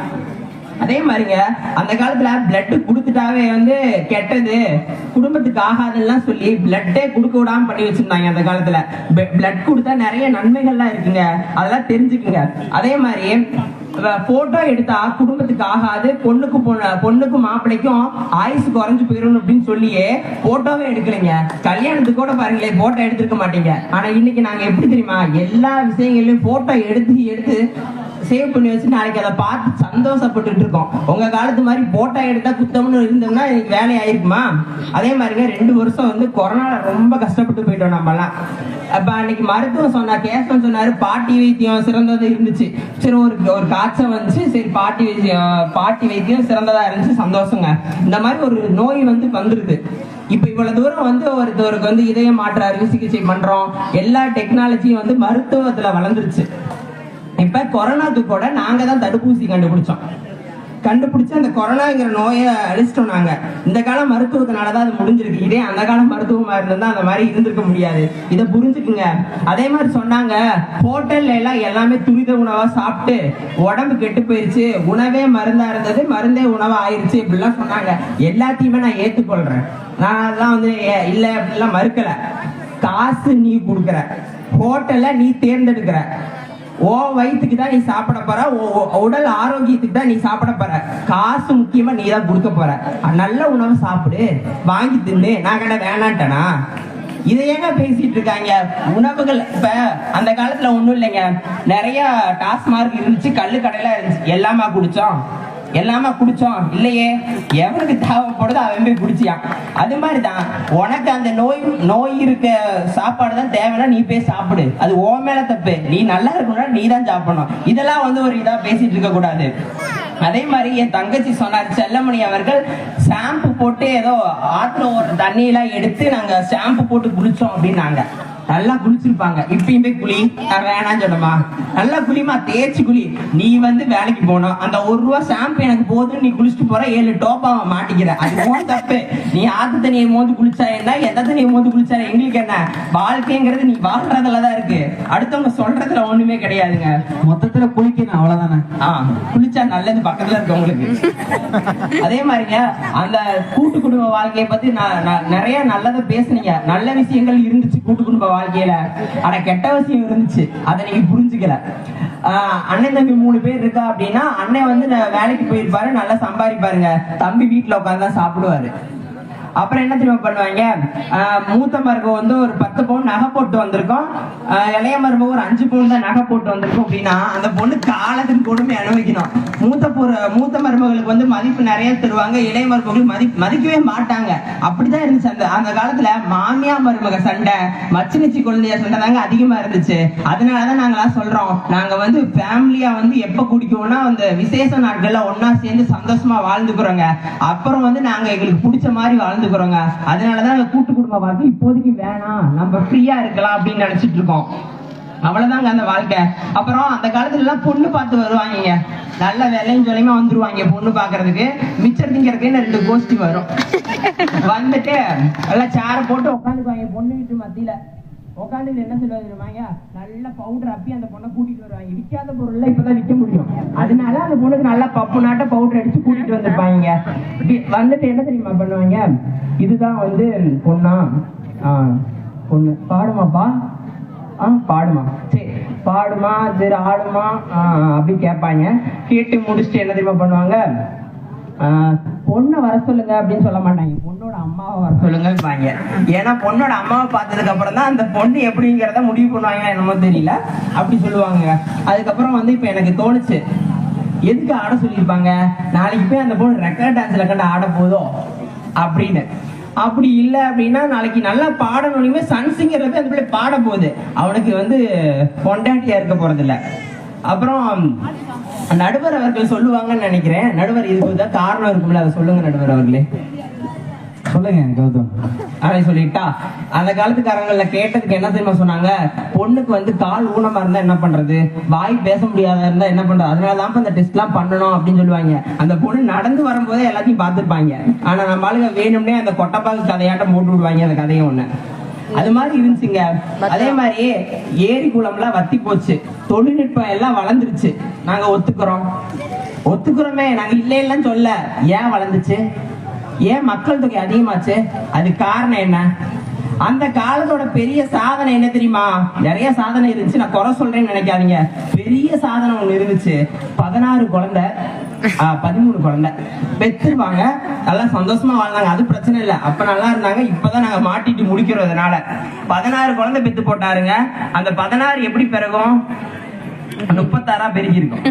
அதே மாதிரிங்க அந்த காலத்துல பிளட் கொடுத்துட்டாவே வந்து கெட்டது, குடும்பத்துக்கு ஆகாதுன்னு சொல்லி பிளட்டே கொடுக்க விடாம பண்ணி வச்சிருந்தாங்க அந்த காலத்துல. பிளட் கொடுத்தா நிறைய நன்மைகள்லாம் இருக்குங்க, அதெல்லாம் தெரிஞ்சுக்குங்க. அதே மாதிரி போட்டோ எடுத்தா குடும்பத்துக்கு ஆகாது, பொண்ணுக்கும் மாப்பிள்ளைக்கும் ஆயுசு குறைஞ்சு போயிடும் அப்படின்னு சொல்லியே போட்டோவே எடுக்கலைங்க. கல்யாணத்துக்கு கூட பாருங்களேன் போட்டோ எடுத்துருக்க மாட்டீங்க. ஆனா இன்னைக்கு நாங்க எப்படி தெரியுமா, எல்லா விஷயங்களையும் போட்டோ எடுத்து சேவ் பண்ணி வச்சு நாளைக்கு அதை பார்த்து சந்தோஷப்பட்டு இருக்கோம். உங்க காலத்து மாதிரி போட்டோ எடுத்தா குத்தம்னு இருந்தோம்னா இன்னைக்கு வேலை ஆயிருக்குமா? அதே மாதிரிங்க 2 வருஷம் வந்து கொரோனால ரொம்ப கஷ்டப்பட்டு போயிட்டோம் நம்மலாம். அப்ப அன்னைக்கு மருத்துவம் சொன்னா, கேசவன் சொன்னாரு பாட்டி வைத்தியம் சிறந்தது இருந்துச்சு. சரி ஒரு காய்ச்சல் வந்துச்சு, சரி பாட்டி வைத்தியம் சிறந்ததா இருந்துச்சு, சந்தோஷங்க. இந்த மாதிரி ஒரு நோய் வந்து வந்துருது. இப்ப இவ்வளவு தூரம் வந்து ஒருத்தருக்கு வந்து இதய மாற்று அறுவை சிகிச்சை பண்றோம், எல்லா டெக்னாலஜியும் வந்து மருத்துவத்துல வளர்ந்துருச்சு. இப்ப கொரோனாக்கு கூட நாங்க தான் தடுப்பூசி கண்டுபிடிச்சு அந்த கொரோனாங்கிற நோயை அழிச்சிட்டோம் நாங்க. இந்த கால மருத்துவத்தினாலதான் அது முடிஞ்சிருக்கு. இதே அந்த கால மருத்துவமா இருந்தா அந்த மாதிரி இருந்திருக்க முடியாது. இதை புரிஞ்சுக்குங்க. அதே மாதிரி சொன்னாங்க, ஹோட்டல்ல எல்லாம் எல்லாமே துரித உணவா சாப்பிட்டு உடம்பு கெட்டு போயிருச்சு, உணவே மருந்தா இருந்தது, மருந்தே உணவா ஆயிருச்சு இப்படிலாம் சொன்னாங்க. எல்லாத்தையுமே நான் ஏத்துக்கொள்றேன். நான் அதெல்லாம் வந்து இல்ல அப்படிலாம் மறுக்கல. காசு நீ கொடுக்குற, ஹோட்டல்ல நீ தேர்ந்தெடுக்கிற. ஓ வயிற்றுக்கு தான் நீ சாப்பிட போற, உடல் ஆரோக்கியத்துக்கு தான் நீ சாப்பிட போற. காசு முக்கியமா நீ தான் கொடுக்க போற. நல்ல உணவு சாப்பிடு, வாங்கி தின்னு. நான் கடை வேணான்ட்டேனா? இதை ஏங்க பேசிட்டு இருக்காங்க? உணவுகள் இப்ப அந்த காலத்துல ஒண்ணும் இல்லைங்க, நிறைய டாஸ்மார்க் இருந்துச்சு, கல்லு கடையில இருந்துச்சு. எல்லாமா குடிச்சோம் இல்லையே, எவனுக்கு தேவைப்படுதோ அவன் போய் குடிச்சியான். அது மாதிரிதான் உனக்கு அந்த நோய் இருக்க சாப்பாடு தான் தேவைன்னா நீ போய் சாப்பிடு, அது ஓ மேல தப்பு. நீ நல்லா இருக்கணும்னா நீ தான் சாப்பிடணும். இதெல்லாம் ஒரு இதா பேசிட்டு இருக்க கூடாது. அதே மாதிரி என் தங்கச்சி சொன்னார், செல்லமணி அவர்கள் ஷாம்பு போட்டு ஏதோ ஆத்துல ஒரு தண்ணியெல்லாம் எடுத்து நாங்க ஷாம்பு போட்டு குளிச்சோம் அப்படின்னாங்க. நல்லா குளிச்சிருப்பாங்க. இப்பயும் போய் குளி, நான் வேணான்னு சொன்னமா, நல்லா குளிமா, தேய்ச்சி குளி. நீ வேலைக்கு போனோம், அந்த ₹1 ஷாம்பு எனக்கு போதுன்னு நீ குளிச்சுட்டு போற, 7 டோப்பா மாட்டிக்கிற. அது போன் தப்பு. நீ ஆத்து தண்ணியை மோந்து குளிச்சா என்ன, எந்த தண்ணியை மோந்து குளிச்சா எங்களுக்கு என்ன? வாழ்க்கைங்கிறது நீ வாழ்றதுலதான் இருக்கு, அடுத்தவங்க சொல்றதுல ஒண்ணுமே கிடையாதுங்க. மொத்தத்துல குளிக்கணும், அவ்வளவுதானே? குளிச்சா நல்லது பக்கத்துல இருக்கவங்களுக்கு. அதே மாதிரிங்க அந்த கூட்டு குடும்ப வாழ்க்கையை பத்தி நான் நிறைய நல்லதை பேசுனீங்க. நல்ல விஷயங்கள் இருந்துச்சு கூட்டு குடும்ப வாழ்க்கையில. ஆனா கெட்ட விஷயம் இருந்துச்சு, அதை நீங்க புரிஞ்சுக்கல. அண்ணன் தம்பி 3 பேர் இருக்கா அப்படின்னா, அண்ணன் வேலைக்கு போயிருப்பாரு, நல்லா சம்பாதிப்பாருங்க. தம்பி வீட்டுல உட்காந்து சாப்பிடுவாரு. அப்புறம் என்ன தெரியுமா பண்ணுவாங்க, மூத்த மருமக ஒரு 10 பவுன் நகை போட்டு வந்திருக்கோம், இளைய மருமக ஒரு 5 பவுன் தான் நகை போட்டு வந்திருக்கோம் அப்படின்னா அந்த பொண்ணு காலத்துக்கு கொடுமை அனுபவிக்கணும். மூத்த மருமகளுக்கு மதிப்பு நிறைய தருவாங்க, இளைய மருமகளுக்கு மதிக்கவே மாட்டாங்க. அப்படிதான் இருந்துச்சு அந்த காலத்துல. மாமியா மருமக சண்டை, மச்சினிச்சி குழந்தைய சண்டை தாங்க அதிகமா இருந்துச்சு. அதனாலதான் நாங்களாம் சொல்றோம், நாங்க ஃபேமிலியா எப்ப குடிக்குவோம்னா அந்த விசேஷ நாட்கள்ல ஒன்னா சேர்ந்து சந்தோஷமா வாழ்ந்துக்கிறோங்க. அப்புறம் நாங்க எங்களுக்கு பிடிச்ச மாதிரி வாழ்ந்துக்கிறோங்க. அதனாலதான் கூட்டு குடும்ப வாழ்க்கை இப்போதைக்கு வேணாம், நம்ம ஃப்ரீயா இருக்கலாம் அப்படின்னு நினைச்சிட்டு இருக்கோம். அவ்வளவுதாங்க அந்த வாழ்க்கை. அப்புறம் அந்த காலத்துல எல்லாம் பொண்ணு பார்த்து வருவாங்க, நல்ல வேலையும் சொல்லியுமா வந்துருவாங்க பொண்ணு பாக்குறதுக்கு. மிச்சம் திங்கிறதுக்கு 2 கோஷ்டி வரும். எல்லாம் சேர போட்டு உட்காந்துக்குவாங்க பொண்ணு வீட்டு மத்தியில. உட்காந்து என்ன சொல்லுவாங்க, நல்ல பவுடர் அப்பி அந்த பொண்ணை கூட்டிட்டு வருவாங்க. விற்காத பொருள்ல இப்பதான் விற்க முடியும், அதனால அந்த பொண்ணுக்கு நல்லா பப்பு நாட்ட பவுடர் அடிச்சு கூட்டிட்டு வந்திருப்பாங்க. என்ன தெரியுமா பண்ணுவாங்க, இதுதான் பொண்ணா, பொண்ணு பாடுமாப்பா, பாடுமா, சரி பாடுமா, சரி ஆடுமா அப்படி கேட்பாங்க. கேட்டு முடிச்சுட்டு என்ன தெரியுமா பண்ணுவாங்க, பொண்ணை வர சொல்லுங்க அப்படின்னு சொல்ல மாட்டாங்க, பொண்ணோட அம்மாவை வர சொல்லுங்க. ஏன்னா பொண்ணோட அம்மாவை பார்த்ததுக்கு அப்புறம் தான் அந்த பொண்ணு எப்படிங்கிறத முடிவு பண்ணுவாங்க, என்னமோ தெரியல அப்படி சொல்லுவாங்க. அதுக்கப்புறம் இப்ப எனக்கு தோணுச்சு, எதுக்கு ஆட சொல்லியிருப்பாங்க, நாளைக்கு போய் அந்த பொண்ணு ரெக்கார்ட் டான்ஸ்ல கண்டு ஆட போதும் அப்படின்னு. அப்படி இல்லை அப்படின்னா நாளைக்கு நல்லா பாடணுமே, சன்சிங்கிறது அந்த பிள்ளை பாட போகுது, அவனுக்கு பொண்டாட்டியா இருக்க போறது இல்லை. அப்புறம் நடுவர் அவர்கள் சொல்லுவாங்கன்னு நினைக்கிறேன். நடுவர் இதுக்கு காரணம் இருக்கும்ல, அதை சொல்லுங்க நடுவர் அவர்களே. சொல்லுங்க கௌதம். அவன் சொல்லிட்டா, அந்த காலத்துக்காரங்கள கேட்டதுக்கு என்ன தெரியுமா சொன்னாங்க, பொண்ணுக்கு கால் ஊனமா இருந்தா என்ன பண்றது, வாய் பேச முடியாத இருந்தா என்ன பண்றது, அதனாலதான் இந்த டெஸ்ட் எல்லாம் பண்ணணும் அப்படின்னு சொல்லுவாங்க. அந்த பொண்ணு நடந்து வரும்போதே எல்லாத்தையும் பார்த்துருப்பாங்க. ஆனா நம்ம ஆளுங்க வேணும்னே அந்த கொட்டப்பாக்கு கதையாட்டம் போட்டு விடுவாங்க அந்த கதையை ஒண்ணு. அது மாதிரி இருந்துச்சுங்க. அதே மாதிரி ஏரி குளம்லாம் வத்தி போச்சு, தொழில்நுட்பம் எல்லாம் வளர்ந்துருச்சு. நாங்க ஒத்துக்கிறோமே, நாங்க இல்லைன்னு சொல்ல. ஏன் வளர்ந்துச்சு, ஏன் மக்கள் தொகை அதிகமாச்சு, அது காரணம் என்ன? அந்த காலத்தோட பெரிய சாதனை என்ன தெரியுமா? நிறைய சாதனை இருந்துச்சு, நான் குறை சொல்றேன்னு நினைக்காதீங்க. பெரிய சாதனை ஒண்ணு இருந்துச்சு. 16 குழந்தை 13 குழந்தை பெற்றுருவாங்க, நல்லா சந்தோஷமா வாழ்ந்தாங்க, அது பிரச்சனை இல்லை. அப்ப நல்லா இருந்தாங்க. இப்பதான் நாங்க மாட்டிட்டு முடிக்கிறதுனால 16 குழந்தை பெத்து போட்டாருங்க. அந்த 16 எப்படி பிறகும் 36 பெருகி இருக்கும்.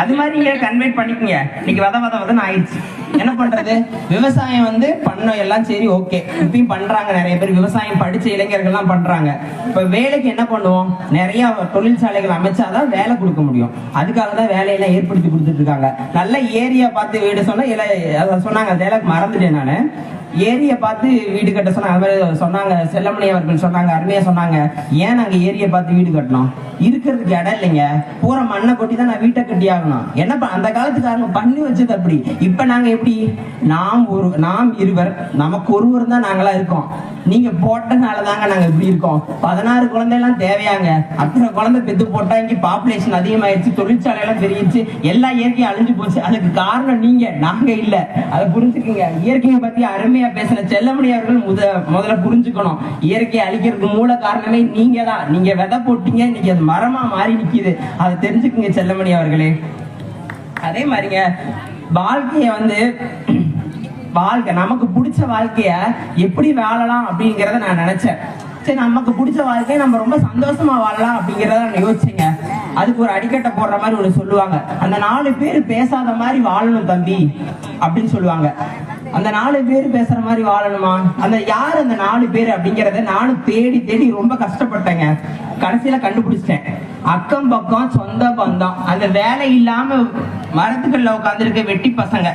அது மாதிரி நீங்க கன்வெர்ட் பண்ணிக்கங்க. இன்னைக்கு வதன்னு ஆயிடுச்சு, என்ன பண்றது? விவசாயம் பண்ணோம் எல்லாம் சரி ஓகே, இப்பயும் பண்றாங்க நிறைய பேர். விவசாயம் படிச்ச இளைஞர்கள் எல்லாம் பண்றாங்க. இப்ப வேலைக்கு என்ன பண்ணுவோம், நிறைய தொழிற்சாலைகள் அமைச்சாதான் வேலை கொடுக்க முடியும். அதுக்காக தான் வேலையெல்லாம் ஏற்படுத்தி கொடுத்துட்டு இருக்காங்க. நல்ல ஏரியா பார்த்து வீடு சொன்னாங்க, வேலை மறந்துட்டேன் நானு. ஏரியை பார்த்து வீடு கட்ட சொன்னாங்க. சொன்னாங்க செல்லமணி அவர்கள் சொன்னாங்க, அருமையா சொன்னாங்க. ஏன் நாங்க ஏரியை பார்த்து வீடு கட்டணும், இருக்கிறதுக்கு இடம் இல்லைங்க. பூரா மண்ணை கொட்டி தான் நான் வீட்டை கட்டி ஆகணும். என்ன அந்த காலத்துக்காரங்க பண்ணி வச்சது அப்படி. இப்ப நாங்க எப்படி, நாம் இருவர், நமக்கு ஒருவர் தான் நாங்களா இருக்கோம். நீங்க போட்டனால தாங்க நாங்க இப்படி இருக்கோம். 16 குழந்தை எல்லாம் தேவையாங்க. அத்தனை குழந்தை பெத்து போட்டா இங்க பாப்புலேஷன் அதிகமாயிருச்சு, தொழிற்சாலை எல்லாம் பெருகிடுச்சு, எல்லா இயற்கையும் அழிஞ்சு போச்சு. அதுக்கு காரணம் நீங்க, நாங்க இல்ல. அதை புரிஞ்சுக்கங்க. இயற்கையை பத்தி அருமையா பேசின செல்லமணி அவர்கள் முதல்ல புரிஞ்சுக்கணும். இயற்கையை அழிக்கிறதுக்கு மூல காரணமே நீங்க தான். நீங்க விதை போட்டீங்க, இன்னைக்கு அது மரமா மாறி நிக்குது. அதை தெரிஞ்சுக்குங்க செல்லமணி அவர்களே. அதே மாதிரிங்க வாழ்க்கைய வாழ்க்கை நமக்கு பிடிச்ச வாழ்க்கைய எப்படி வாழலாம் அப்படிங்கறத நான் நினைச்சேன். சரி, நமக்கு பிடிச்ச வாழ்க்கையை நம்ம ரொம்ப சந்தோஷமா வாழலாம் அப்படிங்கறத நான் யோசிச்சேங்க. அதுக்கு ஒரு அடிக்கட்டை போடுற மாதிரி ஒண்ணு சொல்லுவாங்க. அந்த 4 பேர் பேசாத மாதிரி வாழணும் தம்பி அப்படின்னு சொல்லுவாங்க. அந்த 4 பேர் பேசுற மாதிரி வாழணுமா? யார் அந்த 4 பேர் அப்படிங்கறத நானும் தேடி தேடி ரொம்ப கஷ்டப்பட்டேங்க. கடைசியில கண்டுபிடிச்சிட்டேன். அக்கம் பக்கம், சொந்த பந்தம், அந்த வேலை இல்லாம மரத்துக்கள்ல உட்காந்துருக்க வெட்டி பசங்க,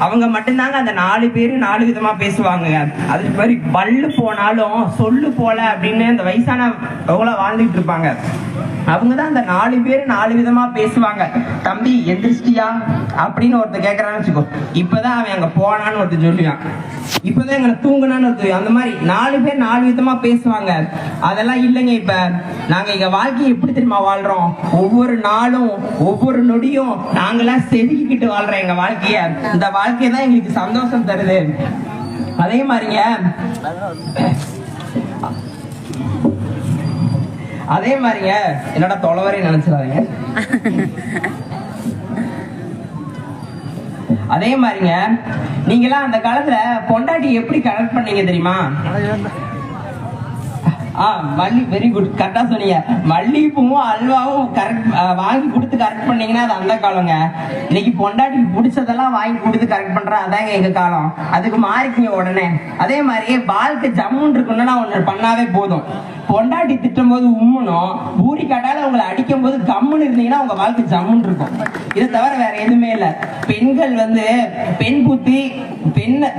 அவங்க மட்டும்தாங்க அந்த 4 பேரு 4 விதமா பேசுவாங்க. அது மாதிரி பல்லு போனாலும் சொல்லு போல அப்படின்னு அந்த வயசானவங்கள வாழ்ந்துட்டு இருப்பாங்க. அவங்கதான் அந்த 4 பேரு 4 விதமா பேசுவாங்க. தம்பி எந்திரிச்சிட்டியா அப்படின்னு ஒருத்தர் கேட்கறான்னு வச்சுக்கோ, இப்பதான் அவன் அங்க போனான்னு ஒருத்தர் சொல்லுவான், இப்பதான் எங்களை தூங்குனான்னு ஒருத்தர். அந்த மாதிரி 4 பேர் 4 விதமா பேசுவாங்க. அதெல்லாம் இல்லைங்க. இப்ப நாங்க எங்க வாழ்க்கையை எப்படி தெரியுமா வாழ்றோம்? ஒவ்வொரு நாளும் ஒவ்வொரு நொடியும் நாங்களாம் செதுக்கிக்கிட்டு வாழ்றோம் எங்க வாழ்க்கைய. இந்த வாழ்க்கை தான் எங்களுக்கு சந்தோஷம் தருது. அதே மாதிரிங்க என்னோட தொலைவரை நினைச்சிடாதீங்க. அதே மாதிரிங்க நீங்களாம் அந்த காலத்துல பொண்டாட்டி எப்படி கரெக்ட் பண்ணீங்க தெரியுமா? வெரி குட், கரெக்டா சொன்னீங்க. மல்லிகைப்பூவும் அல்வாவும் கரெக்ட் வாங்கி கொடுத்து கரெக்ட் பண்ணீங்கன்னா அது அந்த காலங்க. இன்னைக்கு பொண்டாட்டிக்கு பிடிச்சதெல்லாம் வாங்கி கொடுத்து கரெக்ட் பண்ற அதாங்க எங்க காலம். அதுக்கு மாறிக்குங்க உடனே. அதே மாதிரியே வாழ்க்கை ஜம்முன்னு இருக்குன்னா ஒண்ணு பண்ணாவே போதும். பொண்டாட்டி திட்டும் போது உம்முனும், பூரி கட்டால உங்களை அடிக்கும் போது கம்முன்னு இருந்தீங்கன்னா உங்க வாழ்க்கை ஜம்முன்னு இருக்கும். இதை தவிர வேற எதுவுமே இல்ல. பெண்கள் பெண் புத்தி,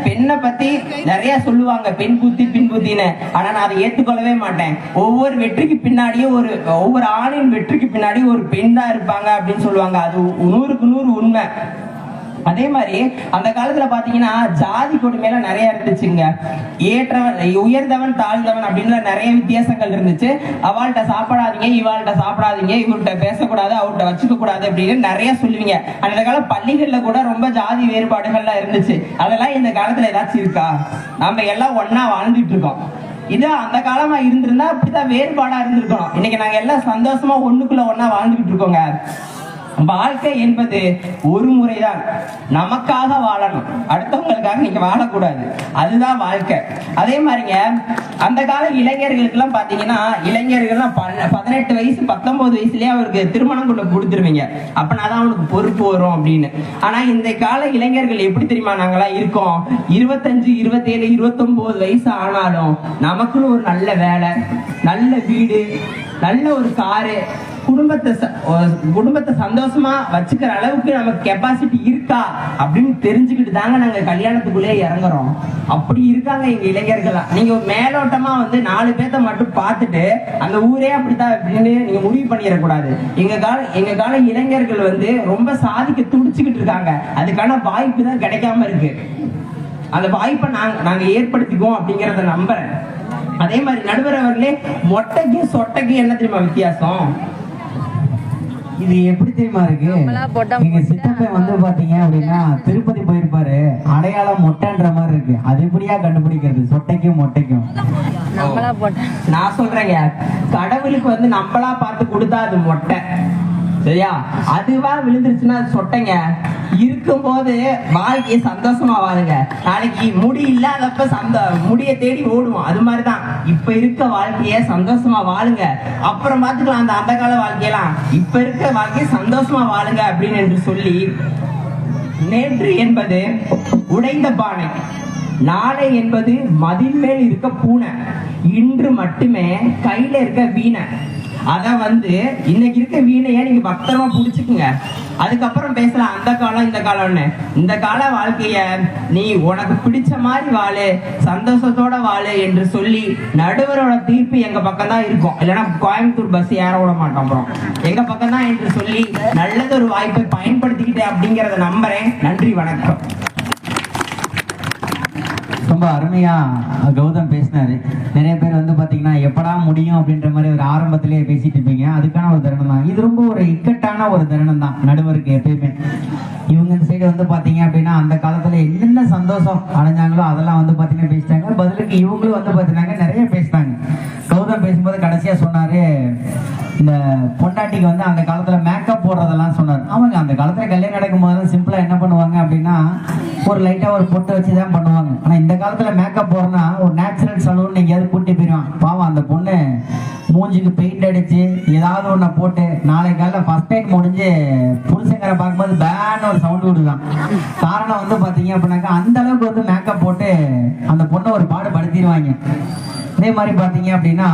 பெண்ணை பத்தி நிறைய சொல்லுவாங்க, பெண் புத்தி பின் புத்தின்னு. ஆனா நான் அதை ஏற்றுக்கொள்ளவே மாட்டேன். ஒவ்வொரு வெற்றிக்கு பின்னாடியும் ஒவ்வொரு ஆணின் வெற்றிக்கு பின்னாடி ஒரு பெண் தான் இருப்பாங்க அப்படின்னு சொல்லுவாங்க. அது 100க்கு 100 உண்மை. அதே மாதிரி அந்த காலத்துல பாத்தீங்கன்னா ஜாதி கொடுமையில நிறைய இருந்துச்சுங்க. ஏற்றவன் உயர்ந்தவன் தாழ்ந்தவன் அப்படின்னு நிறைய வித்தியாசங்கள் இருந்துச்சு. அவள்கிட்ட சாப்பிடாதீங்க, இவாள்கிட்ட சாப்பிடாதீங்க, இவர்கிட்ட பேசக்கூடாது, அவர்கிட்ட வச்சுக்க கூடாது அப்படின்னு நிறைய சொல்லுவீங்க. அந்த கால பள்ளிகள்ல கூட ரொம்ப ஜாதி வேறுபாடுகள்லாம் இருந்துச்சு. அதெல்லாம் இந்த காலத்துல ஏதாச்சும் இருக்கா? நம்ம எல்லாம் ஒன்னா வாழ்ந்துட்டு இருக்கோம். இது அந்த காலமா இருந்திருந்தா அப்படித்தான் வேறுபாடா இருந்திருக்கணும். இன்னைக்கு நாங்க எல்லாம் சந்தோஷமா ஒண்ணுக்குள்ள ஒன்னா வாழ்ந்துகிட்டு இருக்கோங்க. வாழ்க்கை என்பது ஒரு முறைதான். நமக்காக வாழணும், அடுத்தவங்களுக்காக நீங்க வாழக்கூடாது. அதுதான் வாழ்க்கை. அதே மாதிரிங்க அந்த கால இளைஞர்களுக்கு எல்லாம் பாத்தீங்கன்னா, இளைஞர்கள்லாம் 18 வயசு 19 வயசுலயே அவருக்கு திருமணம் கொண்டு கொடுத்துருவீங்க. அப்பனாதான் அவனுக்கு பொறுப்பு வரும் அப்படின்னு. ஆனா இந்த கால இளைஞர்கள் எப்படி தெரியுமா நாங்களாம் இருக்கோம்? 25, 27, 29 வயசு ஆனாலும் நமக்குன்னு ஒரு நல்ல வேலை, நல்ல வீடு, நல்ல ஒரு காரு, குடும்பத்தை சந்தோஷமா வச்சுக்கிற அளவுக்கு நமக்கு கெப்பாசிட்டி இருக்கா அப்படின்னு தெரிஞ்சுக்கிட்டு தாங்க நாங்க கல்யாணத்துக்குள்ளே இறங்குறோம். அப்படி இருக்காங்க எங்க இளைஞர்களா. நீங்க மேலோட்டமா 4 பேர்த்த மட்டும் பார்த்துட்டு அந்த ஊரே அப்படித்தான் அப்படின்னு நீங்க முடிவு பண்ணிடக்கூடாது. எங்க கால இளைஞர்கள் ரொம்ப சாதிக்க துடிச்சுக்கிட்டு இருக்காங்க. அதுக்கான வாய்ப்பு தான் கிடைக்காம இருக்கு. அந்த வாய்ப்பை நாங்க ஏற்படுத்திக்குவோம் அப்படிங்கறத நம்புறேன். அதே மாதிரி நடுவர் அவர்களே, மொட்டைக்கும் சொட்டைக்கும் என்ன தெரியுமா வித்தியாசம்? இது எப்படி தெரியுமா இருக்கு? நீங்க சித்தப்பை பாத்தீங்க அப்படின்னா திருப்பதி போயிருப்பாரு, அடையாளம் மொட்டைன்ற மாதிரி இருக்கு. அது எப்படியா கண்டுபிடிக்கிறது சொட்டைக்கும் மொட்டைக்கும்? நான் சொல்றேங்க, கடவுளுக்கு நம்மளா பார்த்து கொடுத்தா அது மொட்டை, சரியா? அதுவா விழுந்துருச்சுன்னா அது சொட்டைங்க. இருக்கும் போது வாழ்க்கையை சந்தோஷமா வாழுங்க. நாளைக்கு முடி இல்லாதப்ப முடிய தேடி ஓடுவோம். அது மாதிரிதான் இப்ப இருக்க வாழ்க்கைய சந்தோஷமா வாழுங்க. அப்புறம் பார்த்துக்கலாம் அந்த கால வாழ்க்கையெல்லாம். இப்ப இருக்க வாழ்க்கைய சந்தோஷமா வாழுங்க அப்படின்னு என்று சொல்லி, நேற்று என்பது உடைந்த பானை, நாளை என்பது மதில் மேல் இருக்க பூனை, இன்று மட்டுமே கையில இருக்க வீணை. அத இன்னைக்கு இருக்க வீணைய நீங்க பத்திரமா புடிச்சுக்குங்க. அதுக்கப்புறம் பேசலாம் அந்த காலம் இந்த காலம்னு. இந்த கால வாழ்க்கைய நீ உனக்கு பிடிச்ச மாதிரி வாழு, சந்தோஷத்தோட வாழு என்று சொல்லி நடுவரோட தீர்ப்பு எங்க பக்கம் தான் இருக்கும், இல்லைன்னா கோயம்புத்தூர் பஸ் ஏற விட மாட்டோம். அப்புறம் எங்க பக்கம் தான் என்று சொல்லி நல்லதொரு வாய்ப்பை பயன்படுத்திக்கிட்டேன் அப்படிங்கறத நம்புறேன். நன்றி, வணக்கம். ரொம்ப அருமையா கௌதம் பேசினாரு. நிறைய பேர் வந்து பாத்தீங்கன்னா எப்படா முடியும் அப்படின்ற மாதிரி ஒரு ஆரம்பத்திலேயே பேசிட்டு இருப்பீங்க. அதுக்கான ஒரு தருணம் தான் இது. ரொம்ப ஒரு இக்கட்டான ஒரு தருணம் தான் நடுவருக்கு எப்பயுமே. இவங்க இந்த சைடு வந்து பாத்தீங்க அப்படின்னா அந்த காலத்துல என்னென்ன சந்தோஷம் அடைஞ்சாங்களோ அதெல்லாம் வந்து பாத்தீங்கன்னா பேசிட்டாங்க. பதிலுக்கு இவங்களும் வந்து பாத்தீங்கன்னா நிறைய பேசிட்டாங்க. கௌதம் பேசும்போது கடைசியா சொன்னாரு, இந்த பொண்டாட்டிக்கு வந்து அந்த காலத்துல மேக்கப் போடுறதெல்லாம் சொன்னார். அவங்க அந்த காலத்துல கல்யாணம் நடக்கும் போது சிம்பிளா என்ன பண்ணுவாங்க அப்படின்னா ஒரு லைட்டா ஒரு பொட்டை வச்சுதான் பண்ணுவாங்க. ஆனா இந்த காலத்துல மேக்கப் போறனா ஒரு நேச்சுரல் சலூன் எங்கேயாவது கூட்டி போயிடுவான். பாவம் அந்த பொண்ணு மூஞ்சிக்கு பெயிண்ட் அடிச்சு ஏதாவது ஒண்ண போட்டு நாளைக்கு காலைல ஃபர்ஸ்ட் டைம் முடிஞ்சு புருஷங்கரை பார்க்கும்போது பேன் ஒரு சவுண்ட் விடுவான். காரணம் வந்து பாத்தீங்க அப்படின்னாக்கா அந்த அளவுக்கு வந்து மேக்கப் போட்டு அந்த பொண்ணை ஒரு பாடு படுத்திடுவாங்க. அதே மாதிரி பாத்தீங்க அப்படின்னா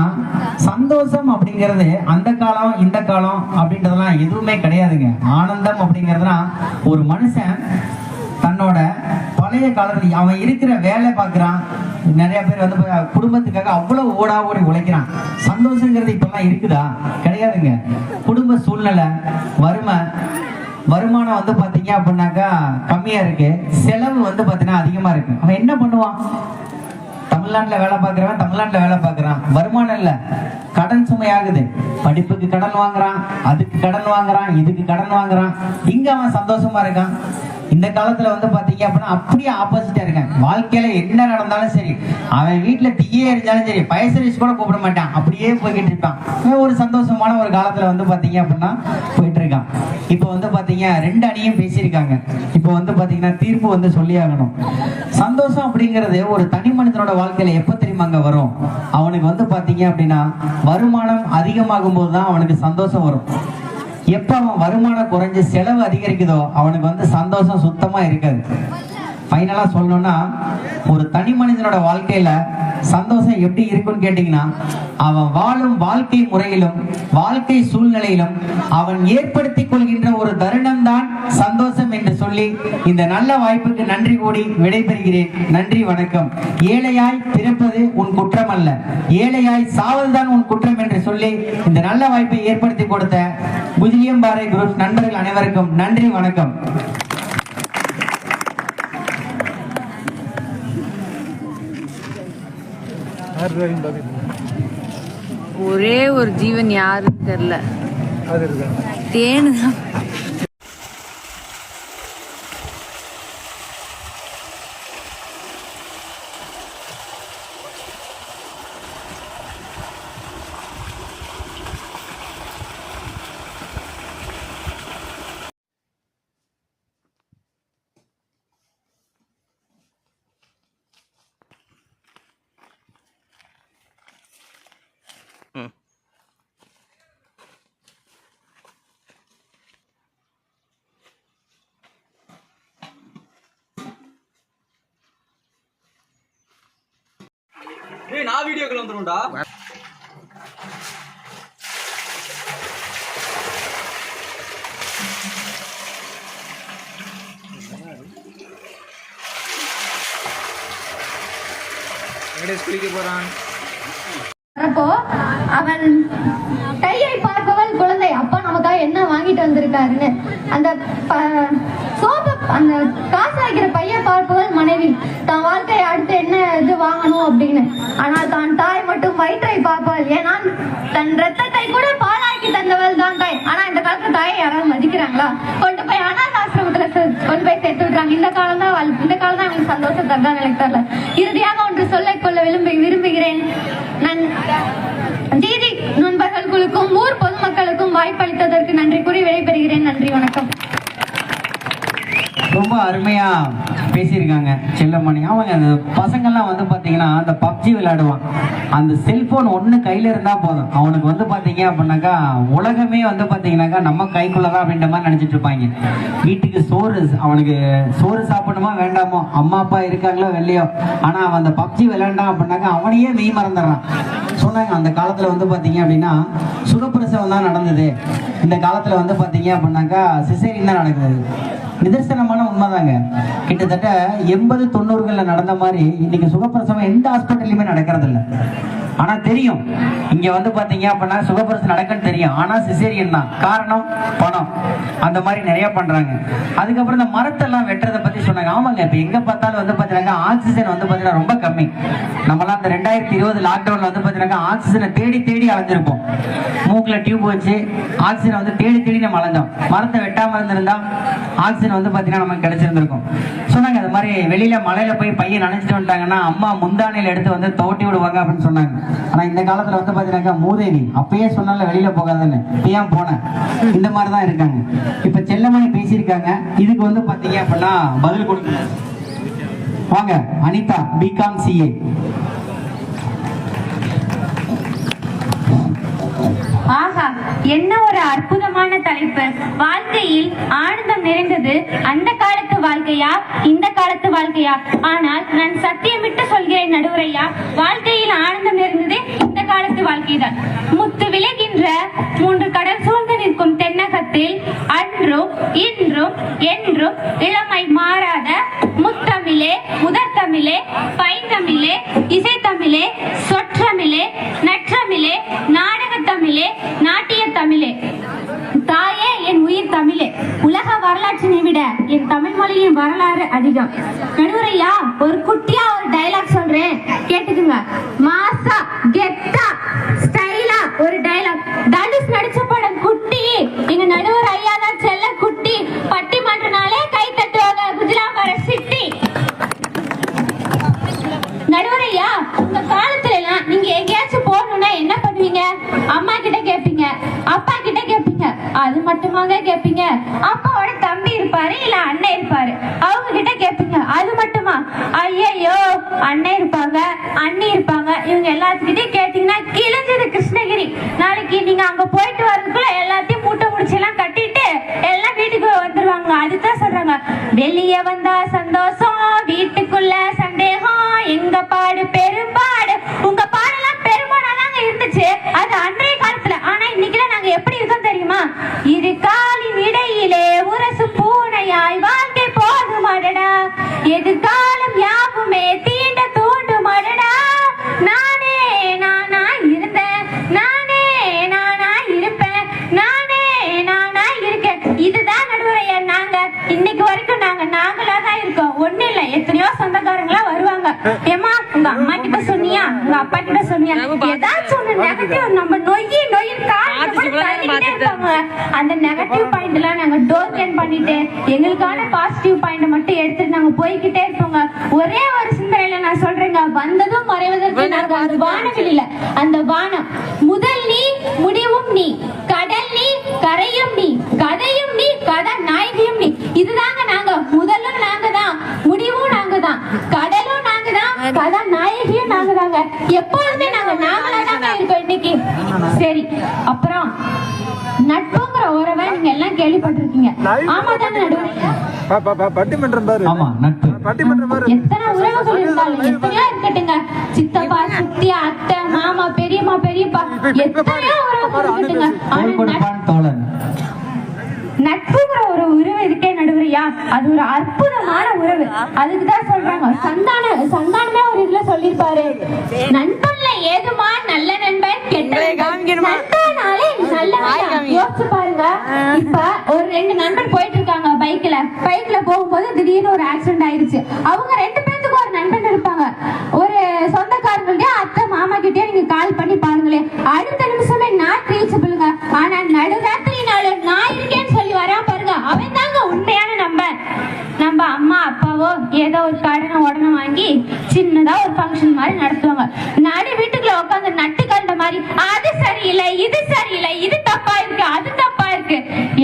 சந்தோஷம் அப்படிங்கிறது அந்த காலம் இந்த காலம் அப்படின்றதெல்லாம் எதுவுமே கிடையாதுங்க. ஆனந்தம் அப்படிங்கிறதுனா ஒரு மனுஷன் தன்னோட பழைய காலத்துல அவன் இருக்கிற வேலை பார்க்குறான். நிறைய பேர் வந்து குடும்பத்துக்காக அவ்வளவு ஓடா ஓடி உழைக்கிறான். சந்தோஷங்கிறது இப்பெல்லாம் இருக்குதா? கிடையாதுங்க. குடும்ப சூழ்நிலை, வருமானம் வந்து பாத்தீங்க அப்படின்னாக்கா கம்மியா இருக்கு, செலவு வந்து பாத்தீங்கன்னா அதிகமா இருக்கு. அவன் என்ன பண்ணுவான்? தமிழ்நாட்டுல வேலை பார்க்கிறவன் தமிழ்நாட்டுல வேலை பார்க்கறான், வருமானம் இல்ல, கடன் சுமையாகுது. படிப்புக்கு கடன் வாங்குறான், அதுக்கு கடன் வாங்குறான், இதுக்கு கடன் வாங்குறான். இங்க அவன் சந்தோஷமா இருக்கான். இந்த காலத்துல வந்து பாத்தீங்க அப்படின்னா அப்படியே ஆப்போசிட்டா இருக்கான். வாழ்க்கையில என்ன நடந்தாலும் சரி, அவன் வீட்டுல தீயே இருந்தாலும் சரி, ஃபயர் சர்வீஸ் கூட கூப்பிட மாட்டான், அப்படியே போய்கிட்டு இருப்பான். ஒரு சந்தோஷமான ஒரு காலத்துல வந்து பாத்தீங்க அப்படின்னா போயிட்டு இருக்கான். இப்ப வந்து பாத்தீங்க ரெண்டு அணியும் பேசியிருக்காங்க. இப்ப வந்து பாத்தீங்கன்னா தீர்ப்பு வந்து சொல்லி ஆகணும். சந்தோஷம் அப்படிங்கிறது ஒரு தனி மனிதனோட வாழ்க்கையில எப்ப தெரியுமாங்க வரும்? அவனுக்கு வந்து பாத்தீங்க அப்படின்னா வருமானம் அதிகமாகும் போதுதான் அவனுக்கு சந்தோஷம் வரும். எப்ப அவன் வருமானம் குறைஞ்சு செலவு அதிகரிக்குதோ அவனுக்கு வந்து சந்தோஷம் சுத்தமா இருக்காது. ஃபைனலா சொல்லணும்னா ஒரு தனி மனிதனோட வாழ்க்கையில சந்தோஷம் எப்படி இருக்குன்னு கேட்டீங்கன்னா அவன் வாழும் வாழ்க்கை முறையிலும் வாழ்க்கை சூழ்நிலையிலும் அவன் ஏற்படுத்திக் கொள்கின்ற ஒரு தருணம் தான் சந்தோஷம் என்று சொல்லி இந்த நல்ல வாய்ப்புக்கு நன்றி கூடி விடைபெறுகிறேன். நன்றி, வணக்கம். ஏழையாய் பிறப்பது உன் குற்றம் அல்ல, ஏழையாய் சாவதுதான் உன் குற்றம் என்று சொல்லி இந்த நல்ல வாய்ப்பை ஏற்படுத்தி கொடுத்த குஜிலியம்பாறை குரூப் நண்பர்கள் அனைவருக்கும் நன்றி, வணக்கம். ஒரே ஒரு ஜீவன் யாருன்னு தெரியல, தேனு தான். நான் வீடியோக்குள்ள வந்துரும்டா. குளிக்க போறான். அப்போ அவன் கையை பார்ப்பவள் குழந்தை, அப்பா நமக்காக என்ன வாங்கிட்டு வந்திருக்காருன்னு. அந்த சோப்பு அந்த காசு வைக்கிற பைய பார்ப்பவள் மனைவி, தான் வாழ்க்கையை அடுத்து என்ன இது வாங்கணும் அப்படின்னு. ஆனால் தான் தாய் மட்டும் வயிற்றை பார்ப்பவள். ஏன்னா தன் ரத்தத்தை கூட பாலாக்கி தந்தவள் தான் தாய். ஆனா இந்த காலத்துல தாயை யாராவது மதிக்கிறாங்களா? கொண்டு போய் அனாத ஆசிரமத்துல கொண்டு போய் சேர்த்து விடுறாங்க. இந்த காலம் தான் அவங்களுக்கு சந்தோஷம் தரதான் எனக்கு தெரியல. இறுதியாக ஒன்று சொல்லிக்கொள்ள விரும்புகிறேன். ஜிஜி நண்பர்களுக்கும் ஊர் பொதுமக்களுக்கும் வாய்ப்பளித்ததற்கு நன்றி கூறி விடைபெறுகிறேன். நன்றி, வணக்கம். ரொம்ப அருமையா பேசியிருக்காங்க செல்லமணி. அவங்க அந்த பசங்கள்லாம் வந்து பாத்தீங்கன்னா அந்த பப்ஜி விளையாடுவான். அந்த செல்போன் ஒண்ணு கையில இருந்தா போதும், அவனுக்கு வந்து பாத்தீங்க அப்படின்னாக்கா உலகமே வந்து பாத்தீங்கன்னாக்கா நம்ம கைக்குள்ளதான் அப்படின்ற மாதிரி நினைச்சிட்டு இருப்பாங்க. வீட்டுக்கு அவனுக்கு சோறு சாப்பிடணுமா வேண்டாமோ, அம்மா அப்பா இருக்காங்களோ இல்லையோ, ஆனா அவன் அந்த பப்ஜி விளையாண்டான் அப்படின்னாக்கா அவனையே மெய் மறந்துடுறான். சொன்னாங்க அந்த காலத்துல வந்து பாத்தீங்க அப்படின்னா சுகப்பிரசவம் தான் நடந்தது, இந்த காலத்துல வந்து பாத்தீங்க அப்படின்னாக்கா சிசேரியன் தான் நடக்குது. நிதர்சனமான உண்மைதாங்க. கிட்டத்தட்ட 80-90களில் நடந்த மாதிரி இன்னைக்கு சுகப்பிரசவம் எந்த ஹாஸ்பிட்டல்லையுமே நடக்கிறது இல்லை. ஆனா தெரியும் இங்க வந்து பாத்தீங்க அப்படின்னா சுகப்பிரசவம் நடக்குன்னு தெரியும், ஆனா சிசேரியன் தான். காரணம் பணம். அந்த மாதிரி நிறைய பண்றாங்க. அதுக்கப்புறம் இந்த மரத்தெல்லாம் வெட்டுறதை பத்தி சொன்னாங்க. ஆமாங்க, இப்ப எங்க பார்த்தாலும் வந்து பாத்தீங்கன்னா ஆக்சிஜன் வந்து பாத்தீங்கன்னா ரொம்ப கம்மி. நம்மளாம் இந்த 2020 லாக்டவுன்ல வந்து பாத்தீங்கன்னா ஆக்சிஜனை தேடி தேடி அலைஞ்சிருப்போம். மூக்குல டியூப் வச்சு ஆக்சிஜனை வந்து தேடி தேடி நம்ம அலைஞ்சோம். மரத்தை வெட்டாம இருந்திருந்தா ஆக்சிஜன் வந்து பாத்தீங்கன்னா நமக்கு கிடைச்சிருந்திருக்கும். சொன்னாங்க அது மாதிரி வெளியில மலையில போய் பையன் நினைச்சிட்டு வந்துட்டாங்கன்னா அம்மா முந்தானையில எடுத்து வந்து தோட்டி விடுவாங்க அப்படின்னு சொன்னாங்க. ஆனா இந்த காலத்துல வந்து பாத்தீங்கன்னா மூதேவி அப்பயே சொன்னால வெளியில போகாதுன்னு ஏன் போனேன், இந்த மாதிரிதான் இருக்காங்க. இப்ப செல்லமணி பேசியிருக்காங்க, இதுக்கு வந்து பாத்தீங்க அப்படின்னா பதில் கொடுக்கணும். வாங்க அனிதா, பிகாம் சிஏ. ஆஹா, என்ன ஒரு அற்புதமான தலைப்பு. வாழ்க்கையில் ஆனந்தம் நிறைந்தது அந்த காலத்து வாழ்க்கையா இந்த காலத்து வாழ்க்கையா? ஆனால் நான் சத்தியமிட்டு சொல்கிறேன் நடுவரையா, வாழ்க்கையில் ஆனந்தம் நிறைந்தது இந்த காலத்து வாழ்க்கைதான். முத்து விளைகின்ற 3 கடல் சூழ்ந்து நிற்கும் தென்னகத்தில் அன்றும் இன்றும் என்றும் இளமை மாறாத முத்தமிழே, முதற்தமிழே, பைந்தமிழே, இசைத்தமிழே, சொற்றமிழே, நற்றமிழே, நாடகத்தமிழே, நாட்டிய தமிழே. தாயே என் உயிர் தமிழே. உலக வரலாற்றினை விட என் தமிழ் மொழியின் வரலாறு அதிகம். நடுவரையா, ஒரு குட்டியா ஒரு டயலாக் சொல்றேன், கேட்டுக்குங்க. மாசா கெத்தா ஸ்டைலா ஒரு டயலாக். தனுஷ் நடிச்ச படம் குட்டி. எங்க நடுவர் ஐயா தான் செல்ல குட்டி. பட்டிமன்றனாலே கை தட்டுவாங்க குஜராமர சிட்டி. நடுவரையா, உங்க காலத்துல எல்லாம் நீங்க எங்கேயாச்சும் போகணும்னா என்ன பண்ணுவீங்க? அம்மா கிட்ட கேப்பீங்க, அப்பா கிட்ட கேப்பீங்க. அது மட்டுமாங்க கேப்பீங்க? அப்பாவோட தம்பி இருப்பாரு இல்ல அண்ணன் இருப்பாரு, அவங்க கிட்ட கேப்பீங்க. அது மட்டுமா? ஐயோ, அண்ணன் இருப்பாங்க, அண்ணி இருப்பாங்க, இவங்க எல்லாத்துக்கிட்டையும் கேட்டீங்கன்னா கிழிஞ்சது கிருஷ்ணகிரி. நாளைக்கு நீங்க அங்க போயிட்டு வரதுக்குள்ள எல்லாத்தையும் மூட்டை முடிச்சு எல்லாம் கட்டிட்டு எல்லாம் வீட்டுக்கு வந்துருவாங்க. அதுதான் சொல்றாங்க, வெளியே வந்தா சந்தோஷம், வீட்டுக்குள்ள சந்தேகம், எங்க பாடு பெரும்பாடு. உங்க பாடெல்லாம் பெரும்பாடாதாங்க இருந்துச்சு அது அன்றைய காலத்துல. ஆனா இன்னைக்குலாம் நாங்க எப்படி இருக்கோம் தெரியுமா? இரு காலின் இடையிலே உரசு பூனையாய் வாழ்க்கை போது மடடா, எதிர்காலம் யாவுமே தீண்ட தூண்டு மடடா. நானே நானா இருந்தேன், நானே நானா இருப்பேன், நானே நானா இருக்கேன். இதுதான் நடுவரையா நாங்க இன்னைக்கு வரைக்கும் நாங்களா தான் இருக்கோம். ஒண்ணு இல்ல, எத்தனையோ சொந்தக்காரங்களா வருவாங்க. ஏமா உங்க அம்மா கிட்ட சொன்னியா, உங்க அப்பா கிட்ட சொன்னியா, ஏதாச்சும் ஒண்ணு நெகட்டிவ் நம்ம நொய்யி இருப்பாங்க. அந்த நெகட்டிவ் பாயிண்ட் எல்லாம் நாங்க டோர் கேன் பண்ணிட்டு எங்களுக்கான பாசிட்டிவ் பாயிண்ட் மட்டும் எடுத்துட்டு நாங்க போய்கிட்டே இருப்போங்க. ஒரே ஒரு சிந்தனையில நான் சொல்றேங்க, வந்ததும் மறைவதற்கு நாங்க அந்த வானவெளியில, அந்த வானம் முதல் நீ முடிவும் நீ, கடல் நீ கரையும் நீ, கதையும் நீ, கதை நாயகியும் நீ. இதுதாங்க நாங்க. முதலும் நாங்க தான், முடிவும் நாங்க தான், கடலும் நாங்க தான், கதை நாயகியும் நாங்க தாங்க. எப்பொழுதுமே நாங்க நாங்களா தாங்க இருக்கோம் இன்னைக்கு. சரி, அப்புறம் நட்புங்கிற உறவை நீங்க எல்லாம் கேள்விப்பட்டிருக்கீங்க. ஆமா தானே நடுவரையா? ஆமா, நட்பு. எத்தனை உறவுகள் இருந்தாலும் எத்தனையோ இருக்கட்டுங்க. சித்தப்பா, சித்தி, அத்தை, மாமா, பெரியம்மா, பெரியப்பா, எத்தனையோ உறவுகள் இருக்கட்டுங்க. ஆனா நட்புங்கிற ஒரு உறவு இருக்கே நடுவரையா, அது ஒரு அற்புதமான உறவு. அதுக்குதான் சொல்றாங்க, சந்தானமே ஒரு இதுல சொல்லிருப்பாரு, நண்பன்ல ஏதுமா நல்ல நண்பன், கெட்ட நண்பனாலே நல்லவன். யோசிச்சு பாருங்க. இப்ப ஒரு 2 நண்பன் போயிட்டு இருக்காங்க பைக்ல போகும்போது திடீர்னு ஒரு ஆக்சிடென்ட் ஆயிடுச்சு. அவங்க 2 பேருக்கு ஒரு நண்பன் இருப்பாங்க. ஒரு சொந்தக்காரங்களுடைய அத்தை மாமா கிட்டே நீங்க கால் பண்ணி பாருங்களேன், அடுத்த நிமிஷமே நாட் ரீச்சபிளுங்க. ஆனா நடுராத்திரினால நான் இருக்கேன்னு சொல்லி வரா பாருங்க, அவன் தாங்க உண்மையான நண்பன். நம்ம அம்மா அப்பாவோ ஏதோ ஒரு கடனை உடனே வாங்கி சின்னதா ஒரு ஃபங்க்ஷன் மாதிரி நடத்துவாங்க. நடு வீட்டுக்குள்ள உட்காந்து நட்டு கண்ட மாதிரி, அது சரியில்லை, இது சரியில்லை, இது தப்பா இருக்கு, அது தப்பா இருக்கு.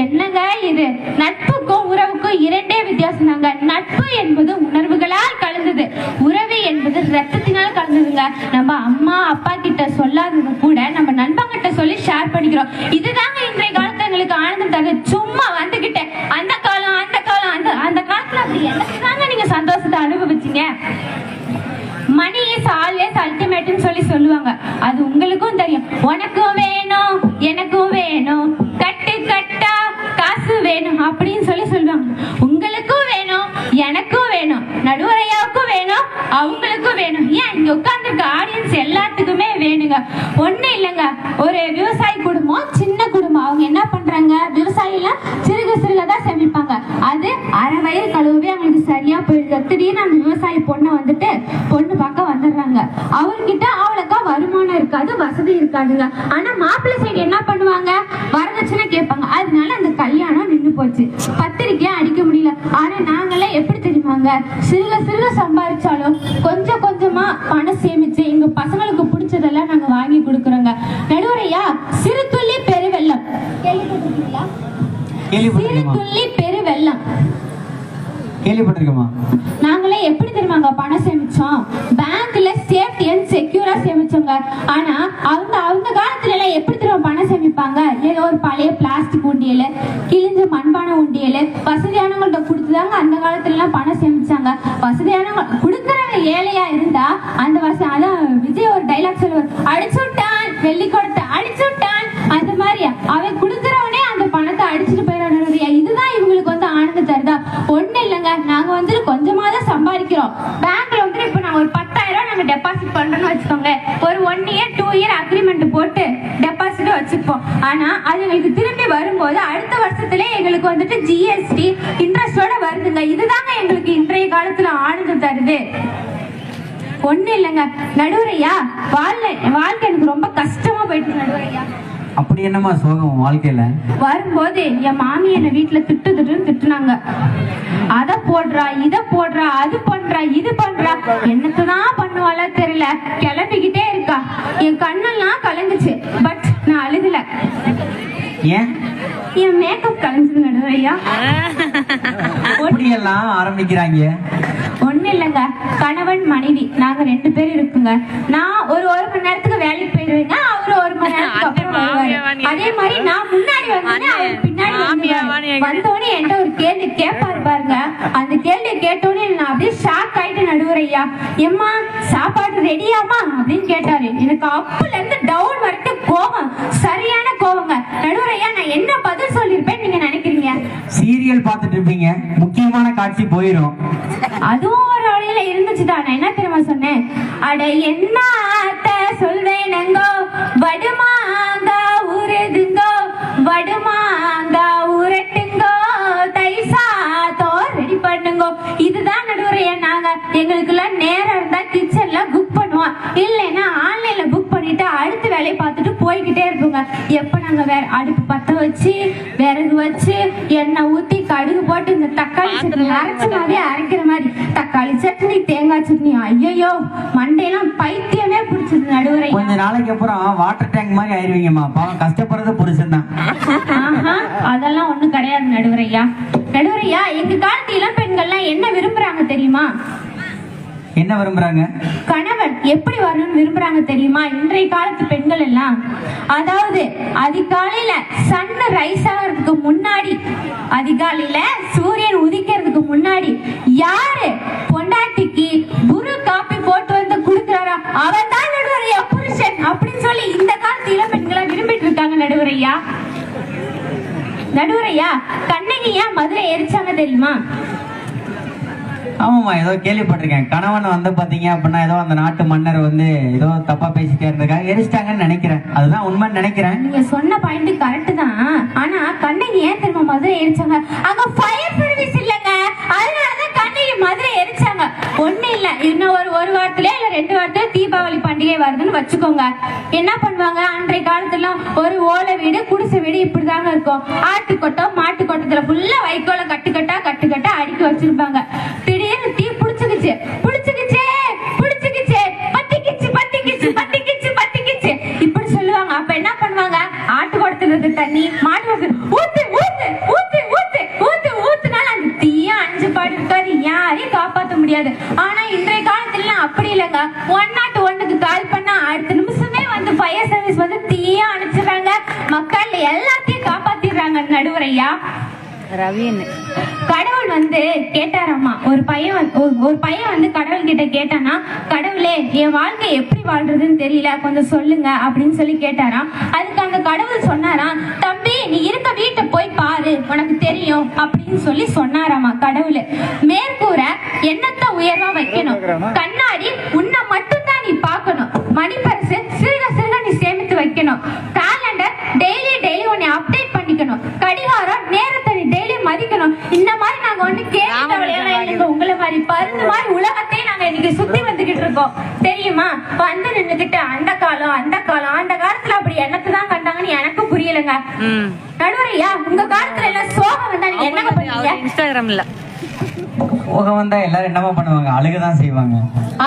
என்னங்க இது? நட்புக்கும் உறவுக்கும் 2 வித்தியாசம் தாங்க. நட்பு என்பது உணர்வுகளால் கலந்தது, உறவு என்பது ரத்தத்தினால் கலந்ததுங்க. நம்ம அம்மா அப்பா கிட்ட சொல்லாதது கூட நம்ம நண்பன் கிட்ட சொல்லி ஷேர் பண்ணிக்கிறோம். இதுதாங்க இன்றைய காலத்துல எங்களுக்கு ஆனந்தம் தருது. சும்மா வந்துகிட்டு அந்த காலம் அந்த காலத்துல அப்படி என்னதாங்க நீங்க சந்தோஷத்தை அனுபவிச்சீங்க? மணி ஆல்வேஸ் அல்டிமேட்னு சொல்லி சொல்லுவாங்க. அது உங்களுக்கும் தெரியும். உனக்கும் வேணும் எனக்கும் வேணும் கட்டு கட்டா காசு வேணும் அப்படின்னு சொல்லி சொல்லுவாங்க. உங்களுக்கும் வேணும் எனக்கும் வேணும் நடுவரையாவுக்கும் வேணும் அவங்களுக்கும் வேணும். ஏன் இங்க உட்கார்ந்துருக்க ஆடியன்ஸ் எல்லாத்துக்குமே வேணுங்க. ஒண்ணு இல்லைங்க, ஒரு விவசாயி குடும்பம், சின்ன குடும்பம். அவங்க என்ன பண்றாங்க, விவசாயில சிறுக சிறுகதான் சேமிப்பாங்க. அது அரை வயிறு கழுவுவே அவங்களுக்கு சரியா போயிடுது. திடீர்னு அந்த விவசாயி பொண்ணை வந்துட்டு பொண்ணு பார்க்க வந்துடுறாங்க. அவர்கிட்ட அவளுக்கா வருமானம் இருக்காது, வசதி இருக்காதுங்க. ஆனா மாப்பிள்ளை சைடு என்ன பண்ணுவாங்க, வரதட்சணை கேட்பாங்க. அதனால அந்த கல்யாணம் நின்று போச்சு. பத்திரிக்கையா அடிக்க முடியல. ஆனா நாங்கெல்லாம் எப்படி தெரியுமாங்க, சிறுக சிறுக சம்பாதிச்சாலும் கொஞ்சம் கொஞ்சமா பணம் சேமிச்சு எங்க பசங்களுக்கு பிடிச்சதெல்லாம் நாங்க வாங்கி கொடுக்குறோங்க. நடுவரையா, சிறு துள்ளி பெருவெள்ளம் கேள்விப்பட்டிருக்கீங்களா? சிறு துள்ளி பெருவெள்ளம் கேள்விப்பட்டிருக்கோமா? நாங்களே எப்படி தெரியுமாங்க பணம் சேமிச்சோம், பேங்க்ல சேஃப்டி அண்ட் செக்யூரா சேமிச்சோங்க. ஆனா அவங்க காலத்துல எல்லாம் எப்படி தெரியும் பணம் சேமிப்பாங்க, ஏதோ ஒரு பழைய பிளாஸ்டிக் உண்டியல், கிழிஞ்ச மண்பானை உண்டியல், வசதியானவங்கள்ட்ட கொடுத்துதாங்க அந்த காலத்துல எல்லாம் பணம் சேமிச்சாங்க. வசதியானவங்க கொடுக்கறவங்க ஏழையா இருந்தா அந்த அதான் விஜய் ஒரு டைலாக் சொல்லுவார், அடிச்சு விட்டான் வெள்ளி கொடுத்த அடிச்சு விட்டான். அந்த மாதிரி அவன் கொடுக்கறவனே அந்த பணத்தை அடிச்சுட்டு போயிடான். இதுதான் இவங்களுக்கு வந்து ஆனந்தம் தருதா? ஒண்ணு இல்லைங்க, நாங்க வந்து கொஞ்சமா தான் சம்பாதிக்கிறோம். பேங்க்ல வந்து இப்ப நாங்க ஒரு 10,000 நாங்க டெபாசிட் பண்றோம்னு வச்சுக்கோங்க. ஒரு 1 year 2 year அக்ரிமெண்ட் போட்டு டெபாசிட் வச்சுப்போம். ஆனா அது எங்களுக்கு திரும்பி வரும்போது அடுத்த வருஷத்துல எங்களுக்கு வந்துட்டு ஜிஎஸ்டி இன்ட்ரெஸ்டோட வருதுங்க. இதுதாங்க எங்களுக்கு இன்றைய காலத்துல ஆனந்தம் தருது. ஒண்ணு இல்லைங்க நடுவரையா, வாழ்க்கை எனக்கு ரொம்ப கஷ்டமா போயிட்டு நடுவரையா. அப்படி என்னமா சோகம் வாழ்க்கையில? வரும்போது என் மாமி என்ன வீட்டுல திட்டுனாங்க. அத போடுறா இத போடுறா அது பண்றா இது பண்றா, என்னத்தான் பண்ணுவாளா தெரியல, கிளம்பிக்கிட்டே இருக்கா. என் கண்ணெல்லாம் கலந்துச்சு. பட் நான் அழுகல. ஏன்? என் மேக்கப் கலந்துச்சு நடுவரையா. அப்படியெல்லாம் ஆரம்பிக்கிறாங்க. ஒண்ணு இல்லைங்க, கணவன் மனைவி நாங்க 2 பேரும் இருக்குங்க. நான் ஒரு மணி நேரத்துக்கு வேலைக்கு போயிடுவேங்க, அவரு 1 மணி நேரத்துக்கு அப்புறம் வருவாரு. அதே மாதிரி நான் முன்னாடி வந்தேன், அவர் பின்னாடி வந்தோடனே என்கிட்ட ஒரு கேள்வி கேட்பாரு பாருங்க. அந்த கேள்வி கேட்டோடனே நான் அப்படியே ஷாக் ஆயிட்டு நடுவரையா, எம்மா சாப்பாடு ரெடியாமா அப்படின்னு கேட்டாரு. எனக்கு அப்புல இருந்து டவுன் வரைக்கும் கோபம், சரியான கோபங்க நடுவரையா. நான் என்ன பதில் சொல்லிருப்பேன் நீங்க நினைக்கிறீங்க? சீரியல் பார்த்துட்டு இருப்பீங்க, முக்கியமான காட்சி போயிடும். அதுவும் ஒரு வழியில இருந்துச்சுதான். நான் என்ன தெரியுமா சொன்னேன், அட என்ன சொல்வேனங்கோ, வடுமாங்கா ஊரெதுங்கோ, வடுமாங்கா ஊரட்டுங்கோ, தைசாத்தோ ரெடி பண்ணுங்கோ. இதுதான் நடுவரையா. நாங்க எங்களுக்குலாம் நேரம் இருந்தா கிச்சன்ல புக் பண்ணுவோம், இல்லைன்னா ஆன்லைன்ல புக் பண்ணிட்டு அடுத்த வேலையை பார்த்துட்டு போய்கிட்டே இருப்போங்க. எப்ப நாங்க வேற அடுப்பு பத்த வச்சு விறகு வச்சு எண்ணெய் ஊத்தி கடுகு போட்டு இந்த தக்காளி சட்னி அரைச்ச மாதிரி அரைக்கிற மாதிரி தக்காளி சட்னி தேங்காய் சட்னி, ஐயோ மண்டையெல்லாம் பைத்தியமே பிடிச்சது நடுவரை. கொஞ்ச நாளைக்கு அப்புறம் வாட்டர் டேங்க் மாதிரி ஆயிருவீங்கம்மா. பாவம் கஷ்டப்படுறது புருஷன் தான். அதெல்லாம் ஒண்ணும் கிடையாது நடுவரையா. நடுவரையா, எங்க காலத்து இளம் பெண்கள்லாம் என்ன விரும்புறாங்க தெரியுமா? என்ன விரும்புறாங்க? கணவன் எப்படி வரணும்னு விரும்புறாங்க தெரியுமா இன்றைய காலத்து பெண்கள் எல்லாம்? அதாவது அதிகாலையில சன் ரைஸ் ஆகிறதுக்கு முன்னாடி, அதிகாலையில சூரியன் உதிக்கிறதுக்கு முன்னாடி யாரு பொண்டாட்டிக்கு புரு காப்பி போட்டு வந்து குடுக்கிறாரா அவன் தான் நடுவரையா புருஷன் அப்படின்னு சொல்லி இந்த காலத்து இளம் பெண்களை விரும்பிட்டு இருக்காங்க நடுவரையா. நடுவரையா, கண்ணகி ஏன் மதுரை எரிச்சாங்க தெரியுமா? ஆமாம்மா, ஏதோ கேள்விப்பட்டிருக்கேன். கணவன் வந்து பாத்தீங்க அப்படின்னா ஏதோ அந்த நாட்டு மன்னர் வந்து ஏதோ தப்பா பேசிட்டே இருந்ததுக்காக எரிச்சிட்டாங்கன்னு நினைக்கிறேன். அதுதான் உண்மைன்னு நினைக்கிறேன். நீங்க சொன்ன பாயிண்ட் கரெக்ட் தான். ஆனா கண்ணகி ஏன் தெரியுமா மதுரை எரிச்சாங்க? அங்க ஃபயர் சர்வீஸ் இல்லங்க, அதனாலதான் கண்ணகி மதுரை எரிச்சாங்க. ஒண்ணு இல்ல, இன்னும் ஒரு வாரத்திலே இல்ல 2 வாரத்துல தீபாவளி பண்டிகை வருதுன்னு வச்சுக்கோங்க. என்ன பண்ணுவாங்க, அன்றைய காலத்துல ஒரு ஓலை வீடு குடிசை வீடு இப்படிதாங்க இருக்கும். ஆட்டுக்கொட்டம் மாட்டு கொட்டத்துல ஃபுல்லா வைக்கோல கட்டுக்கட்டா அடுக்கி வச்சிருப்பாங்க. திடீர்னு தீ புடிச்சுக்கிச்சு இப்படி சொல்லுவாங்க. அப்ப என்ன பண்ணுவாங்க, ஆட்டு குடத்துல தண்ணி மாட்டு ஊத்துனால அந்த தீய 5 பாடு இருக்காது, யாரையும் காப்பாற்ற முடியாது. ஆனா இன்றைய காலத்துல அப்படி இல்லைங்க. 101க்கு கால் பண்ணா அடுத்த நிமிஷமே வந்து ஃபயர் சர்வீஸ் வந்து தீய அணைச்சிடுறாங்க, மக்கள் எல்லாத்தையும் காப்பாத்திடுறாங்க நடுவரையா. ரவின்னு கடவுள் வந்து வந்து கேட்டாராமா, ஒரு பையன் வந்து கடவுள் கிட்ட கேட்டானா, கடவுளே என் வாழ்க்கை எப்படி வாழ்றதுன்னு தெரியல, கொஞ்சம் சொல்லுங்க அப்படின்னு சொல்லி கேட்டாராம். அதுக்கு அந்த கடவுள் சொன்னாராம், தம்பி நீ இருக்க வீட்டை போய் பாரு, உனக்கு தெரியும் அப்படின்னு சொல்லி சொன்னாராமா கடவுள். மேற்கூரை எண்ணத்தை உயர்வா வைக்கணும், கண்ணாடி உன்னை மட்டும் தான் நீ பார்க்கணும், மணிப்பரிசு சிறுக சிறுக நீ சேமித்து வைக்கணும், காலண்டர் டெய்லி உன்னை அப்டேட் பண்ணிக்கணும், கடிகாரம் நேரத்தை நீ டெய்லி மதிக்கணும். இந்த மாதிரி நாங்க ஒண்ணு கேட்க உங்களை மாதிரி பருந்து மாதிரி உலகத்தையே நாங்க இன்னைக்கு சுத்தி வந்துகிட்டு இருக்கோம் தெரியுமா? வந்து நின்னுகிட்டு அந்த காலத்துல அப்படி எண்ணத்தை தான் கண்டாங்கன்னு எனக்கு புரியலங்க. நடுவரையா, உங்க காலத்துல எல்லாம் சோகம் வந்தா நீங்க என்ன பண்ணுவீங்க? இன்ஸ்டாகிராம்ல சோகம் வந்தா எல்லாரும் என்னமா பண்ணுவாங்க? அழுகதான் செய்வாங்க.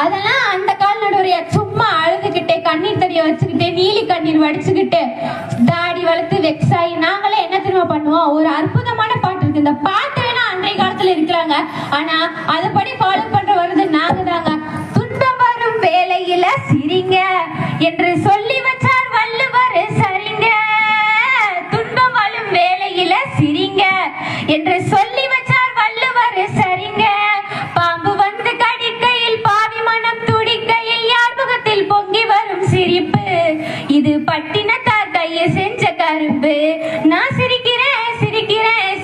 அதெல்லாம் அந்த கால நடுவரையா சும்மா அழுதுகிட்டே கண்ணீர் தடிய வச்சுக்கிட்டு நீலி கண்ணீர் வடிச்சுக்கிட்டு தாடி வளர்த்து வெக்ஸாயி நாங்களே என்ன தெரியுமா பண்ணுவோம்? ஒரு அற்புதமான பாட்டு இருக்கு, இந்த பாட்டு வேணா அன்றைய காலத்துல இருக்கிறாங்க, ஆனா அதுபடி ஃபாலோ பண்ற வருது நாங்க தாங்க. துன்பம் வரும் வேலையில சிரிங்க என்று சொல்லி வச்சார் வள்ளுவர் சரிங்க, துன்பம் வரும் வேலையில சிரிங்க என்று சொல்லி வச்சார் வள்ளுவர் சரிங்க, பாம்பு வந்து கடிக்கையில் பாவி மனம் துடிக்கையில் யார் முகத்தில் பொங்கி வரும் சிரிப்பு, இது பட்டினத்தார் கையை செஞ்ச கரும்பு, நான் சிரிக்கிறேன்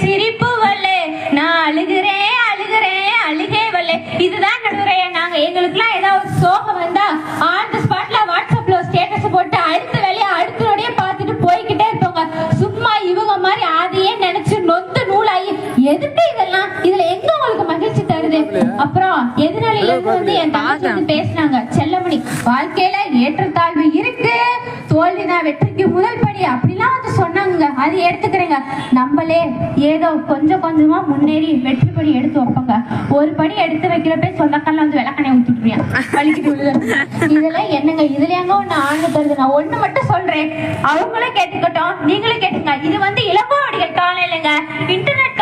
சிரிப்பு வல்லே, நான் அழுகிறேன் அழுகே வல்லே. இதுதான் நடுவுரையா. நாங்க எங்களுக்குலாம் ஏதாவது சோகம் வந்தா ஆன் தி ஸ்பாட்ல வாட்ஸ்அப்ல ஸ்டேட்டஸ் போட்டு அடுத்த வேலையை அடுத்த நொடியே பார்த்துட்டு போய்கிட்டே இருப்போங்க. சும்மா இவங்க மாதிரி அதையே நினைச்சு நொந்து நூலாகி எதுக்கு இதெல்லாம்? இதுல எங்க உங்களுக்கு மகிழ்ச்சி தருது? அப்புறம் எதிராளில வந்து என் தங்கச்சி வந்து பேசினாங்க, செல்லமணி வாழ்க்கையில ஏற்றத்தாழ்வு இருக்கு, தோல்விதான் வெற்றிக்கு முதல் படி அப்படிலாம் வந்து சொன்னாங்க. அது எடுத்துக்கிறேங்க. நம்மளே ஏதோ கொஞ்சமா முன்னேறி வெற்றி படி எடுத்து வைப்போங்க. ஒரு படி எடுத்து வைக்கிறப்ப சொந்தக்கால வந்து விளக்கணை ஊத்திட்டுறியா வலிக்கிட்டு விழுது. இதெல்லாம் என்னங்க? இதுல எங்க ஒண்ணு ஆண்டு தருது? நான் ஒண்ணு மட்டும் சொல்றேன், அவங்களும் கேட்டுக்கட்டும், நீங்களும் கேட்டுங்க. இது வந்து இளங்கோவடிகள் காலம் இல்லைங்க, இன்டர்நெட்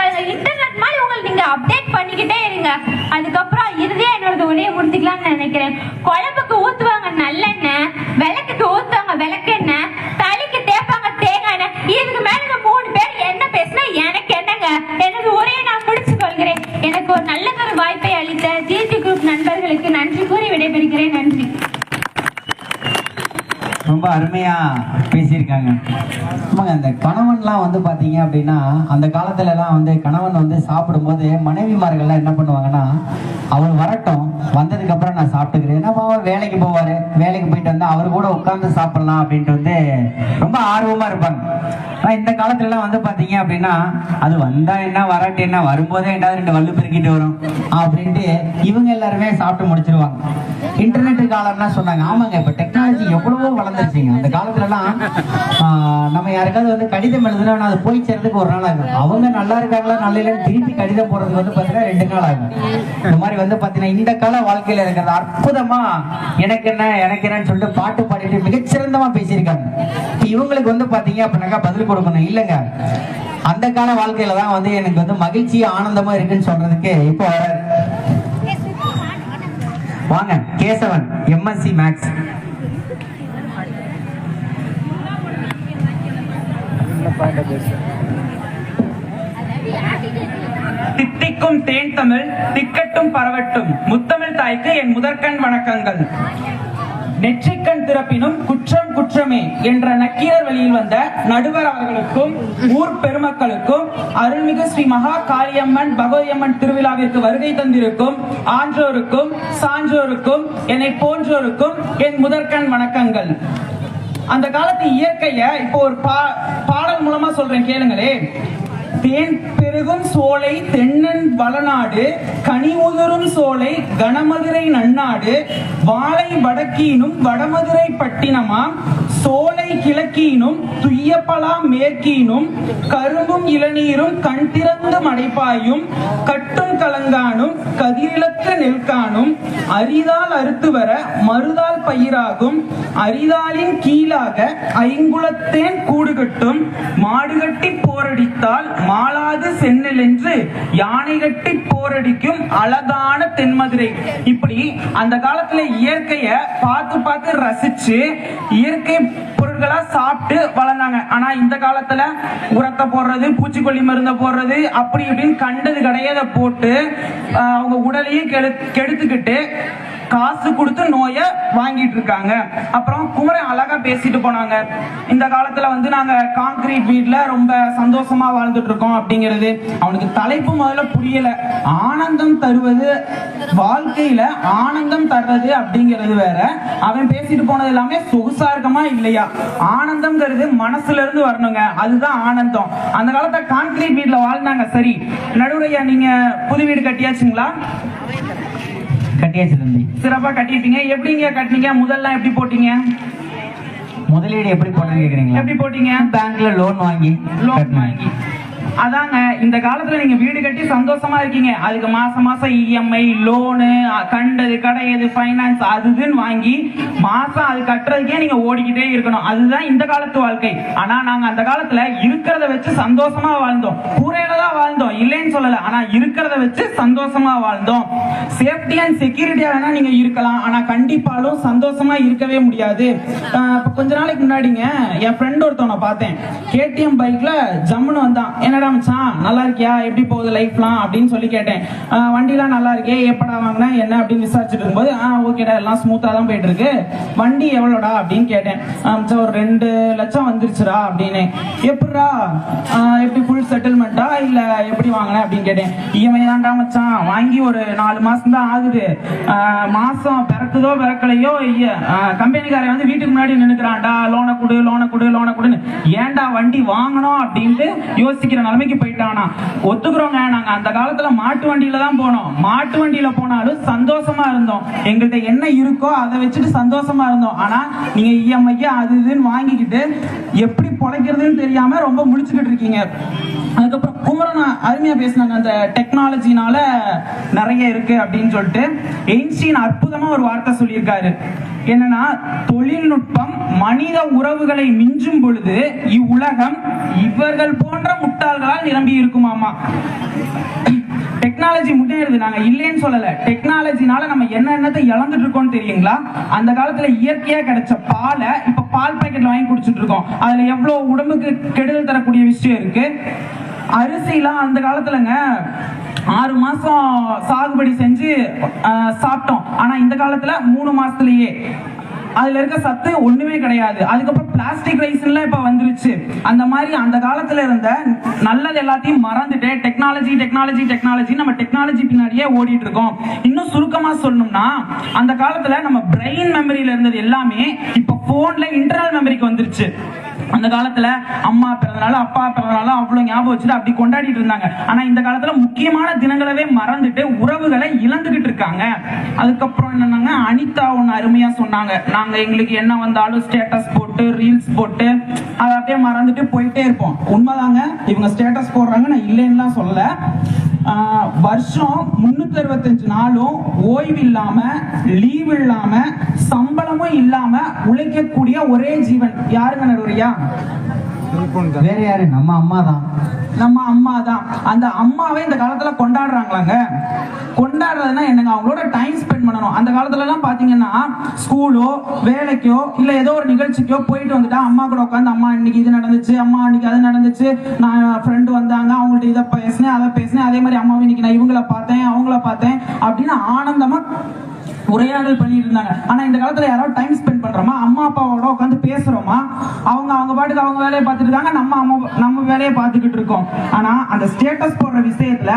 மாதிரி உங்களை நீங்க அப்டேட் பண்ணிக்கிட்டே இருங்க. அதுக்கப்புறம் இறுதியா என்னோட உரையை முடிச்சுக்கலாம்னு நினைக்கிறேன். குழம்புக்கு ஊத்துவாங்க நல்லெண்ணெய், விளக்குக்கு ஊத்துவாங்க விளக்கெண்ணெய், தலைக்கு தேப்பாங்க தேங்காய் எண்ணெய். இதுக்கு மேல இந்த 3 பேர் என்ன பேசினா எனக்கு என்னங்க? எனது உரையை நான் முடிச்சு கொள்கிறேன். எனக்கு ஒரு நல்ல ஒரு வாய்ப்பை அளித்த ஜிஜி குரூப் நண்பர்களுக்கு நன்றி கூறி விடைபெறுகிறேன். நன்றி. ரொம்ப அருமையா பேசியிருக்காங்க. ஆமாங்க, அந்த கணவன்லாம் வந்து பாத்தீங்க அப்படின்னா அந்த காலத்துல எல்லாம் வந்து கணவன் வந்து சாப்பிடும்போது மனைவிமார்கள்லாம் என்ன பண்ணுவாங்கன்னா, அவர் வரட்டும், வந்ததுக்கு அப்புறம் நான் சாப்பிட்டுக்கிறேன். ஏன்னா வேலைக்கு போவாரு, வேலைக்கு போயிட்டு வந்து அவர் கூட உட்கார்ந்து சாப்பிடலாம் அப்படின்ட்டு வந்து ரொம்ப ஆர்வமா இருப்பாங்க. ஆனா இந்த காலத்துல எல்லாம் வந்து பாத்தீங்க அப்படின்னா, அது வந்தா என்ன வராட்டி என்ன, வரும்போதே என்ன 2 வள்ளு பெருக்கிட்டு வரும் அப்படின்ட்டு இவங்க எல்லாருமே சாப்பிட்டு முடிச்சிருவாங்க. இன்டர்நெட் காலம்னா சொன்னாங்க. ஆமாங்க, இப்ப டெக்னாலஜி எவ்வளவோ வளர்ந்துருச்சுங்க. அந்த காலத்துல எல்லாம் நம்ம யாருக்காவது வந்து கடிதம் எழுதுனா அது போய் சேர்றதுக்கு 1 நாள் ஆகும். அவங்க நல்லா இருக்காங்களா நல்லா இல்லைன்னு திருப்பி கடிதம் போறதுக்கு வந்து பாத்தீங்கன்னா 2 நாள் ஆகும். இந்த மாதிரி வந்து பாத்தீங்கன்னா இந்த கால வாழ்க்கையில இருக்கிறது அற்புதமா எனக்கு என்னன்னு சொல்லிட்டு பாட்டு பாடிட்டு மிகச்சிறந்தமா பேசியிருக்காங்க. இவங்களுக்கு வந்து பாத்தீங்க அப்படின்னாக்கா பதில் கொடுக்கணும் இல்லைங்க. அந்த கால வாழ்க்கையில தான் வந்து எனக்கு வந்து மகிழ்ச்சி ஆனந்தமா இருக்குன்னு சொல்றதுக்கு இப்போ வாங்க கேசவன் MSc மேக்ஸ். தித்திக்கும் தேன் தமிழ் திக்கட்டும் பரவட்டும், முத்தமிழ் தாய்க்கு என் முதற்கண் வணக்கங்கள். நெற்றிக்கண் திறப்பினும் குற்றம் குற்றமே என்ற நக்கீரர் வழியில் வந்த நடுவர் அவர்களுக்கும் ஊர் பெருமக்களுக்கும் அருள்மிகு ஸ்ரீ மகா காளியம்மன் பகவதியம்மன் திருவிழாவிற்கு வருகை தந்திருக்கும் ஆன்றோருக்கும் சான்றோருக்கும் என்னை போன்றோருக்கும் என் முதற்கண் வணக்கங்கள். அந்த காலத்து இயற்கைய இப்போ ஒரு பாடல் மூலமா சொல்றேன், கேளுங்களே. தேன் பெருகும் சோலை தென்னன் வளநாடு, கனி உதிரும் சோலை கனமதுரை நன்னாடு, வாழை வடக்கீனும் வடமதுரை பட்டினமாம், சோலை கிழக்கீனும் துய்யப்பலா மேற்கீனும், கரும்பும் இளநீரும் கண் திறந்து மடைப்பாயும், கட்டும் கலங்கானும் கதிரிழக்க நெல்கானும், அரிதால் அறுத்து வர மறுதால் பயிராகும், அரிதாலின் கீழாக ஐங்குளத்தேன் கூடுகட்டும், மாடுகட்டி போரடித்தால் மாளாது சென்னல் என்று யானை கட்டி போரடிக்கும் அழகான தென்மதுரை. இப்படி அந்த காலத்துல இயற்கைய பார்த்து ரசிச்சு இயற்கை பொருட்களா சாப்பிட்டு வளர்ந்தாங்க. ஆனா இந்த காலத்துல உரத்தை போடுறது, பூச்சிக்கொல்லி மருந்தை போடுறது, அப்படி இப்படின்னு கண்டது கிடையாத போட்டு அவங்க உடலையும் கெடுத்துக்கிட்டு காசு கொடுத்து நோயை வாங்கிட்டு இருக்காங்க. அப்புறம் குமரன் அழகா பேசிட்டு போனாங்க. இந்த காலத்துல வந்து நாங்க கான்கிரீட் வீட்ல ரொம்ப சந்தோஷமா வாழ்ந்துட்டு இருக்கோம் அப்படிங்கிறது. அவனுக்கு தலைப்பு முதல்ல புரியல. ஆனந்தம் தருவது, வாழ்க்கையில ஆனந்தம் தர்றது அப்படிங்கிறது வேற. அவன் பேசிட்டு போனது எல்லாமே சொகுசா இருக்கமா இல்லையா? ஆனந்தம்ங்கிறது மனசுல இருந்து வரணுங்க, அதுதான் ஆனந்தம். அந்த காலத்துல கான்கிரீட் வீட்ல வாழ்ந்தாங்க. சரி நடுவுரையா, நீங்க புது வீடு கட்டியாச்சுங்களா? கட்டியாச்சு தம்பி. சிறப்பா கட்டிட்டீங்க. எப்படிங்க கட்டினீங்க? முதல்லாம் எப்படி போட்டீங்க? முதலீடு எப்படி போட்டேன்னு கேக்குறீங்களா? எப்படி போட்டீங்க? பேங்க்ல லோன் வாங்கி. அதாங்க, இந்த காலத்துல நீங்க வீடு கட்டி சந்தோஷமா இருக்கீங்க. அதுக்கு மாசம் மாசம் இஎம்ஐ, லோனு, கண்டது கடையது, ஃபைனான்ஸ் அதுன்னு வாங்கி மாசம் அது கட்டுறதுக்கே நீங்க ஓடிக்கிட்டே இருக்கணும். அதுதான் இந்த காலத்து வாழ்க்கை. ஆனா நாங்க அந்த காலத்துல இருக்கிறத வச்சு சந்தோஷமா வாழ்ந்தோம். கூரையில தான் வாழ்ந்தோம், இல்லைன்னு சொல்லல. ஆனா இருக்கிறத வச்சு சந்தோஷமா வாழ்ந்தோம். சேஃப்டி அண்ட் செக்யூரிட்டியா வேணா நீங்க இருக்கலாம், ஆனா கண்டிப்பாலும் சந்தோஷமா இருக்கவே முடியாது. கொஞ்ச நாளைக்கு முன்னாடிங்க என் ஃப்ரெண்ட் ஒருத்தவனை பார்த்தேன். கேடிஎம் பைக்ல ஜம்முன்னு வந்தான். என்னடா மச்சான் நல்லா இருக்கியா, எப்படி போகுது லைஃப்லாம் அப்படின்னு சொல்லி கேட்டேன். வண்டிலாம் நல்லா இருக்கே, எப்படா வாங்கினா என்ன அப்படின்னு விசாரிச்சுட்டு இருக்கும்போது ஓகேடா எல்லாம் ஸ்மூத்தா தான் போயிட்டு இருக்கு, வண்டி எவ்வளோடா அப்படின்னு கேட்டேன். ஒரு 2 லட்சம் வந்துருச்சுடா அப்படின்னு. எப்படிடா, எப்படி ஃபுல் செட்டில்மெண்ட்டா இல்ல எப்படி வாங்கின அப்படின்னு கேட்டேன். இஎம்ஐ தான்டா மச்சான், வாங்கி ஒரு 4 மாசம் தான் ஆகுது. மாசம் பிறக்குதோ பிறக்கலையோ கம்பெனிக்காரன் வந்து வீட்டுக்கு முன்னாடி நின்னுக்கிறான்டா, லோனை கொடு லோனை கொடு லோனை கொடுன்னு. ஏன்டா வண்டி வாங்கணும் அப்படின்ட்டு யோசிக்கிற நிலைமைக்கு போயிட்டானா. ஒத்துக்கிறோங்க, நாங்க அந்த காலத்துல மாட்டு வண்டியில தான் போனோம். மாட்டு வண்டியில போனாலும் சந்தோஷமா இருந்தோம். எங்கள்கிட்ட என்ன இருக்கோ அதை வச்சுட்டு சந்தோஷமா இருந்தோம். ஆனா நீங்க இஎம்ஐ அது இதுன்னு வாங்கிக்கிட்டு எப்படி பொழைக்கிறதுன்னு தெரியாம ரொம்ப முழிச்சுக்கிட்டு இருக்கீங்க. அதுக்கப்புறம் குமரன் அருமையா பேசினாங்க, அந்த டெக்னாலஜினால நிறைய இருக்கு அப்படின்னு சொல்லிட்டு. எயின்ஸ்டீன் அற்புதமா ஒரு வார்த்தை சொல்லியிருக்காரு. என்னன்னா, தொழில்நுட்பம் மனித உறவுகளை மிஞ்சும் பொழுது இவ்வுலகம் இவர்கள் போன்ற முட்டாள்களால் நிரம்பி இருக்குமாமா. டெக்னாலஜி முன்னேறுது, நாங்க இல்லைன்னு சொல்லல. டெக்னாலஜினால நம்ம என்னென்னத்தை இழந்துட்டு இருக்கோம் தெரியுங்களா? அந்த காலத்துல இயற்கையா கிடைச்ச பாலை இப்ப பால் பாக்கெட்ல வாங்கி குடிச்சிட்டு இருக்கோம். அதுல எவ்வளவு உடம்புக்கு கெடுதல் தரக்கூடிய விஷயம் இருக்கு. அரிசிலாம் அந்த காலத்துலங்க 6 மாசம் சாகுபடி செஞ்சு சாப்பிட்டோம். ஆனா இந்த காலத்துல 3 மாசத்துலயே அதுல இருக்க சத்து ஒண்ணுமே கிடையாது. அதுக்கப்புறம் பிளாஸ்டிக் ரைஸ் எல்லாம் இப்ப வந்துருச்சு. அந்த மாதிரி அந்த காலத்துல இருந்த நல்லது எல்லாத்தையும் மறந்துட்டு டெக்னாலஜி டெக்னாலஜி டெக்னாலஜி நம்ம டெக்னாலஜி பின்னாடியே ஓடிட்டு இருக்கோம். இன்னும் சுருக்கமா சொல்லணும்னா, அந்த காலத்துல நம்ம பிரெயின் மெமரியில இருந்தது எல்லாமே இப்ப போன்ல இன்டர்னல் மெமரிக்கு வந்துருச்சு. அந்த காலத்துல அம்மா பிறந்தனால அப்பா பிறந்தனால அவ்வளவு ஞாபகம் வச்சுட்டு அப்படி கொண்டாடிட்டு இருந்தாங்க. ஆனா இந்த காலத்துல முக்கியமான தினங்களவே மறந்துட்டு உறவுகளை இழந்துகிட்டு இருக்காங்க. அதுக்கப்புறம் என்னன்னாங்க, அனிதா ஒன்னு அருமையா சொன்னாங்க. நாங்க எங்களுக்கு என்ன வந்தாலும் ஸ்டேட்டஸ் போட்டு ரீல்ஸ் போட்டு அதை அப்படியே மறந்துட்டு போயிட்டே இருப்போம். உண்மைதாங்க, இவங்க ஸ்டேட்டஸ் போடுறாங்க, நான் இல்லைன்னு சொல்லல. வருஷம் 365 நாளும் ஓய்வு இல்லாம லீவ் இல்லாம சம்பளமும் இல்லாம உழைக்கக்கூடிய ஒரே ஜீவன் யாருங்க நடுவரியா? வேற யாரு? நம்ம அம்மா தான். நம்ம அம்மா தான். அந்த அம்மாவை இந்த காலத்துல கொண்டாடுறாங்களாங்க. கொண்டாடுறதுன்னா என்னங்க, அவங்களோட டைம் ஸ்பெண்ட் பண்ணணும். அந்த காலத்துல எல்லாம் பாத்தீங்கன்னா ஸ்கூலோ வேலைக்கோ இல்ல ஏதோ ஒரு நிகழ்ச்சிக்கோ போயிட்டு வந்துட்டா அம்மா கூட உட்காந்து, அம்மா இன்னைக்கு இது நடந்துச்சு, அம்மா இன்னைக்கு அது நடந்துச்சு, நான் ஃப்ரெண்டு வந்தாங்க அவங்கள்ட்ட இதை பேசினேன் அதை பேசினேன், அதே மாதிரி அம்மாவை இன்னைக்கு நான் இவங்கள பார்த்தேன் அவங்கள பார்த்தேன் அப்படின்னு ஆனந்தமா உரையாடல் பண்ணிட்டு இருந்தாங்க. ஆனா இந்த காலத்துல யாராவது டைம் ஸ்பெண்ட் பண்றோமா? அம்மா அப்பாவோட உட்காந்து பேசுறோமா? அவங்க பாட்டுக்கு அவங்க வேலையை பார்த்துட்டு இருக்காங்க, நம்ம வேலையை பார்த்துக்கிட்டு இருக்கோம். ஆனா அந்த ஸ்டேட்டஸ் போடுற விஷயத்துல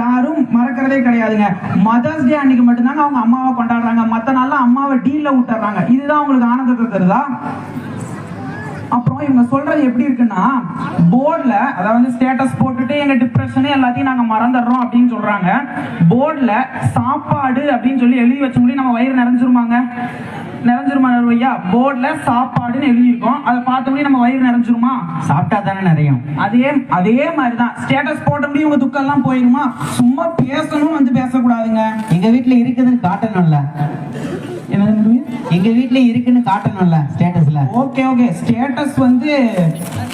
யாரும் மறக்கிறதே கிடையாதுங்க. மதர்ஸ் டே அன்னைக்கு மட்டும்தாங்க அவங்க அம்மாவை கொண்டாடுறாங்க. மத்த நாள்ல அம்மாவை டீல்ல விட்டுறாங்க. இதுதான் உங்களுக்கு ஆனந்தத்தை தருதா? அப்புறம் இவங்க சொல்றது எப்படி இருக்குன்னா, போர்ட்ல அதாவது ஸ்டேட்டஸ் போட்டுட்டு எங்க டிப்ரெஷன் எல்லாத்தையும் நாங்க மறந்துடுறோம் அப்படின்னு சொல்றாங்க. போர்ட்ல சாப்பாடு அப்படின்னு சொல்லி எழுதி வச்ச முடியும் நம்ம வயிறு நிறைஞ்சிருமாங்க? நிறைஞ்சிருமா நடுவையா? போர்ட்ல சாப்பாடுன்னு எழுதியிருக்கோம், அதை பார்த்த முடியும் நம்ம வயிறு நிறைஞ்சிருமா? சாப்பிட்டா தானே நிறையும். அதே மாதிரிதான் ஸ்டேட்டஸ் போட்ட முடியும் உங்க துக்கம் எல்லாம் போயிருமா? சும்மா பேசணும் வந்து பேசக்கூடாதுங்க. எங்க வீட்டுல இருக்குதுன்னு காட்டணும்ல. எங்க வீட்ல இருக்குன்னு காட்டணும்ல ஸ்டேட்டஸ்ல. ஓகே ஸ்டேட்டஸ் வந்து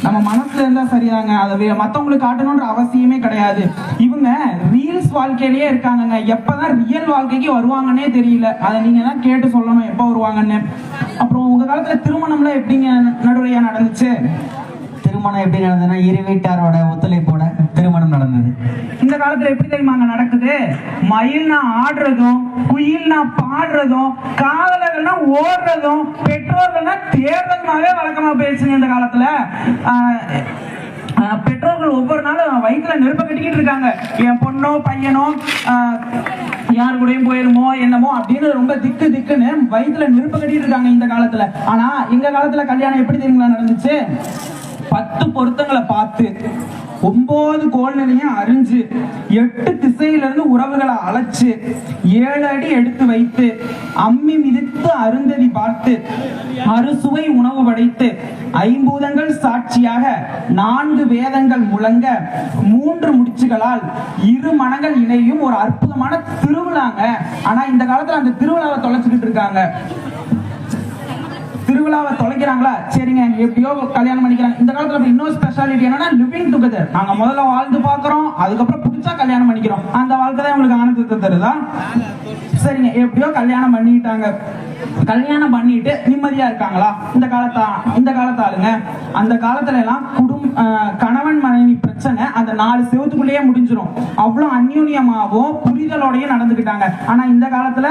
நம்ம மனசுல இருந்தா சரியாங்க, அதை மத்தவங்களுக்கு காட்டணும்ன்ற அவசியமே கிடையாது. இவங்க ரீல்ஸ் வாழ்க்கையிலேயே இருக்காங்க. எப்பதான் ரியல் வாழ்க்கைக்கு வருவாங்கன்னே தெரியல. அதை நீங்க தான் கேட்டு சொல்லணும் எப்ப வருவாங்கன்னு. அப்புறம் உங்க காலத்துல திருமணம்லாம் எப்படிங்க நடுவரையா நடந்துச்சு? திருமணம் எப்படி நடந்ததுன்னா இரு வீட்டாரோட ஒத்துழைப்போட திருமணம் நடந்தது. இந்த காலத்துல எப்படி தெரியுமாங்க நடக்குது? மயில்னா ஆடுறதும், குயில்னா பாடுறதும், காதலர்கள்னா ஓடுறதும், பெற்றோர்கள்னா தேர்தல்னாவே வழக்கமா போயிடுச்சுங்க இந்த காலத்துல. பெற்றோர்கள் ஒவ்வொரு நாளும் வயிற்றுல நெருப்ப கட்டிக்கிட்டு இருக்காங்க. என் பொண்ணோ பையனோ யாரு கூடயும் போயிருமோ என்னமோ அப்படின்னு ரொம்ப திக்குன்னு வயிற்றுல நெருப்ப கட்டிட்டு இருக்காங்க இந்த காலத்துல. ஆனா எங்க காலத்துல கல்யாணம் எப்படி தெரியுங்களா நடந்துச்சு? 10 பொருத்தங்களை பார்த்து 9 கோல்நிலையும் அறிஞ்சு 8 திசையில இருந்து உறவுகளை அழைச்சு 7 அடி எடுத்து வைத்து அம்மி மிதித்து அருந்ததி பார்த்து அறுசுவை உணவு படைத்து 5 பூதங்கள் சாட்சியாக 4 வேதங்கள் முழங்க 3 முடிச்சுகளால் 2 மனங்கள் இணையும் ஒரு அற்புதமான திருவிழாங்க. ஆனா இந்த காலத்துல அந்த திருவிழாவை தொலைச்சுக்கிட்டு இருக்காங்க. திருவிழாவை தொலைக்கிறாங்களா? சரிங்க, எப்படியோ கல்யாணம் பண்ணிக்கிறாங்க. இந்த காலத்துல இன்னொரு ஸ்பெஷாலிட்டி என்னன்னா லிவிங் டுகெதர். நாங்க முதல்ல வாழ்ந்து பாக்குறோம், அதுக்கப்புறம் பிடிச்சா கல்யாணம் பண்ணிக்கிறோம். அந்த வாழ்க்கை தான் உங்களுக்கு ஆனந்தத்தை தருதா? சரிங்க, எப்படியோ கல்யாணம் பண்ணிட்டாங்க. கல்யாணம் பண்ணிட்டு நிம்மதியா இருக்காங்களா? இந்த காலத்து ஆளுங்க. அந்த காலத்துல எல்லாம் கணவன் மனைவி பிரச்சனை அந்த 4 செவத்துக்குள்ளேயே முடிஞ்சிடும். அவ்வளவு அந்யூன்யமாவும் புரிதலோடயும் நடந்துக்கிட்டாங்க. ஆனா இந்த காலத்துல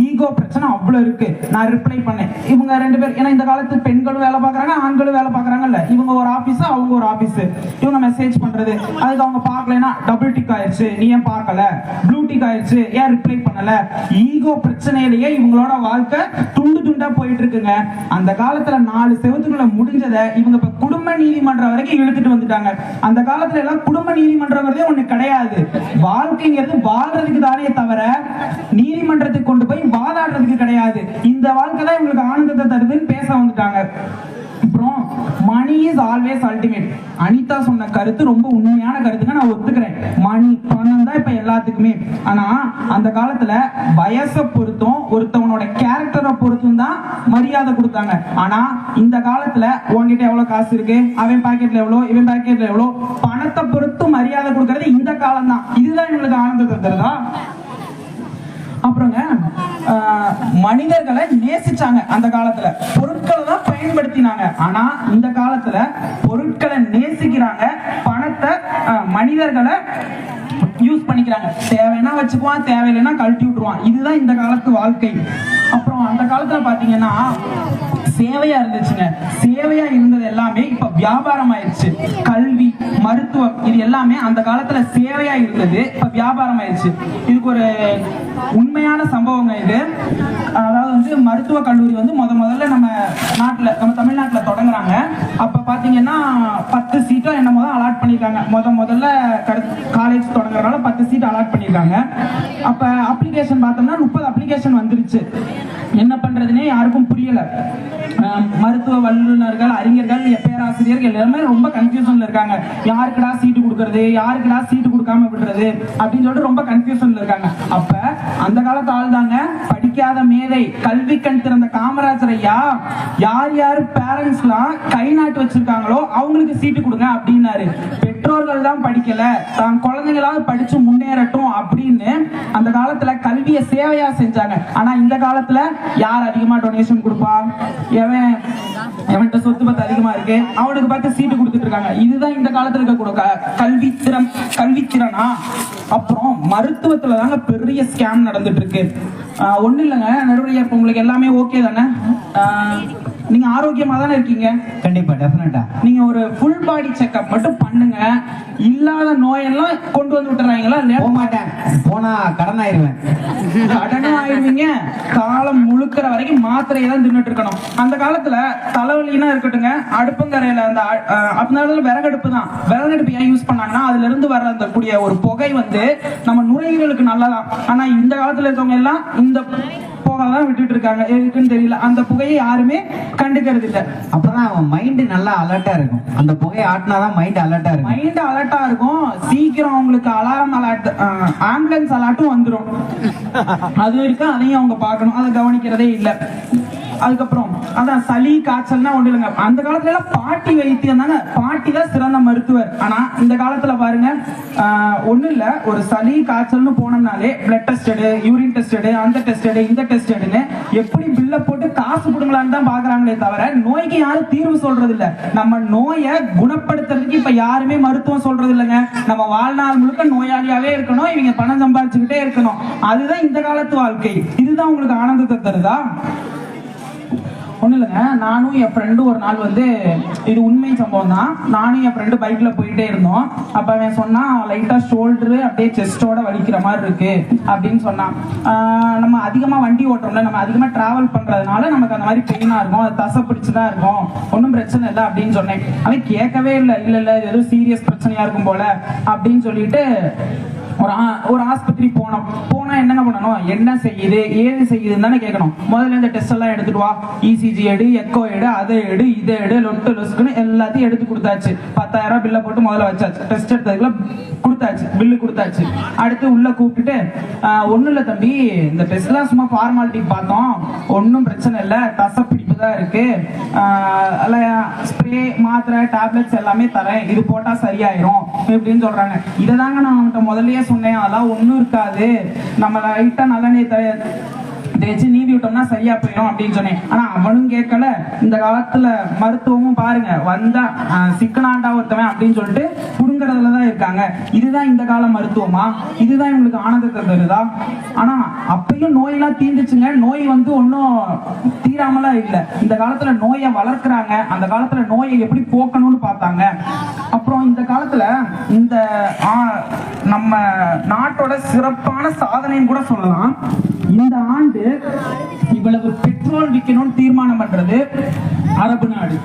ஈகோ பிரச்சனை அவ்வளவு இருக்கு. நான் ரிப்ளை பண்ணேன், இவங்க 2 பேர், ஏன்னா இந்த காலத்து பெண்களும் வேலை பாக்குறாங்க, ஆண்களும் வேலை பாக்குறாங்கல்ல. இவங்க ஒரு ஆபீஸ், அவங்க ஒரு ஆபீஸ். இவங்க மெசேஜ் பண்றது, அதுக்கு அவங்க பார்க்கலன்னா டபுள் டிக் ஆயிடுச்சு, நீ ஏன் பார்க்கல? ப்ளூ டிக் ஆயிடுச்சு, ஏன் ரிப்ளை பண்ணல? ஈகோ பிரச்சனையிலேயே இவங்களோட வாழ்க்கை துண்டா போயிட்டு இருக்குங்க. அந்த காலத்துல 4 செவத்துக்குள்ள முடிஞ்சதை இவங்க இப்ப குடும்ப நீதிமன்றம் வரைக்கும் இழுத்துட்டு வந்துட்டாங்க. அந்த காலத்துல எல்லாம் குடும்ப நீதிமன்றங்கிறதே ஒண்ணு கிடையாது. வாழ்க்கைங்கிறது வாழ்றதுக்கு தானே தவிர நீதிமன்றத்துக்கு கொண்டு போய் வாதாடுறதுக்கு கிடையாது. இந்த வாழ்க்கை தான் இவங்களுக்கு ஆனந்தத்தை தருதுன்னு பேச வந்துட்டாங்க. அப்புறம் money is always ultimate. Anitha சொன்ன கருத்து ரொம்ப உண்மையான கருத்துங்க, நான் ஒத்துக்கிறேன். மணி பணம் தான் இப்ப எல்லாத்துக்குமே. ஆனா அந்த காலத்துல வயசை பொறுத்தும் ஒருத்தவனோட கேரக்டரை பொறுத்தும் தான் மரியாதை கொடுத்தாங்க. ஆனா இந்த காலத்துல உங்ககிட்ட எவ்வளவு காசு இருக்கு, அவன் பாக்கெட்ல எவ்வளவு, இவன் பாக்கெட்ல எவ்வளவு, பணத்தை பொறுத்து மரியாதை கொடுக்கறது இந்த காலம் தான். இதுதான் இவங்களுக்கு ஆனந்தத்தை தருதா? அப்புறங்க மனிதர்களை நேசிச்சாங்க. அந்த காலத்துல பொருட்களை தான் பயன்படுத்தினாங்க. ஆனா இந்த காலத்துல பொருட்களை நேசிக்கிறாங்க, பணத்தை மனிதர்களை யூஸ் பண்ணிக்கிறாங்க. தேவைன்னா வச்சுக்குவான், தேவையில்லைன்னா கழட்டி விட்டுருவான். இதுதான் இந்த காலத்து வாழ்க்கை. அப்புறம் அந்த காலத்துல பாத்தீங்கன்னா சேவையா இருந்துச்சுங்க. சேவையா இருந்தது எல்லாமே இப்ப வியாபாரம் ஆயிடுச்சு. கல்வி, மருத்துவம், இது எல்லாமே அந்த காலத்துல சேவையா இருந்தது, இப்ப வியாபாரம் ஆயிடுச்சு. இதுக்கு ஒரு உண்மையான சம்பவங்க இது. அதாவது மருத்துவ கல்லூரி முதல்ல நம்ம தமிழ்நாட்டுல தொடங்குறாங்க. அப்ப பாத்தீங்கன்னா 10 சீட்டோ என்னமோ தான் அலாட் பண்ணிருக்காங்க. முதல்ல காலேஜ் தொடங்குறதுனால 10 சீட் அலாட் பண்ணிருக்காங்க. அப்ப அப்ளிகேஷன் பார்த்தோம்னா 30 அப்ளிகேஷன் வந்துருச்சு. என்ன பண்றதுன்னே யாருக்கும் புரியல. மருத்துவ வல்லுநர்கள், அறிஞர்கள், பேராசிரியர்கள் எல்லாமே ரொம்ப கன்ஃபியூஷன்ல இருக்காங்க. யாருக்குடா சீட்டு கொடுக்கறது, யாருக்குடா சீட்டு கொடுக்காம விடுறது அப்படின்னு சொல்லிட்டு ரொம்ப கன்ஃபியூஷன்ல இருக்காங்க. அப்ப அந்த காலத்து ஆள் தாங்க படிக்காத மேதை, கல்வி கண் திறந்த காமராஜர் ஐயா யார் யாரு பேரண்ட்ஸ்லாம் கை நாட்டு வச்சிருக்காங்களோ அவங்களுக்கு சீட்டு கொடுங்க அப்படின்னாரு. பெற்றோர்கள் தான் படிக்கல, தான் குழந்தைங்களாவது படிச்சு முன்னேறட்டும் அப்படின்னு அந்த காலத்துல கல்வியை சேவையா செஞ்சாங்க. ஆனா இந்த காலத்துல யார் அதிகமா டொனேஷன் கொடுப்பா, எவன்கிட்ட சொத்து பத்து அதிகமா இருக்கு அவனுக்கு பார்த்து சீட்டு கொடுத்துட்டு இருக்காங்க. இதுதான் இந்த காலத்துல இருக்க கல்வித்திறனா. அப்புறம் மருத்துவத்துல தாங்க பெரிய ஸ்கேம் நடந்துட்டு இருக்கு. ஒண்ணு இல்லைங்க நடுவரையா, இப்ப உங்களுக்கு எல்லாமே ஓகே தானே? நீங்க ஆரோக்கியமா தானே இருக்கீங்க? கண்டிப்பா, டெஃபினட்டா. நீங்க ஒரு ஃபுல் பாடி செக்அப் மட்டும் பண்ணுங்க. இல்லாத நோயெல்லாம் கொண்டு வந்து விட்டுறாங்களா? போக மாட்டேன், போனா கடன் ஆயிருவேன். கடனும் ஆயிடுவீங்க, காலம் முழுக்கிற வரைக்கும் மாத்திரையை தான் தின்னுட்டு இருக்கணும். அந்த காலத்துல தலைவலினா இருக்கட்டுங்க, அடுப்புங்கரையில அந்த அதனால விறகடுப்பு தான். விறகடுப்பு ஏன் யூஸ் பண்ணாங்கன்னா அதுல இருந்து வர அந்த கூடிய ஒரு புகை நம்ம நுரையீரலுக்கு நல்லதான். ஆனா இந்த காலத்துல இருக்கவங்க எல்லாம் இந்த புகைதான் விட்டுட்டு இருக்காங்க. எதுக்குன்னு தெரியல. அந்த புகையை யாருமே கண்டுக்கிறது இல்லை. அப்பதான் அவன் மைண்ட் நல்லா அலர்ட்டா இருக்கும். அந்த புகையை ஆட்டினாதான் மைண்ட் அலர்ட்டா இருக்கும். மைண்ட் அலர்ட்டா இருக்கும். சீக்கிரம் அவங்களுக்கு அலாரம் அலர்ட், ஆம்புலன்ஸ் அலர்ட்டும் வந்துடும். அது வரைக்கும் அதையும் அவங்க பார்க்கணும், அதை கவனிக்கிறதே இல்லை. அதுக்கப்புறம் அதான் சளி காய்ச்சல்னா ஒண்ணு இல்லைங்க. அந்த காலத்துல எல்லாம் பாட்டி வைத்தியம் தானே, பாட்டி தான் சிறந்த மருத்துவர். ஆனா இந்த காலத்துல பாருங்க ஒண்ணு இல்ல, ஒரு சளி காய்ச்சல்னு போனோம்னாலே பிளட் டெஸ்ட் எடு, யூரின் டெஸ்ட் எடு, அந்த டெஸ்ட் எடு, இந்த டெஸ்ட் எடுன்னு எப்படி பில்ல போட்டு காசு கொடுங்களான்னு தான் பாக்குறாங்களே தவிர நோய்க்கு யாரும் தீர்வு சொல்றது இல்ல. நம்ம நோயை குணப்படுத்துறதுக்கு இப்ப யாருமே மருத்துவம் சொல்றது இல்லைங்க. நம்ம வாழ்நாள் முழுக்க நோயாளியாவே இருக்கணும், இவங்க பணம் சம்பாதிச்சுக்கிட்டே இருக்கணும். அதுதான் இந்த காலத்து வாழ்க்கை. இதுதான் உங்களுக்கு ஆனந்தத்தை தருதா? ஒண்ணு இல்லைங்க, நானும் என் ஃப்ரெண்டும் ஒரு நாள் வந்து, இது உண்மை சம்பவம் தான், நானும் என் ஃப்ரெண்டு பைக்ல போயிட்டே இருந்தோம். அப்ப அவன் சொன்னா லைட்டா ஷோல்டரு அப்படியே செஸ்டோட வலிக்கிற மாதிரி இருக்கு அப்படின்னு சொன்னான். நம்ம அதிகமா வண்டி ஓட்டுறோம்ல, நம்ம அதிகமா டிராவல் பண்றதுனால நமக்கு அந்த மாதிரி பெயினா இருக்கும், அது தசை பிடிச்சுதான் இருக்கும், ஒன்றும் பிரச்சனை இல்லை அப்படின்னு சொன்னேன். அவன் கேட்கவே இல்லை, இல்ல ஏதோ சீரியஸ் பிரச்சனையா இருக்கும் போல அப்படின்னு சொல்லிட்டு ஒரு ஆஸ்பத்திரி போனா என்னங்க பண்ணணும், என்ன செய்யுது ஏது செய்யுதுன்னு தானே கேட்கணும். முதல்ல இந்த டெஸ்ட் எல்லாம் எடுத்துட்டு வா, இசிஜி எடு, எக்கோ எடு, அதை எடு, இதை எடு, லொட்டு லொசுக்குன்னு எல்லாத்தையும் எடுத்து கொடுத்தாச்சு. 10,000 பில்ல போட்டு முதல்ல வச்சாச்சு. டெஸ்ட் எடுத்ததுக்குள்ள கொடுத்தாச்சு, பில்லு கொடுத்தாச்சு. அடுத்து உள்ள கூப்பிட்டுட்டு ஒண்ணும் இல்ல தம்பி, இந்த டெஸ்ட் எல்லாம் சும்மா ஃபார்மாலிட்டி பார்த்தோம், ஒன்னும் பிரச்சனை இல்லை, தசை பிடிப்பு தான் இருக்கு, ஸ்ப்ரே மாத்திரை டேப்லெட்ஸ் எல்லாமே தரேன், இது போட்டா சரியாயிரும் இப்படின்னு சொல்றாங்க. இதை தாங்க நான் அவன்கிட்ட முதல்லயே சொன்னேன், அதெல்லாம் ஒண்ணும் இருக்காது, நம்ம லைட்டா நல்லெண்ணெய் தேய்ச்சி நீவி விட்டோம்னா சரியா போயிடும் அப்படின்னு சொன்னேன். ஆனா அவனும் கேட்கல. இந்த காலத்துல மருத்துவமும் பாருங்க, வந்தா சிக்கனாண்டா ஒருத்தவன் அப்படின்னு சொல்லிட்டு புடுங்கறதுலதான் இருக்காங்க. இதுதான் இந்த கால மருத்துவமா? இதுதான் இவங்களுக்கு ஆனந்தத்தை தருதா? ஆனா அப்பயும் நோயெல்லாம் தீர்ந்துச்சுங்க. நோய் வந்து ஒன்னும் தீராமலாம் இல்லை. இந்த காலத்துல நோயை வளர்க்குறாங்க, அந்த காலத்துல நோயை எப்படி போக்கணும்னு பார்த்தாங்க. அப்புறம் இந்த காலத்துல இந்த நம்ம நாட்டோட சிறப்பான சாதனைன்னு கூட சொல்லலாம். இந்த ஆண்டு இவ்வளவு பெட்ரோல் விற்கணும்னு தீர்மானம் பண்றது அரபு நாடு,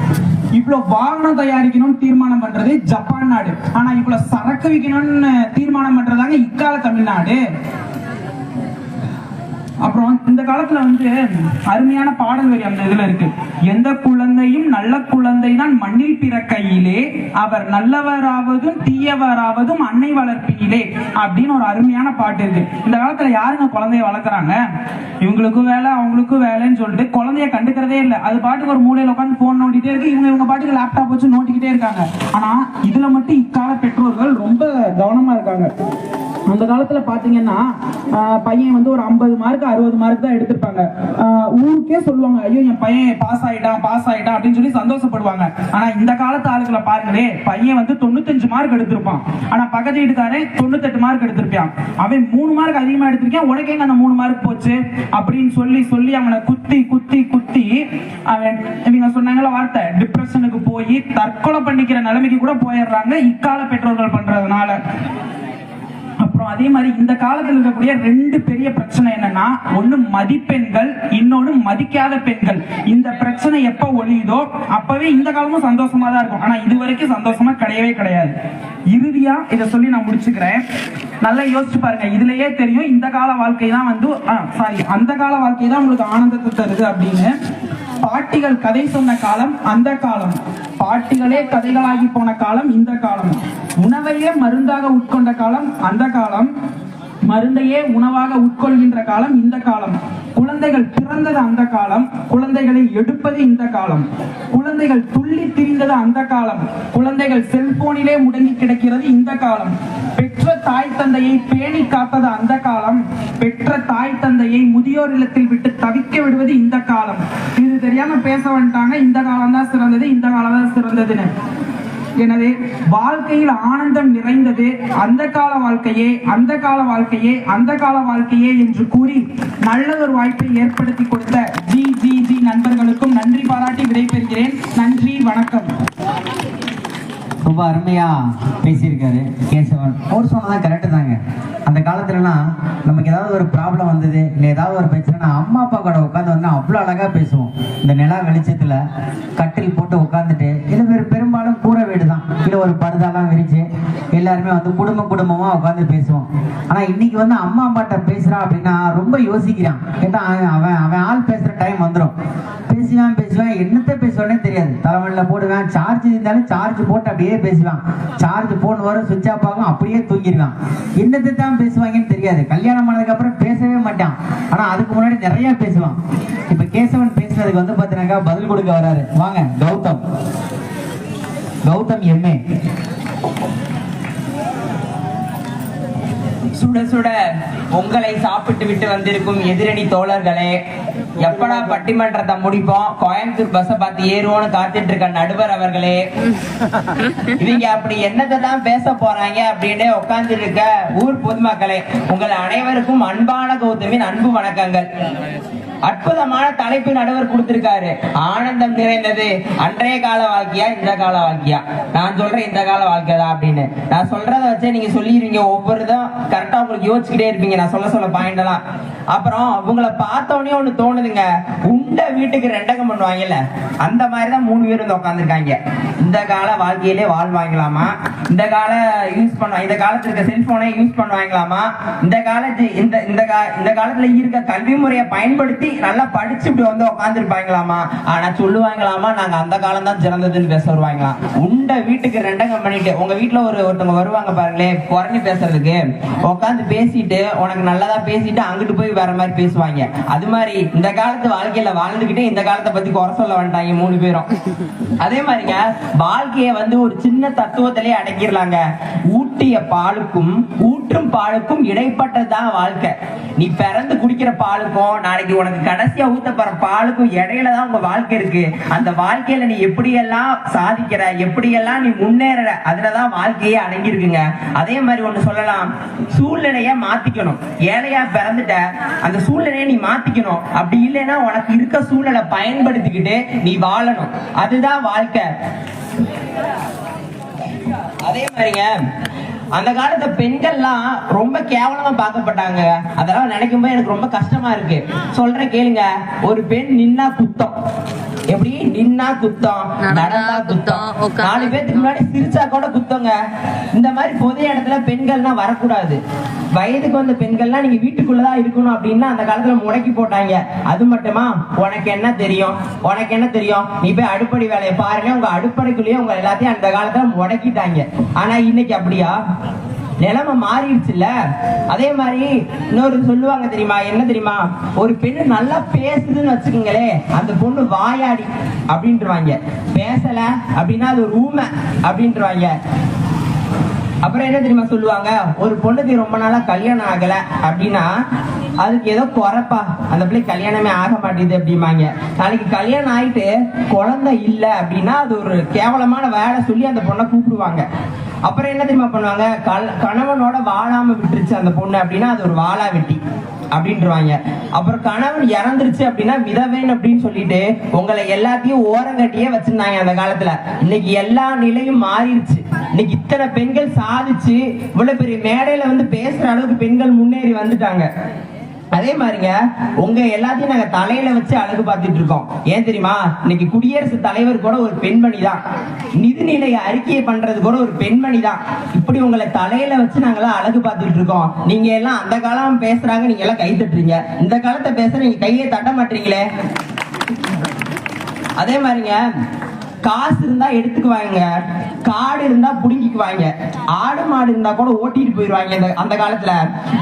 இவ்வளவு வாகனம் தயாரிக்கணும்னு தீர்மானம் பண்றது ஜப்பான் நாடு, ஆனா இவ்வளவு சரக்கு விற்கணும்னு தீர்மானம் பண்றதாங்க இக்கால தமிழ்நாடு. அப்புறம் இந்த காலத்துல வந்து அருமையான பாடல் வரி அந்த இதுல இருக்கு. எந்த குழந்தையும் நல்ல குழந்தை தான் மண்ணில் பிறக்கையிலே, அவர் நல்லவராவதும் தீயவராவதும் அன்னை வளர்ப்பினிலே அப்படின்னு ஒரு அருமையான பாட்டு இருக்கு. இந்த காலத்துல யாருங்க குழந்தைய வளர்க்குறாங்க? இவங்களுக்கும் வேலை அவங்களுக்கும் வேலைன்னு சொல்லிட்டு குழந்தைய கண்டுக்கிறதே இல்லை. அது பாட்டுக்கு ஒரு மூலையில உட்காந்து போன் நோண்டிட்டே இருக்கு, இவங்க பாட்டுக்கு லேப்டாப் வச்சு நோட்டிக்கிட்டே இருக்காங்க. ஆனா இதுல மட்டும் இக்கால பெற்றோர்கள் ரொம்ப கவனமா இருக்காங்க. அந்த காலத்துல பாத்தீங்கன்னா பையன் வந்து ஒரு 50 மார்க் 60 மார்க் தான் எடுத்திருப்பாங்க. ஊருக்கே சொல்லுவாங்க, ஐயோ என் பையன் பாஸ் ஆயிட்டான் அப்படின்னு சொல்லி சந்தோஷப்படுவாங்க. ஆனா இந்த காலத்து ஆளுகளை பாருங்களே, பையன் வந்து 95 மார்க் எடுத்திருப்பான், ஆனா பக்கத்து வீட்டுக்காரன் 98 மார்க் எடுத்திருப்பான். அவன் 3 மார்க் அதிகமா எடுத்திருக்கான், உனக்கு எங்க அந்த 3 மார்க் போச்சு அப்படின்னு சொல்லி அவனை குத்தி அவன் இவங்க சொன்னாங்களா வார்த்தை, டிப்ரெஷனுக்கு போய் தற்கொலை பண்ணிக்கிற நிலைமைக்கு கூட போயிடுறாங்க இக்கால பெற்றோர்கள் பண்றதுனால. அப்புறம் அதே மாதிரி இந்த காலத்தில் இருக்கக்கூடிய 2 பெரிய பிரச்சனை என்னன்னா, ஒண்ணு மதிப்பெண்கள், இன்னொன்னு மதிக்காத பெண்கள். இந்த பிரச்சனை எப்ப ஒழியுதோ அப்பவே இந்த காலமும் சந்தோஷமா தான் இருக்கும். ஆனா இது வரைக்கும் சந்தோஷமா கிடையவே கிடையாது. இறுதியா இதை சொல்லி நான் முடிச்சுக்கிறேன். நல்லா யோசிச்சு பாருங்க, இதுலயே தெரியும் இந்த கால வாழ்க்கை தான் வந்து அந்த கால வாழ்க்கை தான் உங்களுக்கு ஆனந்தத்தை தருது அப்படின்னு. பாட்டிகள் கதை சொன்ன காலம் அந்த காலம், பாட்டிகளே கதைகளாகி போன காலம் இந்த காலம், உணவையே மருந்தாக உட்கொண்ட காலம் அந்த காலம், மருந்தையே உணவாக உட்கொள்கின்ற காலம் இந்த காலம், குழந்தைகள் பிறந்தது அந்த காலம், குழந்தைகளை எடுப்பது இந்த காலம், குழந்தைகள் துள்ளி திரிந்தது அந்த காலம், குழந்தைகள் செல்போனிலே முடங்கி கிடக்கிறது இந்த காலம், பெற்ற தாய் தந்தையை பேணி காப்பது அந்த காலம், பெற்ற தாய் தந்தையை முதியோர் இல்லத்தில் விட்டு தவிக்க விடுவது இந்த காலம். இது தெரியாம பேச வந்துட்டாங்க, இந்த காலம் தான் சிறந்தது, இந்த காலம் தான் சிறந்ததுன்னு. எனவே வாழ்க்கையில் ஆனந்தம் நிறைந்தது அந்த கால வாழ்க்கையே, அந்த கால வாழ்க்கையே, அந்த கால வாழ்க்கையே என்று கூறி நல்ல ஒரு வாய்ப்பை ஏற்படுத்தி கொடுத்த ஜி நண்பர்களுக்கும் நன்றி பாராட்டி விடைபெறுகிறேன். நன்றி, வணக்கம். ரொம்ப அருமையா பேசியிருக்காரு கேசவன். அவர் சொன்னதான் கரெக்டு தாங்க. அந்த காலத்துலலாம் நமக்கு ஏதாவது ஒரு ப்ராப்ளம் வந்தது, இல்லை ஏதாவது ஒரு பிரச்சனை, அம்மா அப்பா கூட உட்காந்து வந்து அவ்வளோ அழகாக பேசுவோம். இந்த நிலா வெளிச்சத்தில் கட்டில் போட்டு உட்காந்துட்டு, இல்லை பெரும்பாலும் கூரை வீடு தான், இல்லை ஒரு படுதாலாம் விரிச்சு எல்லாருமே வந்து குடும்பமாக உட்காந்து பேசுவோம். ஆனால் இன்னைக்கு வந்து அம்மா அப்பாட்ட பேசுகிறான் அப்படின்னா ரொம்ப யோசிக்கிறான். கேட்டா அவன் ஆள் பேசுகிற டைம் வந்துடும், பேசுவான் என்னத்தை பேசுவானே தெரியாது. தலைவலியில் போடுவேன், சார்ஜ் இருந்தாலும் சார்ஜ் போட்டு அப்படியே பேசுவான், சார்ஜ் போன் வரும், சுவிட்ச் ஆஃப் ஆகும், அப்படியே தூங்கிடுவான். என்னத்தை தான் பேசுவாங்கன்னு தெரியாது. கல்யாணம் பண்ணதுக்கு அப்புறம் பேசவே மாட்டான், ஆனா அதுக்கு முன்னாடி நிறைய பேசுவான். இப்ப கேசவன் பேச பேசுனதுக்கு வந்து பாத்தீங்கன்னா பதில் கொடுக்க வராரு. வாங்க கௌதம் எம்ஏ. சுட சுட உங்களை சாப்பிட்டு விட்டு வந்திருக்கும் எதிரணி தோழர்களே, எப்படா பட்டிமன்றத்தை முடிப்போம், கோயம்புத்தூர் பஸ்ஸை பார்த்து ஏறுவோன்னு காத்துட்டு இருக்க நடுவர் அவர்களே, இவங்க அப்படி என்னத்தை தான் பேச போறாங்க அப்படின்னு உட்கார்ந்து இருக்க ஊர் பொதுமக்களே, உங்கள் அனைவருக்கும் அன்பான கௌதமின் அன்பு வணக்கங்கள். அற்புதமான தலைப்பு நடுவர் கொடுத்திருக்காரு. ஆனந்தம் நிறைந்தது அன்றைய கால வாழ்க்கையா இந்த கால வாழ்க்கையா? நான் சொல்றேன் இந்த கால வாழ்க்கை தான் அப்படின்னு. நான் சொல்றத வச்சே நீங்க சொல்லிடுவீங்க, ஒவ்வொருதும் கரெக்டா உங்களுக்கு யோசிச்சுக்கிட்டே இருப்பீங்க நான் சொல்ல பாயிண்ட் எல்லாம். அப்புறம் உங்களை பார்த்தோன்னே ஒண்ணு தோணுதுங்க, உண்ட வீட்டுக்கு ரெண்டகம் பண்ணுவாங்கல்ல, அந்த மாதிரிதான் 3 பேர் வந்து உட்காந்துருக்காங்க. இந்த கால வாழ்க்கையிலே வாழ்வாங்களாமா, இந்த காலத்துல இருக்க செல்போனை யூஸ் பண்ணுவாங்களாமா, இந்த காலத்துல இருக்க கல்வி முறையை பயன்படுத்தி நல்லா படிச்சு இப்படி வந்து உட்கார்ந்து இருப்பாங்களாமா. ஆனா சொல்லுவாங்களாமா நாங்க அந்த காலம் தான் சிறந்ததுன்னு பேச வருவாங்களாம். உண்ட வீட்டுக்கு ரெண்டகம் பண்ணிட்டு உங்க வீட்டுல ஒருத்தவங்க வருவாங்க பாருங்களேன், குறைஞ்சு பேசுறதுக்கு உட்காந்து பேசிட்டு உனக்கு நல்லதா பேசிட்டு அங்கிட்டு போய் வேற மாதிரி பேசுவாங்க. அது மாதிரி இந்த காலத்து வாழ்க்கையில வாழ்ந்துகிட்டு இந்த காலத்தை பத்தி குறை சொல்ல வேண்டாங்க 3 பேரும். அதே மாதிரிங்க வாழ்க்கைய வந்து ஒரு சின்ன தத்துவத்திலே அடக்கிடலாங்க. ஊட்டிய பாலுக்கும் ஊற்றும் பாலுக்கும் இடைப்பட்டதுதான் வாழ்க்கை. நீ பிறந்து குடிக்கிற பாலுக்கும் நாளைக்கு உனக்கு கடைசியா ஊத்த போற பாலுக்கும் இடையில தான் உங்க வாழ்க்கை இருக்கு. அந்த வாழ்க்கையில நீ எப்படியெல்லாம் சாதிக்கிற, எப்படியெல்லாம் நீ முன்னேற, அதுலதான் வாழ்க்கையே அடங்கி இருக்குங்க. அதே மாதிரி ஒண்ணு சொல்லலாம், சூழ்நிலைய மாத்திக்கணும். ஏழையா பிறந்துட்ட அந்த சூழ்நிலையை நீ மாத்திக்கணும். அப்படி இல்லைன்னா உனக்கு இருக்க சூழ்நிலை பயன்படுத்திக்கிட்டு நீ வாழணும். அதுதான் வாழ்க்கை. அதே மாதிரிங்க அந்த காலத்து பெண்கள்லாம் ரொம்ப கேவலமா பார்க்கப்பட்டாங்க. அதெல்லாம் நினைக்கும் போது எனக்கு ரொம்ப கஷ்டமா இருக்கு. சொல்றேன் கேளுங்க. ஒரு பெண் நின்னா குத்தம், எப்படி நின்னா குத்தம், நடந்தா குத்தம், 4 பேருக்கு முன்னாடி சிரிச்சா கூட குத்தங்க. இந்த மாதிரி பொது இடத்துல பெண்கள்லாம் வரக்கூடாது. வயதுக்கு வந்த பெண்கள்லாம் நீங்க வீட்டுக்குள்ளதான் இருக்கணும் அப்படின்னு அந்த காலத்துல முடக்கி போட்டாங்க. அது மட்டுமா, உனக்கு என்ன தெரியும், நீ போய் அடுப்படை வேலையை பாருங்க. உங்க அடுப்படைக்குள்ளேயே உங்க எல்லாத்தையும் அந்த காலத்துல முடக்கிட்டாங்க. ஆனா இன்னைக்கு அப்படியா? நிலைமை மாறிடுச்சுல்ல. அதே மாதிரி இன்னொரு சொல்லுவாங்க தெரியுமா, என்ன தெரியுமா, ஒரு பெண்ணு நல்லா பேசுதுன்னு வச்சுக்கோங்களே, அந்த பொண்ணு வாயாடி அப்படின்ட்டுருவாங்க. பேசல அப்படின்னா அது ஒரு ஊமை அப்படின்ட்டுருவாங்க. அப்புறம் என்ன தெரியுமா சொல்லுவாங்க, ஒரு பொண்ணுக்கு ரொம்ப நாளா கல்யாணம் ஆகல அப்படின்னா அதுக்கு ஏதோ குறைப்பா, அந்த பிள்ளை கல்யாணமே ஆக மாட்டேங்குது அப்படிம்பாங்க. நாளைக்கு கல்யாணம் ஆயிட்டு குழந்தை இல்லை அப்படின்னா அது ஒரு கேவலமான வேலை சொல்லி அந்த பொண்ணை கூப்பிடுவாங்க. அப்புறம் என்ன தெரியுமா பண்ணுவாங்க, கணவனோட வாழாம விட்டுருச்சு அந்த பொண்ணு அப்படின்னா அது ஒரு வாழா வெட்டி அப்படின்ட்டுருவாங்க. அப்புறம் கணவன் இறந்துருச்சு அப்படின்னா விதவேன் அப்படின்னு சொல்லிட்டு உங்களை எல்லாத்தையும் ஓரங்கட்டியே வச்சிருந்தாங்க அந்த காலத்துல. இன்னைக்கு எல்லா நிலையும் மாறிடுச்சு. இன்னைக்கு இத்தனை பெண்கள் சாதிச்சு இவ்வளவு பெரிய மேடையில வந்து பேசுற அளவுக்கு பெண்கள் முன்னேறி வந்துட்டாங்க. அதே மாதிரிங்க உங்க எல்லாத்தையும் நாங்க தலையில வச்சு அழகு பார்த்துட்டு இருக்கோம். ஏன் தெரியுமா, இன்னைக்கு குடியரசுத் தலைவர் கூட ஒரு பெண்மணி தான், நிதிநிலை அறிக்கையை பண்றது கூட ஒரு பெண்மணி தான். இப்படி உங்களை தலையில வச்சு நாங்களாம் அழகு பார்த்துட்டு இருக்கோம். நீங்க எல்லாம் அந்த காலம் பேசுறாங்க, நீங்க எல்லாம் கை தட்டுறீங்க. இந்த காலத்தை பேசுற நீங்க கையை தட்ட மாட்டீங்களே. அதே மாதிரிங்க காசு இருந்தா எடுத்துக்குவாங்க, காடு இருந்தா புடுங்கிக்குவாங்க, ஆடு மாடு இருந்தா கூட ஓட்டிட்டு போயிடுவாங்க அந்த காலத்துல.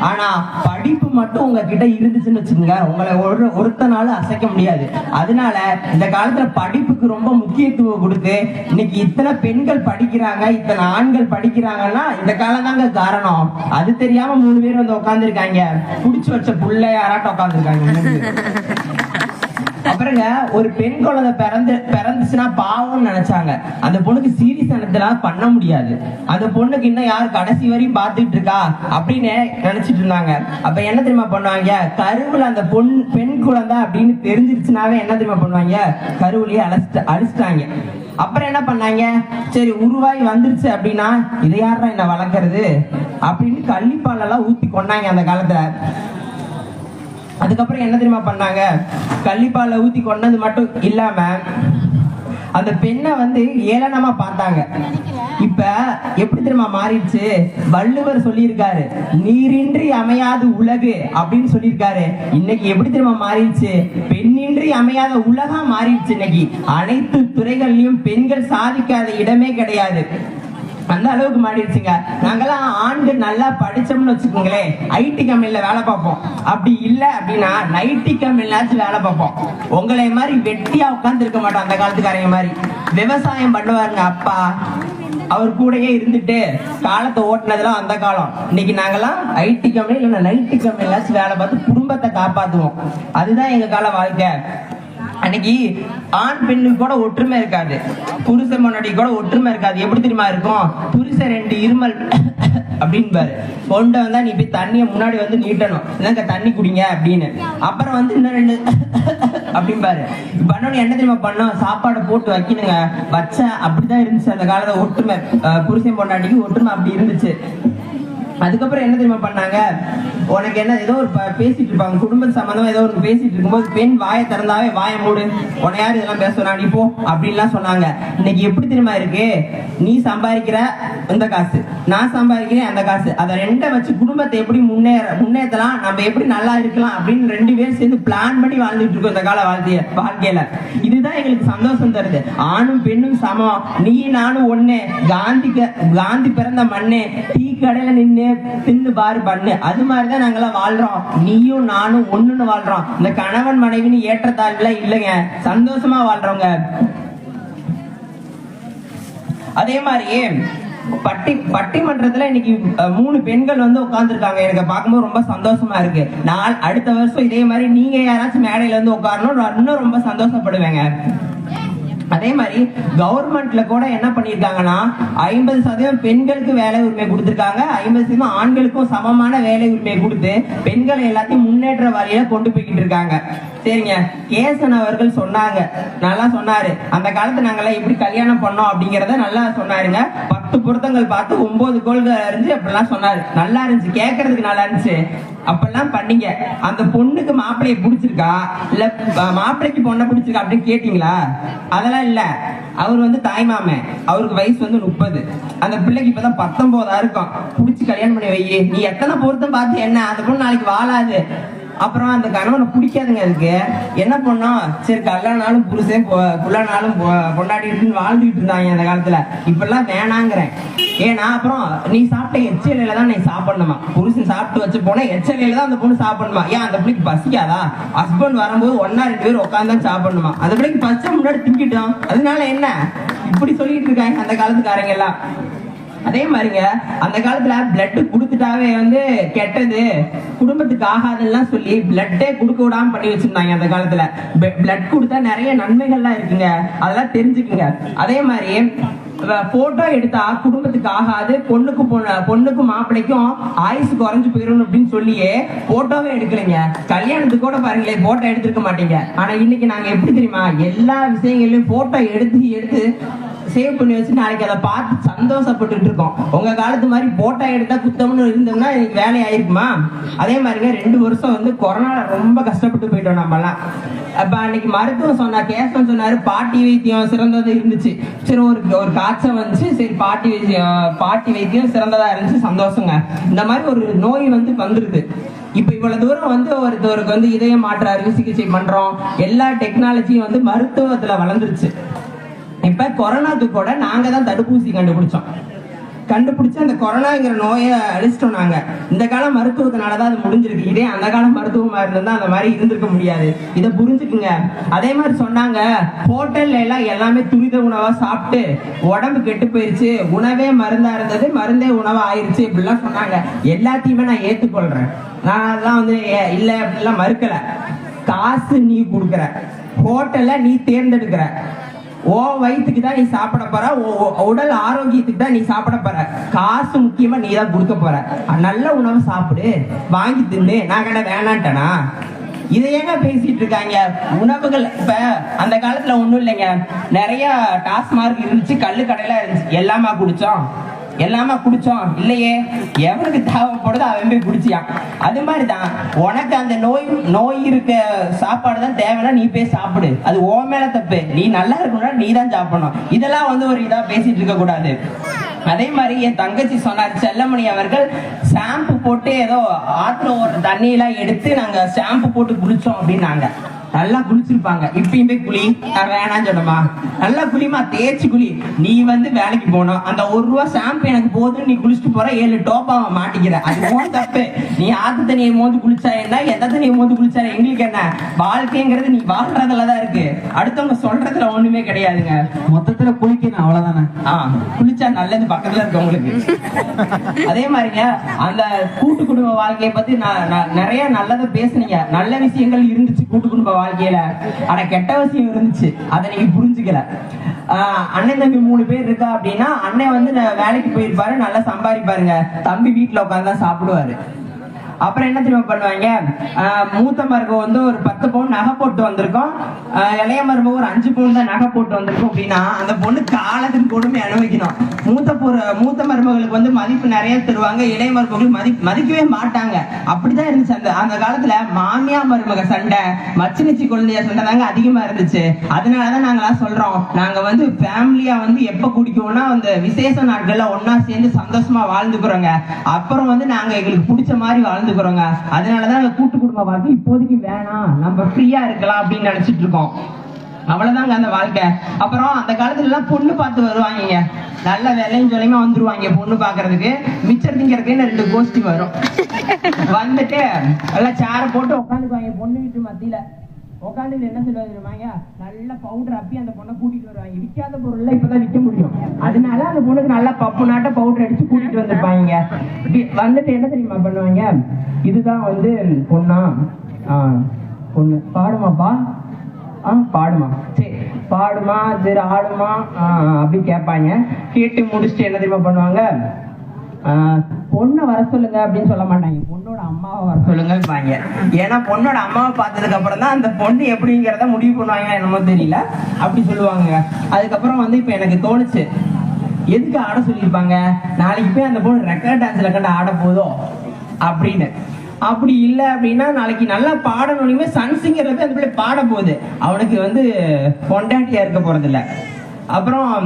ஆனா படிப்பு மட்டும் உங்ககிட்ட இருந்துச்சுன்னு வச்சுக்கோங்க, உங்களை ஒருத்தனாலும் அசைக்க முடியாது. அதனால இந்த காலத்துல படிப்புக்கு ரொம்ப முக்கியத்துவம் கொடுத்து இன்னைக்கு இத்தனை பெண்கள் படிக்கிறாங்க, இத்தனை ஆண்கள் படிக்கிறாங்கன்னா இந்த காலம் தாங்க காரணம். அது தெரியாம 3 பேர் வந்து உட்கார்ந்து இருக்காங்க, புடிச்சு வச்ச புள்ள யாராட்டம் உட்கார்ந்து இருக்காங்க. அப்புறங்க ஒரு பெண் குழந்தை பிறந்துச்சுன்னா பாவம்னு நினைச்சாங்க. அந்த பொண்ணுக்கு சீரியஸ் அனத்தெல்லாம் பண்ண முடியாது, அந்த பொண்ணுக்கு இன்னும் யார் கடைசி வரையும் பார்த்துட்டு இருக்கா அப்படின்னு நினைச்சிட்டு இருந்தாங்க. அப்ப என்ன தெரியுமா பண்ணுவாங்க, கருவுல அந்த பெண் குழந்தை அப்படின்னு தெரிஞ்சிருச்சுனாவே என்ன தெரியுமா பண்ணுவாங்க, கருவுலயே அழிச்சிட்டாங்க. அப்புறம் என்ன பண்ணாங்க, சரி உருவாய் வந்துருச்சு அப்படின்னா இதை யாரா என்ன வளர்க்கறது அப்படின்னு கள்ளிப்பால் எல்லாம் ஊத்தி கொண்டாங்க அந்த காலத்துல. அதுக்கப்புறம் என்ன தெரியுமா பண்ணாங்க, கள்ளிப்பால ஊத்தி கொண்டது மட்டும் இல்லாம அந்த பெண்ணை வந்து ஏளனமா பார்த்தாங்க. இப்ப எப்படி தெரியுமா மாறிடுச்சு, வள்ளுவர் சொல்லியிருக்காரு நீரின்றி அமையாது உலகு அப்படின்னு சொல்லியிருக்காரு. இன்னைக்கு எப்படி தெரியுமா மாறிடுச்சு, பெண்ணின்றி அமையாத உலகம் மாறிடுச்சு. இன்னைக்கு அனைத்து துறைகளிலும் பெண்கள் சாதிக்காத இடமே கிடையாது. அந்த அளவுக்கு மாறிடுச்சுங்க. நாங்கெல்லாம் ஆண்கள் நல்லா படிச்சோம்னு வச்சுக்கோங்களேன், ஐடி கம்பெனில வேலை பார்ப்போம். அப்படி இல்லை அப்படின்னா நைட்டி கம்பெனிலாச்சும் வேலை பார்ப்போம். உங்களை மாதிரி வெட்டியா உட்கார்ந்து இருக்க மாட்டோம். அந்த காலத்துக்காரங்க மாதிரி விவசாயம் பண்ணுவாருங்க அப்பா, அவர் கூடயே இருந்துட்டு காலத்தை ஓட்டுனதெல்லாம் அந்த காலம். இன்னைக்கு நாங்கெல்லாம் ஐடி கம்பெனி இல்லைன்னா நைட்டி கம்பெனிலாச்சும் வேலை பார்த்து குடும்பத்தை காப்பாத்துவோம். அதுதான் எங்க கால வாழ்க்கை. அன்னைக்கு ஆண் பெண்ணுக்கு கூட ஒற்றுமை இருக்காது, புருஷன் முன்னாடி கூட ஒற்றுமை இருக்காது. எப்படி தெரியுமா இருக்கும்? புருஷன் 2 இருமல் அப்படின்னு பாரு, கொண்டு வந்தா நீ போய் தண்ணியை முன்னாடி வந்து நீட்டணும், இல்லைங்க தண்ணி குடிங்க அப்படின்னு. அப்புறம் வந்து இன்னும் 2 அப்படின்னு பாரு. பண்ணணும் என்ன தெரியுமா பண்ணோம்? சாப்பாடை போட்டு வைக்கணுங்க, வச்ச. அப்படிதான் இருந்துச்சு அந்த காலத்துல ஒற்றுமை. புருஷன் பொண்டாட்டிக்கு ஒற்றுமை அப்படி இருந்துச்சு. அதுக்கப்புறம் என்ன தெரியுமா பண்ணாங்க? உனக்கு என்ன ஏதோ ஒரு பேசிட்டு இருப்பாங்க, குடும்ப சம்பந்தமா ஏதோ ஒரு பேசிட்டு இருக்கும்போது பெண் வாயை திறந்தாவே வாயை மூடு, உன யாரு இதெல்லாம் பேசுறா நீ போ அப்படின்லாம் சொன்னாங்க. இன்னைக்கு எப்படி தெரியுமா இருக்கு? நீ சம்பாதிக்கிற இந்த காசு, நான் சம்பாதிக்கிறேன் அந்த காசு, அதை 2 வச்சு குடும்பத்தை எப்படி முன்னேற்றலாம், நம்ம எப்படி நல்லா இருக்கலாம் அப்படின்னு 2 பேரும் சேர்ந்து பிளான் பண்ணி வாழ்ந்துட்டு இருக்கோம் இந்த கால வாழ்க்கையில. இதுதான் எங்களுக்கு சந்தோஷம் தருது. ஆணும் பெண்ணும் சமம், நீ நானும் ஒண்ணு, காந்தி பிறந்த மண்ணு, டீ கடையில நின்று தின்னு பாரு பண்ணு, அது மாதிரிதான் நாங்கெல்லாம் வாழ்றோம். நீயும் நானும் ஒண்ணுன்னு வாழ்றோம். இந்த கணவன் மனைவின்னு ஏற்றத்தாழ்வுல இல்லைங்க, சந்தோஷமா வாழ்றோங்க. அதே மாதிரி பட்டிமன்றத்துல இன்னைக்கு 3 பெண்கள் வந்து உட்கார்ந்துருக்காங்க. எனக்கு பார்க்கும்போது ரொம்ப சந்தோஷமா இருக்கு. அடுத்த வருஷம் இதே மாதிரி நீங்க யாராச்சும் மேடையில வந்து உட்காரணும், இன்னும் ரொம்ப சந்தோஷப்படுவேங்க. அதே மாதிரி கவர்மெண்ட்ல கூட என்ன பண்ணிருக்காங்கன்னா 50% பெண்களுக்கு வேலை உரிமை கொடுத்திருக்காங்க, 50% ஆண்களுக்கும் சமமான வேலை உரிமை கொடுத்து பெண்களை எல்லாத்தையும் முன்னேற்ற வழியில கொண்டு போய்கிட்டு இருக்காங்க. சரிங்க, கேசன் அவர்கள் சொன்னாங்க, நல்லா சொன்னாரு. அந்த காலத்துல நாங்கெல்லாம் எப்படி கல்யாணம் பண்ணோம் அப்படிங்கறத நல்லா சொன்னாருங்க. 10 பொருத்தங்கள் பார்த்து 9 கோள்கள் இருந்துச்சு அப்படிலாம் சொன்னாரு. நல்லா இருந்துச்சு, கேட்கறதுக்கு நல்லா இருந்துச்சு. அப்பெல்லாம் பண்ணீங்க. அந்த பொண்ணுக்கு மாப்பிள்ளைய பிடிச்சிருக்கா இல்ல மாப்பிள்ளைக்கு பொண்ணை பிடிச்சிருக்கா அப்படின்னு கேட்டீங்களா? அதெல்லாம் இல்ல. அவர் வந்து தாய்மாமன், அவருக்கு வயசு வந்து 30, அந்த பிள்ளைக்கு இப்பதான் 19 இருக்கும். பிடிச்சி கல்யாணம் பண்ணி வை. நீ எத்தனை பொருத்தம் பார்த்து என்ன, அந்த பொண்ணு நாளைக்கு வாழாது. அப்புறம் அந்த கணவனை பிடிக்காதுங்க. அதுக்கு என்ன பண்ணோம்? சரி கல்யாணாலும் புருஷன் புள்ளனாலும் கொண்டாடிட்டு வாழ்ந்துட்டு இருந்தாங்க அந்த காலத்துல. இப்பெல்லாம் வேணாங்கிறேன். ஏன்னா அப்புறம் நீ சாப்பிட்ட எச்சலையில தான் நீ சாப்பிடணுமா? புருஷன் சாப்பிட்டு வச்சு போனா எச்சலையில தான் அந்த பொண்ணு சாப்பிடணுமா? ஏன் அந்த பிள்ளைக்கு பசிக்காதா? ஹஸ்பண்ட் வரும்போது 1 2 பேர் உட்காந்து சாப்பிடணுமா? அந்த பிள்ளைக்கு பச்சை முன்னாடி திங்கிட்டோம், அதனால என்ன இப்படி சொல்லிட்டு இருக்காங்க அந்த காலத்துக்காரங்க எல்லாம். அதே மாதிரிங்க அந்த காலத்துல பிளட் கொடுத்துட்டாவே வந்து கெட்டது, குடும்பத்துக்கு ஆகாதுன்னு சொல்லி பிளட்டே கொடுக்க விடாம பண்ணி வச்சிருந்தாங்க அந்த காலத்துல. பிளட் கொடுத்தா நிறைய நன்மைகள்லாம் இருக்குங்க, அதெல்லாம் தெரிஞ்சுக்குங்க. அதே மாதிரி போட்டோ எடுத்தா குடும்பத்துக்கு ஆகாது, பொண்ணுக்கும் மாப்பிள்ளைக்கும் ஆயுசு குறைஞ்சு போயிடும் அப்படின்னு சொல்லியே போட்டோவே எடுக்கலைங்க. கல்யாணத்துக்கு கூட பாருங்களேன் போட்டோ எடுத்துருக்க மாட்டீங்க. ஆனா இன்னைக்கு நாங்க எப்படி தெரியுமா, எல்லா விஷயங்களையும் போட்டோ எடுத்து சேவ் பண்ணி வச்சு நாளைக்கு அதை பார்த்து சந்தோஷப்பட்டு இருக்கோம். உங்க காலத்து மாதிரி போட்டோ எடுத்தா குத்தம்னு இருந்தோம்னா இன்னைக்கு வேலை ஆயிருக்குமா? அதே மாதிரிங்க 2 வருஷம் வந்து கொரோனால ரொம்ப கஷ்டப்பட்டு போயிட்டோம் நம்மலாம். அப்ப அன்னைக்கு மருத்துவம் கேசவன் சொன்னாரு பாட்டி வைத்தியம் சிறந்தது இருந்துச்சு. சரி ஒரு காய்ச்சல் வந்துச்சு, சரி பாட்டி வைத்தியம் சிறந்ததா இருந்துச்சு, சந்தோஷங்க. இந்த மாதிரி ஒரு நோய் வந்து வந்துருது. இப்ப இவ்வளவு தூரம் வந்து ஒருத்தருக்கு வந்து இதய மாற்று அறுவை சிகிச்சை பண்றோம், எல்லா டெக்னாலஜியும் வந்து மருத்துவத்துல வளர்ந்துருச்சு. இப்ப கொரோனாக்கு கூட நாங்க தான் தடுப்பூசி கண்டுபிடிச்சு அந்த கொரோனாங்கிற நோயை அழிச்சிட்டோம் நாங்க. இந்த கால மருத்துவத்தினாலதான் அது முடிஞ்சிருக்கு. இதே அந்த கால மருத்துவமா இருந்தா அந்த மாதிரி இருந்திருக்க முடியாது. இதை புரிஞ்சுக்குங்க. அதே மாதிரி சொன்னாங்க ஹோட்டல்ல எல்லாம் எல்லாமே துரித உணவா சாப்பிட்டு உடம்பு கெட்டு போயிருச்சு, உணவே மருந்தா இருந்தது, மருந்தே உணவா ஆயிருச்சு இப்படிலாம் சொன்னாங்க. எல்லாத்தையுமே நான் ஏத்துக்கொள்றேன். நான் அதெல்லாம் வந்து இல்ல அப்படிலாம் மறுக்கல. காசு நீ கொடுக்குற, ஹோட்டல்ல நீ தேர்ந்தெடுக்கிற, ஓ வயிற்றுக்கு தான் நீ சாப்பிட போற, உடல் ஆரோக்கியத்துக்கு தான் நீ சாப்பிட போற, காசு முக்கியமா நீ தான் கொடுக்க போற. நல்ல உணவு சாப்பிடு, வாங்கி தின்னு. நான் கடை வேணான்ட்டனா? இதையேங்க பேசிட்டு இருக்காங்க. உணவுகள் இப்ப அந்த காலத்துல ஒண்ணும் இல்லைங்க, நிறைய டாஸ்மார்க் இருந்துச்சு, கல்லு கடையில இருந்துச்சு. எல்லாமா குடிச்சோம் இல்லையே, எவனுக்கு தேவைப்படுதோ அவன் போய் குடிச்சியான். அது மாதிரிதான் உனக்கு அந்த நோய் இருக்க சாப்பாடு தான் தேவைன்னா நீ போய் சாப்பிடு, அது ஓ மேல தப்பு. நீ நல்லா இருக்கணும்னா நீ தான் சாப்பிடணும். இதெல்லாம் வந்து ஒரு இதா பேசிட்டு இருக்க கூடாது. அதே மாதிரி என் தங்கச்சி சொன்னார், செல்லமணி அவர்கள் ஷாம்பு போட்டு ஏதோ ஆத்துல ஒரு தண்ணியெல்லாம் எடுத்து நாங்க ஷாம்பு போட்டு குளிச்சோம் அப்படின்னாங்க. நல்லா குளிச்சிருப்பாங்க. இப்பயும் போய் குளி, நான் வேணான்னு சொன்னமா, நல்லா குளிமா, தேய்ச்சி குளி. நீ வந்து வேலைக்கு போனோம், அந்த ₹1 ஷாம்பு எனக்கு போதும், நீ குளிச்சுட்டு போற, 7 டோப்பாவை மாட்டிக்கிற. அது போன் தப்பு. நீ ஆத்து தண்ணியை மோந்து குளிச்சா என்ன, எந்த தண்ணியை மோந்து குளிச்சா எங்களுக்கு என்ன? வாழ்க்கைங்கிறது நீ வாழ்றதுலதான் இருக்கு, அடுத்தவங்க சொல்றதுல ஒண்ணுமே கிடையாதுங்க. மொத்தத்துல குளிக்கணும், அவ்வளவுதானே? குளிச்சா நல்லது பக்கத்துல இருக்கவங்களுக்கு. அதே மாதிரிங்க அந்த கூட்டு குடும்ப வாழ்க்கையை பத்தி நிறைய நல்லதை பேசுனீங்க. நல்ல விஷயங்கள் இருந்துச்சு கூட்டு குடும்ப வாழ்க்கையில, ஆனா கெட்ட விஷயம் இருந்துச்சு, அதை நீங்க புரிஞ்சுக்கல. அண்ணன் தம்பி 3 பேர் இருக்கா அப்படின்னா, அண்ணன் வந்து வேலைக்கு போயிருப்பாரு, நல்லா சம்பாதிப்பாருங்க, தம்பி வீட்டுல உட்காந்து சாப்பிடுவாரு. அப்புறம் என்ன தெரியுமா பண்ணுவாங்க, மூத்த மருமக வந்து ஒரு 10 பவுன் நகை போட்டு வந்திருக்கோம், இளைய மருமக ஒரு 5 பவுன் தான் நகை போட்டு வந்திருக்கோம் அப்படின்னா, அந்த பொண்ணு காலத்துக்கு கொடுமை அனுபவிக்கணும். மூத்த மருமகளுக்கு வந்து மதிப்பு நிறைய தருவாங்க, இளைய மருமகளுக்கு மதிக்கவே மாட்டாங்க. அப்படிதான் இருந்துச்சு அந்த காலத்துல. மாமியா மருமக சண்டை, மச்சினிச்சி குழந்தைய சண்டை தாங்க அதிகமா இருந்துச்சு. அதனாலதான் நாங்களாம் சொல்றோம், நாங்க வந்து ஃபேமிலியா வந்து எப்ப குடிக்குவோம்னா அந்த விசேஷ நாட்கள்ல ஒன்னா சேர்ந்து சந்தோஷமா வாழ்ந்துக்கிறோங்க. அப்புறம் வந்து நாங்க எங்களுக்கு பிடிச்ச மாதிரி வாழ்ந்துக்கிறோங்க. அதனாலதான் கூட்டு குடும்ப வாழ்க்கை இப்போதைக்கு வேணாம், நம்ம ஃப்ரீயா இருக்கலாம் அப்படின்னு நினைச்சிட்டு இருக்கோம். அவ்வளவுதாங்க அந்த வாழ்க்கை. அப்புறம் அந்த காலத்துல எல்லாம் பொண்ணு பார்த்து வருவாங்க, நல்ல வேலையும் சொல்லியுமா வந்துருவாங்க பொண்ணு பாக்குறதுக்கு. மிச்சர் திங்கிறதுக்கு 2 கோஷ்டி வரும், வந்துட்டு எல்லாம் சேர போட்டு உட்காந்துக்குவாங்க பொண்ணு வீட்டு மத்தியில. உட்காந்து என்ன சொல்லுவாங்க, நல்ல பவுடர் அப்பி அந்த பொண்ணை கூட்டிட்டு வருவாங்க. விற்காத பொருள்ல இப்பதான் விற்க முடியும், அதனால அந்த பொண்ணுக்கு நல்லா பப்பு நாட்ட பவுடர் அடிச்சு கூட்டிட்டு வந்திருப்பாங்க. வந்துட்டு என்ன தெரியுமா பண்ணுவாங்க, இதுதான் வந்து பொண்ணா, பொண்ணு பாடுமாப்பா, பாடுமா, சரி பாடுமா, சரி ஆடுமா அப்படி கேட்பாங்க. கேட்டு முடிச்சுட்டு என்ன தெரியுமா பண்ணுவாங்க, பொண்ணை வர சொல்லுங்க அப்படின்னு சொல்ல மாட்டாங்க, பொண்ணோட அம்மாவை வர சொல்லுங்க. ஏன்னா பொண்ணோட அம்மாவை பார்த்ததுக்கு அப்புறம் தான் அந்த பொண்ணு எப்படிங்கிறத முடிவு பண்ணுவாங்க, என்னமோ தெரியல அப்படி சொல்லுவாங்க. அதுக்கப்புறம் வந்து இப்ப எனக்கு தோணுச்சு, எதுக்கு ஆட சொல்லியிருப்பாங்க, நாளைக்கு போய் அந்த பொண்ணு ரெக்கார்ட் டான்ஸ்ல கண்டு ஆட போதும் அப்படின்னு. அப்படி இல்லை அப்படின்னா நாளைக்கு நல்லா பாடணுமே, சன்சிங்கிறது அந்த பிள்ளை பாட போகுது, அவனுக்கு வந்து பொண்டாட்டியா இருக்க போறது இல்லை. அப்புறம்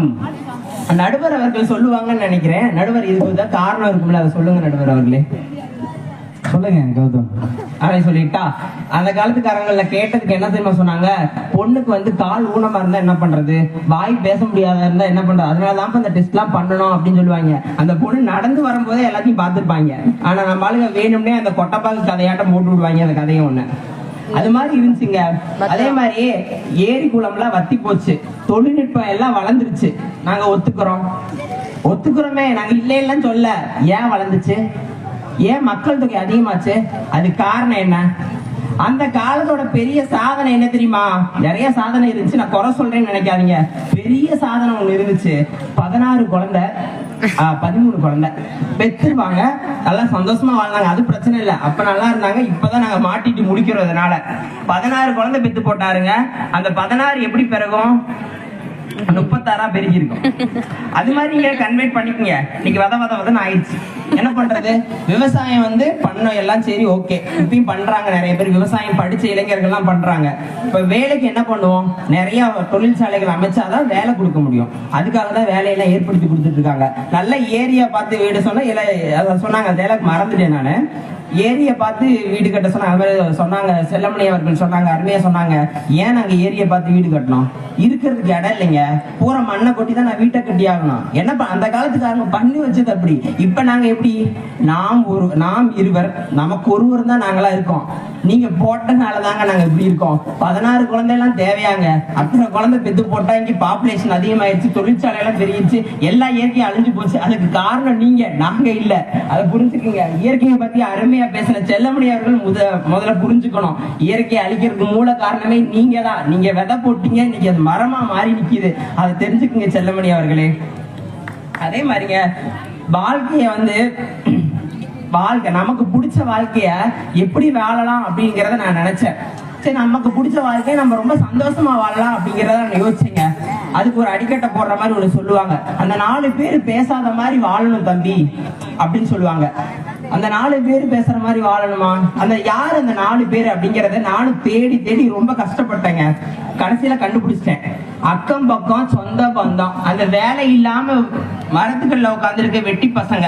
நடுவர் அவர்கள் சொல்லுவாங்கன்னு நினைக்கிறேன். நடுவர் இதுக்கு காரணம் இருக்கும்ல, அதை சொல்லுங்க நடுவர் அவர்களே. சொல்லுங்க கௌதம். அவன் சொல்லிட்டா, அந்த காலத்துக்காரங்கள கேட்டதுக்கு என்ன தெரியுமா சொன்னாங்க, பொண்ணுக்கு வந்து கால் ஊனமா இருந்தா என்ன பண்றது, வாய் பேச முடியாத இருந்தா என்ன பண்றது, அதனாலதான் இந்த டெஸ்ட் எல்லாம் பண்ணணும் அப்படின்னு சொல்லுவாங்க. அந்த பொண்ணு நடந்து வரும்போதே எல்லாத்தையும் பார்த்துருப்பாங்க. ஆனா நம்ம ஆளுங்க வேணும்னே அந்த கொட்டப்பாக்கு கதையாட்டம் போட்டு விடுவாங்க, அந்த கதையை ஒண்ணு அது மாதிரி இருந்துச்சுங்க. அதே மாதிரி ஏரி குளம்லாம் வத்தி போச்சு, தொழில்நுட்பம் எல்லாம் வளர்ந்துருச்சு, நாங்க ஒத்துக்கிறோமே, நாங்க இல்லைன்னு சொல்ல. ஏன் வளர்ந்துச்சு, ஏன் மக்கள் தொகை அதிகமாச்சு, அது காரணம் என்ன? அந்த காலத்தோட பெரிய சாதனை என்ன தெரியுமா? நிறைய சாதனை இருந்துச்சு, நான் குறை சொல்றேன்னு நினைக்காதீங்க. பெரிய சாதனை ஒண்ணு இருந்துச்சு, 16 குழந்தை 13 குழந்தை பெற்றுருவாங்க, நல்லா சந்தோஷமா வாழ்ந்தாங்க, அது பிரச்சனை இல்லை. அப்ப நல்லா இருந்தாங்க, இப்பதான் நாங்க மாட்டிட்டு முடிக்கிறதுனால 16 குழந்தை பெத்து போட்டாருங்க. அந்த 16 எப்படி பிறகும் 36 பெருகி இருக்கும். அது மாதிரி நீங்க கன்வெர்ட் பண்ணிக்கங்க. இன்னைக்கு வத ஆயிடுச்சு, என்ன பண்றது? விவசாயம் வந்து பண்ணோம் எல்லாம் சரி ஓகே, இப்பயும் பண்றாங்க நிறைய பேர், விவசாயம் படிச்ச இளைஞர்கள் எல்லாம் பண்றாங்க. இப்ப வேலைக்கு என்ன பண்ணுவோம், நிறைய தொழிற்சாலைகள் அமைச்சாதான் வேலை கொடுக்க முடியும், அதுக்காக தான் வேலையெல்லாம் ஏற்படுத்தி கொடுத்துட்டு இருக்காங்க. நல்ல ஏரியா பார்த்து வீடு சொன்னாங்க, வேலை மறந்துட்டேன் நானு. ஏரியை பார்த்து வீடு கட்ட சொன்னாங்க செல்லமணி அவர்கள் சொன்னாங்க, அருமையா சொன்னாங்க. ஏன் நாங்க ஏரியை பார்த்து வீடு கட்டணும், இருக்கிறதுக்கு இடம் இல்லைங்க, பூரா மண்ணை கொட்டி தான் நான் வீட்டை கட்டி ஆகணும். என்ன அந்த காலத்துக்காரங்க பண்ணி வச்சது அப்படி. இப்ப நாங்க எப்படி, நாம் இருவர், நமக்கு ஒருவர் தான் நாங்களா இருக்கோம், நீங்க போட்டனாலதாங்க நாங்க இப்படி இருக்கோம். 16 குழந்தை எல்லாம் தேவையாங்க, அத்தனை குழந்தை பெத்து போட்டா இங்க பாப்புலேஷன் அதிகமாயிருச்சு, தொழிற்சாலை எல்லாம் பெருகிடுச்சு, எல்லா இயற்கையும் அழிஞ்சு போச்சு. அதுக்கு காரணம் நீங்க, நாங்க இல்ல. அதை புரிஞ்சுக்கங்க. இயற்கையை பத்தி அருமையா பேசின செல்லமணி அவர்கள் முதல்ல புரிஞ்சுக்கணும், இயற்கையை அழிக்கிறதுக்கு மூல காரணமே நீங்க தான். நீங்க விதை போட்டீங்க, இன்னைக்கு அது மரமா மாறி நிக்குது, அதை தெரிஞ்சுக்குங்க செல்லமணி அவர்களே. அதே மாதிரிங்க வாழ்க்கைய வந்து நமக்கு பிடிச்ச வாழ்க்கைய எப்படி வாழலாம் அப்படிங்கறத நான் நினைச்சேன். சரி, நமக்கு பிடிச்ச வாழ்க்கைய நம்ம ரொம்ப சந்தோஷமா வாழலாம் அப்படிங்கறத நான் யோசிச்சேங்க. அதுக்கு ஒரு அடிக்கட்டை போடுற மாதிரி ஒண்ணு சொல்லுவாங்க, அந்த 4 பேர் பேசாத மாதிரி வாழணும் தம்பி அப்படின்னு சொல்லுவாங்க. அந்த 4 பேர் பேசுற மாதிரி வாழணுமா, அந்த யார் அந்த 4 பேர் அப்படிங்கறத நானும் தேடி தேடி ரொம்ப கஷ்டப்பட்டேங்க. கடைசியில கண்டுபிடிச்சிட்டேன். அக்கம் பக்கம், சொந்த பந்தம், அந்த வேலை இல்லாம மரத்துக்கள்ல உட்கார்ந்து இருக்க வெட்டி பசங்க,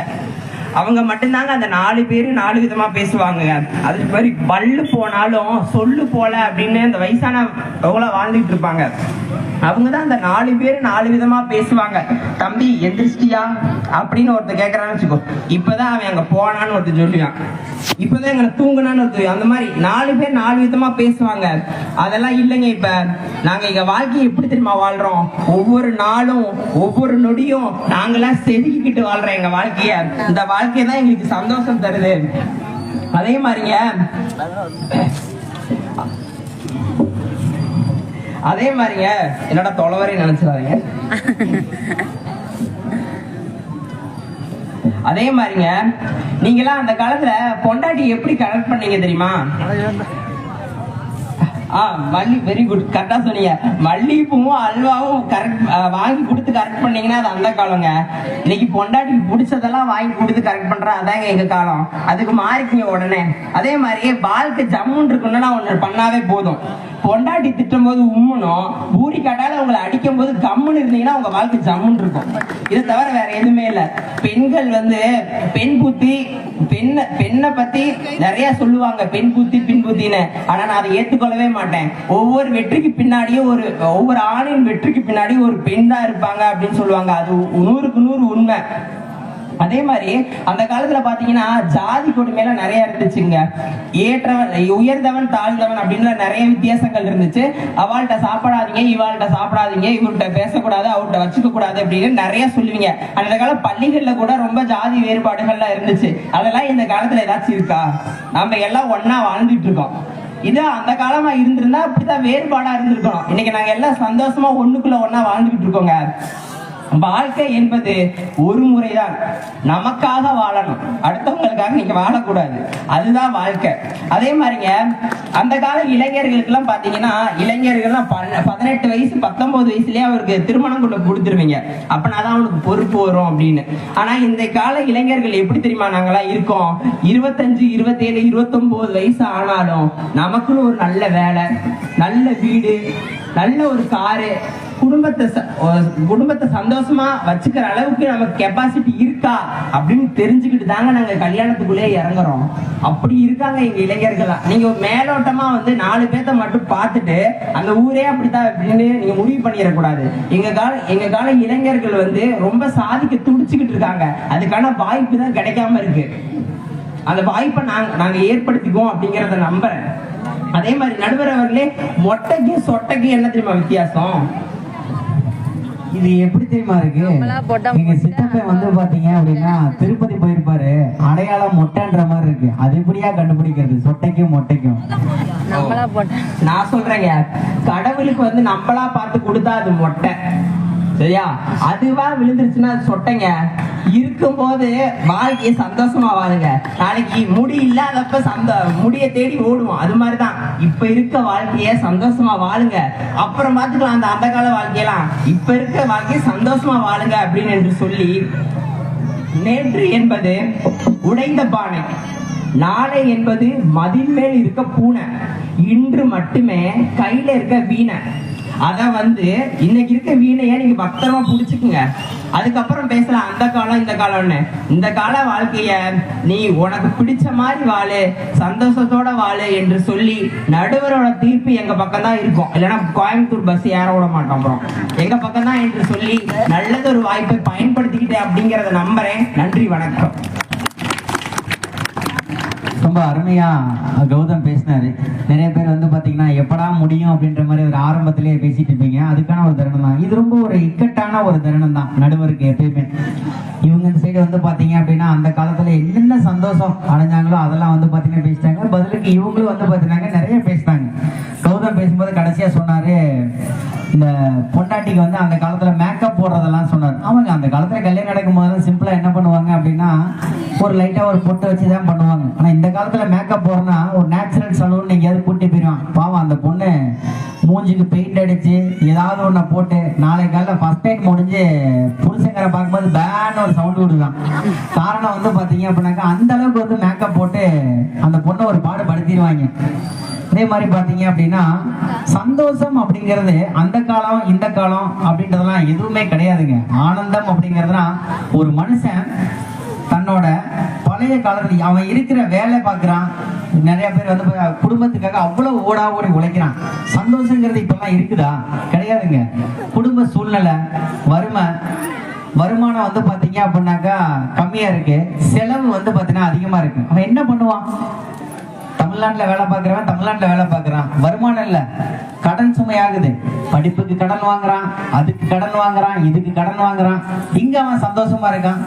அவங்க மட்டும்தாங்க அந்த 4 பேரு 4 விதமா பேசுவாங்க. அது மாதிரி பல்லு போனாலும் சொல்லு போல அப்படின்னு அந்த வயசானவங்கள வாழ்ந்துட்டு இருப்பாங்க. அவங்கதான் அந்த 4 பேரு 4 விதமா பேசுவாங்க. தம்பி எந்திரிச்சிட்டியா அப்படின்னு ஒருத்தர் கேட்கறான்னு வச்சுக்கோ, இப்பதான் அவன் அங்க போனான்னு ஒருத்தர் சொல்லுவான், இப்பதான் எங்களை தூங்குனான்னு ஒருத்தர். அந்த மாதிரி 4 பேர் 4 விதமா பேசுவாங்க. அதெல்லாம் இல்லைங்க. இப்ப நாங்க எங்க வாழ்க்கையை எப்படி தெரியுமா வாழ்றோம்? ஒவ்வொரு நாளும் ஒவ்வொரு நொடியும் நாங்களாம் செதுக்கிக்கிட்டு வாழ்றோம் எங்க வாழ்க்கைய. இந்த வாழ்க்கை தான் எங்களுக்கு சந்தோஷம் தருது. அதே மாதிரிங்க என்னோட தொலைவரை நினைச்சிடாதீங்க. அதே மாதிரிங்க நீங்களாம் அந்த காலத்துல பொண்டாட்டி எப்படி கரெக்ட் பண்ணீங்க தெரியுமா? மல்லி வெரி குட், கரெக்டா சொன்னீங்க. மல்லிகைப்பூவும் அல்வாவும் கரெக்ட் வாங்கி கொடுத்து கரெக்ட் பண்ணீங்கன்னா அது அந்த காலங்க. இன்னைக்கு பொண்டாட்டிக்கு பிடிச்சதெல்லாம் வாங்கி கொடுத்து கரெக்ட் பண்ற அதாங்க எங்க காலம். அதுக்கு மாறிக்குங்க உடனே. அதே மாதிரியே வாழ்க்கை ஜம்முன்னு இருக்குன்னா ஒண்ணு பண்ணாவே போதும். பொண்டாட்டி திட்டும் போது உம்முனும், பூரி காட்டால உங்களை அடிக்கும் போது கம்முன்னு இருந்தீங்கன்னா உங்க வாழ்க்கை ஜம்முன்னு இருக்கும். இதை தவிர வேற எதுவுமே இல்லை. பெண்கள் பெண் புத்தி, பெண்ணை பத்தி நிறைய சொல்லுவாங்க, பெண் புத்தி பின் புத்தின்னு. ஆனா நான் அதை ஏற்றுக்கொள்ளவே மாட்டேன். ஒவ்வொரு வெற்றிக்கு பின்னாடியும் ஒவ்வொரு ஆணின் வெற்றிக்கு பின்னாடி ஒரு பெண் தான் இருப்பாங்க அப்படின்னு சொல்லுவாங்க. அது 100க்கு 100 உண்மை. அதே மாதிரி அந்த காலத்துல பாத்தீங்கன்னா ஜாதி கொடுமையில நிறைய இருந்துச்சுங்க. ஏற்றவன் உயர்ந்தவன் தாழ்ந்தவன் அப்படின்னு நிறைய வித்தியாசங்கள் இருந்துச்சு. அவள்கிட்ட சாப்பிடாதீங்க, இவாள்கிட்ட சாப்பிடாதீங்க, இவர்கிட்ட பேசக்கூடாது, அவர்கிட்ட வச்சுக்க கூடாது அப்படின்னு நிறைய சொல்லுவீங்க. அந்த கால பள்ளிகள்ல கூட ரொம்ப ஜாதி வேறுபாடுகள்லாம் இருந்துச்சு. அதெல்லாம் இந்த காலத்துல ஏதாச்சும் இருக்கா? நம்ம எல்லாம் ஒன்னா வாழ்ந்துட்டு இருக்கோம். இது அந்த காலமா இருந்திருந்தா அப்படித்தான் வேறுபாடா இருந்திருக்கணும். இன்னைக்கு நாங்க எல்லாம் சந்தோஷமா ஒண்ணுக்குள்ள ஒன்னா வாழ்ந்துகிட்டு இருக்கோங்க. வாழ்க்கை என்பது ஒரு முறைதான். நமக்காக வாழணும், அடுத்தவங்களுக்காக நீங்க வாழக்கூடாது. அதுதான் வாழ்க்கை. அதே மாதிரிங்க அந்த கால இளைஞர்களுக்கு எல்லாம் பாத்தீங்கன்னா, இளைஞர்கள்லாம் 18 வயசு 19 வயசுலயே அவருக்கு திருமணம் கொண்டு கொடுத்துருவீங்க. அப்பனாதான் அவனுக்கு பொறுப்பு வரும் அப்படின்னு. ஆனா இந்த கால இளைஞர்கள் எப்படி தெரியுமா நாங்கெல்லாம் இருக்கோம்? 25, 27, 29 வயசு ஆனாலும் நமக்குன்னு ஒரு நல்ல வேலை, நல்ல வீடு, நல்ல ஒரு காரு, குடும்பத்தை சந்தோஷமா வச்சுக்கிற அளவுக்கு நமக்கு கெப்பாசிட்டி இருக்கா அப்படின்னு தெரிஞ்சுக்கிட்டு தாங்க நாங்க கல்யாணத்துக்குள்ளே இறங்குறோம். அப்படி இருக்காங்க எங்க இளைஞர்களா. நீங்க மேலோட்டமா 4 பேர்த்த மட்டும் பார்த்துட்டு அந்த ஊரே அப்படித்தான் அப்படின்னு நீங்க முடிவு பண்ணிடக்கூடாது. எங்க கால இளைஞர்கள் ரொம்ப சாதிக்க துடிச்சுக்கிட்டு இருக்காங்க. அதுக்கான வாய்ப்பு தான் கிடைக்காம இருக்கு. அந்த வாய்ப்பை நாங்க ஏற்படுத்திக்குவோம் அப்படிங்கறத நம்புறேன். அதே மாதிரி நடுவர் அவர்களே, மொட்டைக்கும் சொட்டைக்கும் என்ன தெரியுமா வித்தியாசம்? இது எப்படி தெரியுமா இருக்கு? எங்க சித்தப்பை பாத்தீங்க அப்படின்னா திருப்பதி போயிருப்பாரு, அடையாளம் மொட்டைன்ற மாதிரி இருக்கு. அது எப்படியா கண்டுபிடிக்கிறது சொட்டைக்கும் மொட்டைக்கும்? நான் சொல்றேங்க, கடவுளுக்கு நம்மளா பார்த்து கொடுத்தா அது மொட்டை, சரியா? அதுவா விழுந்துருச்சுன்னா அது சொட்டைங்க. இருக்கும் போது வாழ்க்கையை சந்தோஷமா வாழுங்க. நாளைக்கு முடி இல்லாதப்ப முடிய தேடி ஓடுவோம். அது மாதிரிதான் இப்ப இருக்க வாழ்க்கைய சந்தோஷமா வாழுங்க. அப்புறம் பார்த்துக்கலாம் அந்த கால வாழ்க்கையெல்லாம். இப்ப இருக்க வாழ்க்கையை சந்தோஷமா வாழுங்க அப்படின்னு என்று சொல்லி, நேற்று என்பது உடைந்த பானை, நாளை என்பது மதில் மேல் இருக்க பூனை, இன்று மட்டுமே கையில இருக்க வீணை. அத இன்னைக்கு இருக்க வீணைய நீங்க பத்திரமா புடிச்சுக்குங்க. அதுக்கப்புறம் பேசலாம் அந்த காலம் இந்த காலம்னு. இந்த கால வாழ்க்கைய நீ உனக்கு பிடிச்ச மாதிரி வாழு, சந்தோஷத்தோட வாழு என்று சொல்லி நடுவரோட தீர்ப்பு எங்க பக்கம் தான் இருக்கும். இல்லைன்னா கோயம்புத்தூர் பஸ் ஏற விட மாட்டோம். அப்புறம் எங்க பக்கம் தான் என்று சொல்லி நல்லதொரு வாய்ப்பை பயன்படுத்திக்கிட்டேன் அப்படிங்கறத நம்புறேன். நன்றி, வணக்கம். ரொம்ப அருமையா கௌதம் பேசினாரு. நிறைய பேர் பாத்தீங்கன்னா எப்படா முடியும் அப்படின்ற மாதிரி ஒரு ஆரம்பத்திலேயே பேசிட்டு இருப்பீங்க. அதுக்கான ஒரு தருணம் தான் இது. ரொம்ப ஒரு இக்கட்டான ஒரு தருணம் தான் நடுவருக்கு எப்பயுமே. இவங்க இந்த சைடு பாத்தீங்க அப்படின்னா அந்த காலத்துல என்னென்ன சந்தோஷம் அடைஞ்சாங்களோ அதெல்லாம் பாத்தீங்கன்னா பேசிட்டாங்க. பதிலுக்கு இவங்களும் பாத்தீங்கன்னா நிறைய பேசிட்டாங்க. கௌதம் பேசும்போது கடைசியா சொன்னாரு, இந்த பொண்டாட்டிக்கு அந்த காலத்துல மேக்கப் போடுறதெல்லாம் சொன்னார். அவங்க அந்த காலத்துல கல்யாணம் நடக்கும் போது சிம்பிளா என்ன பண்ணுவாங்க அப்படின்னா ஒரு லைட்டா ஒரு பொட்டை வச்சுதான் பண்ணுவாங்க. ஆனா இந்த காலத்துல மேக்கப் போறனா ஒரு நேச்சுரல் சலூன் எங்கேயாவது கூட்டி போயிடுவான். பாவம் அந்த பொண்ணு மூஞ்சிக்கு பெயிண்ட் அடிச்சு ஏதாவது ஒண்ண போட்டு நாளை காலைல ஃபர்ஸ்ட் டைம் முடிஞ்சு புருஷங்கரை பார்க்கும்போது பேன்னு ஒரு சவுண்ட் விடுவான். காரணம் பாத்தீங்க அப்படின்னாக்கா அந்த அளவுக்கு மேக்கப் போட்டு அந்த பொண்ணை ஒரு பாடு படுத்திடுவாங்க. அதே மாதிரி பாத்தீங்க அப்படின்னா சந்தோஷம் அப்படிங்கிறது அந்த காலம் இந்த காலம் அப்படின்றதெல்லாம் எதுவுமே கிடையாதுங்க. ஆனந்தம் அப்படிங்கிறதுனா ஒரு மனுஷன் தன்னோட பழைய காலத்துல அவன் இருக்கிற வேலை பார்க்குறான். நிறைய பேர் வந்து குடும்பத்துக்காக அவ்வளவு ஓடா ஓடி உழைக்கிறான். சந்தோஷங்கிறது இப்பெல்லாம் இருக்குதா? கிடையாதுங்க. குடும்ப சூழ்நிலை, வருமானம் வந்து பாத்தீங்க அப்படின்னாக்கா கம்மியா இருக்கு, செலவு வந்து பாத்தீங்கன்னா அதிகமா இருக்கு. அவன் என்ன பண்ணுவான்? தமிழ்நாட்டுல வேலை பார்க்கறான், வருமானம் இல்ல, கடன் சுமையாகுது. படிப்புக்கு கடன் வாங்குறான், அதுக்கு கடன் வாங்குறான், இதுக்கு கடன் வாங்குறான். இங்க அவன் சந்தோஷமா இருக்கான்.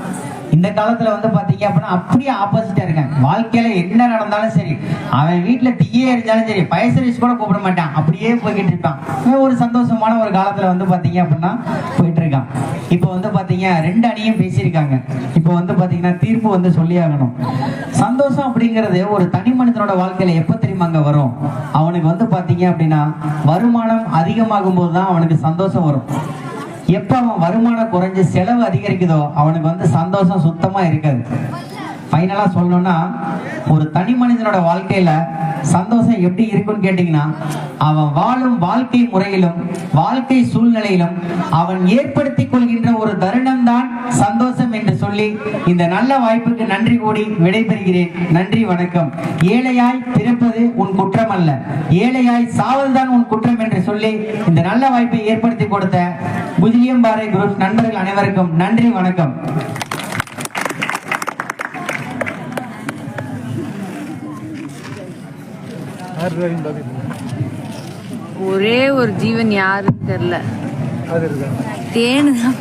இந்த காலத்துல வந்து பாத்தீங்க அப்படின்னா அப்படியே ஆப்போசிட்டா இருக்கான். வாழ்க்கையில என்ன நடந்தாலும் சரி, அவன் வீட்டுல தீயே இருந்தாலும் சரி, ஃபயர் சர்வீஸ் கூட கூப்பிட மாட்டான், அப்படியே போய்கிட்டு இருப்பான். ஒரு சந்தோஷமான ஒரு காலத்துல வந்து பாத்தீங்க அப்படின்னா போயிட்டு இருக்கான். இப்போ வந்து பாத்தீங்க 2 அணியும் பேசியிருக்காங்க. இப்போ வந்து பாத்தீங்கன்னா தீர்ப்பு வந்து சொல்லி ஆகணும். சந்தோஷம் அப்படிங்கிறது ஒரு தனி மனிதனோட வாழ்க்கையில எப்ப தெரியுமாங்க வரும்? அவனுக்கு வந்து பாத்தீங்க அப்படின்னா வருமானம் அதிகமாகும் போதுதான் அவனுக்கு சந்தோஷம் வரும். எப்ப அவன் வருமானம் குறைஞ்சு செலவு அதிகரிக்குதோ அவனுக்கு வந்து சந்தோஷம் சுத்தமா இருக்காது. ஃபைனலா சொல்லணும்னா, ஒரு தனி மனிதனோட வாழ்க்கையில சந்தோஷம் எப்படி இருக்குன்னு கேட்டீங்கன்னா, அவன் வாழும் வாழ்க்கை முறையிலும் வாழ்க்கை சூழ்நிலையிலும் அவன் ஏற்படுத்திக் கொள்கின்ற ஒரு தருணம் தான் சந்தோஷம் என்று சொல்லி இந்த நல்ல வாய்ப்புக்கு நன்றி கூடி விடைபெறுகிறேன். நன்றி, வணக்கம். ஏழையாய் பிறப்பது உன் குற்றம் அல்ல, ஏழையாய் சாவதுதான் உன் குற்றம் என்று சொல்லி இந்த நல்ல வாய்ப்பை ஏற்படுத்தி கொடுத்த குஜிலியம்பாறை குரூப் நண்பர்கள் அனைவருக்கும் நன்றி, வணக்கம். ஒரே ஒரு ஜீவன் யாருன்னு தெரியல. தேனு தான்.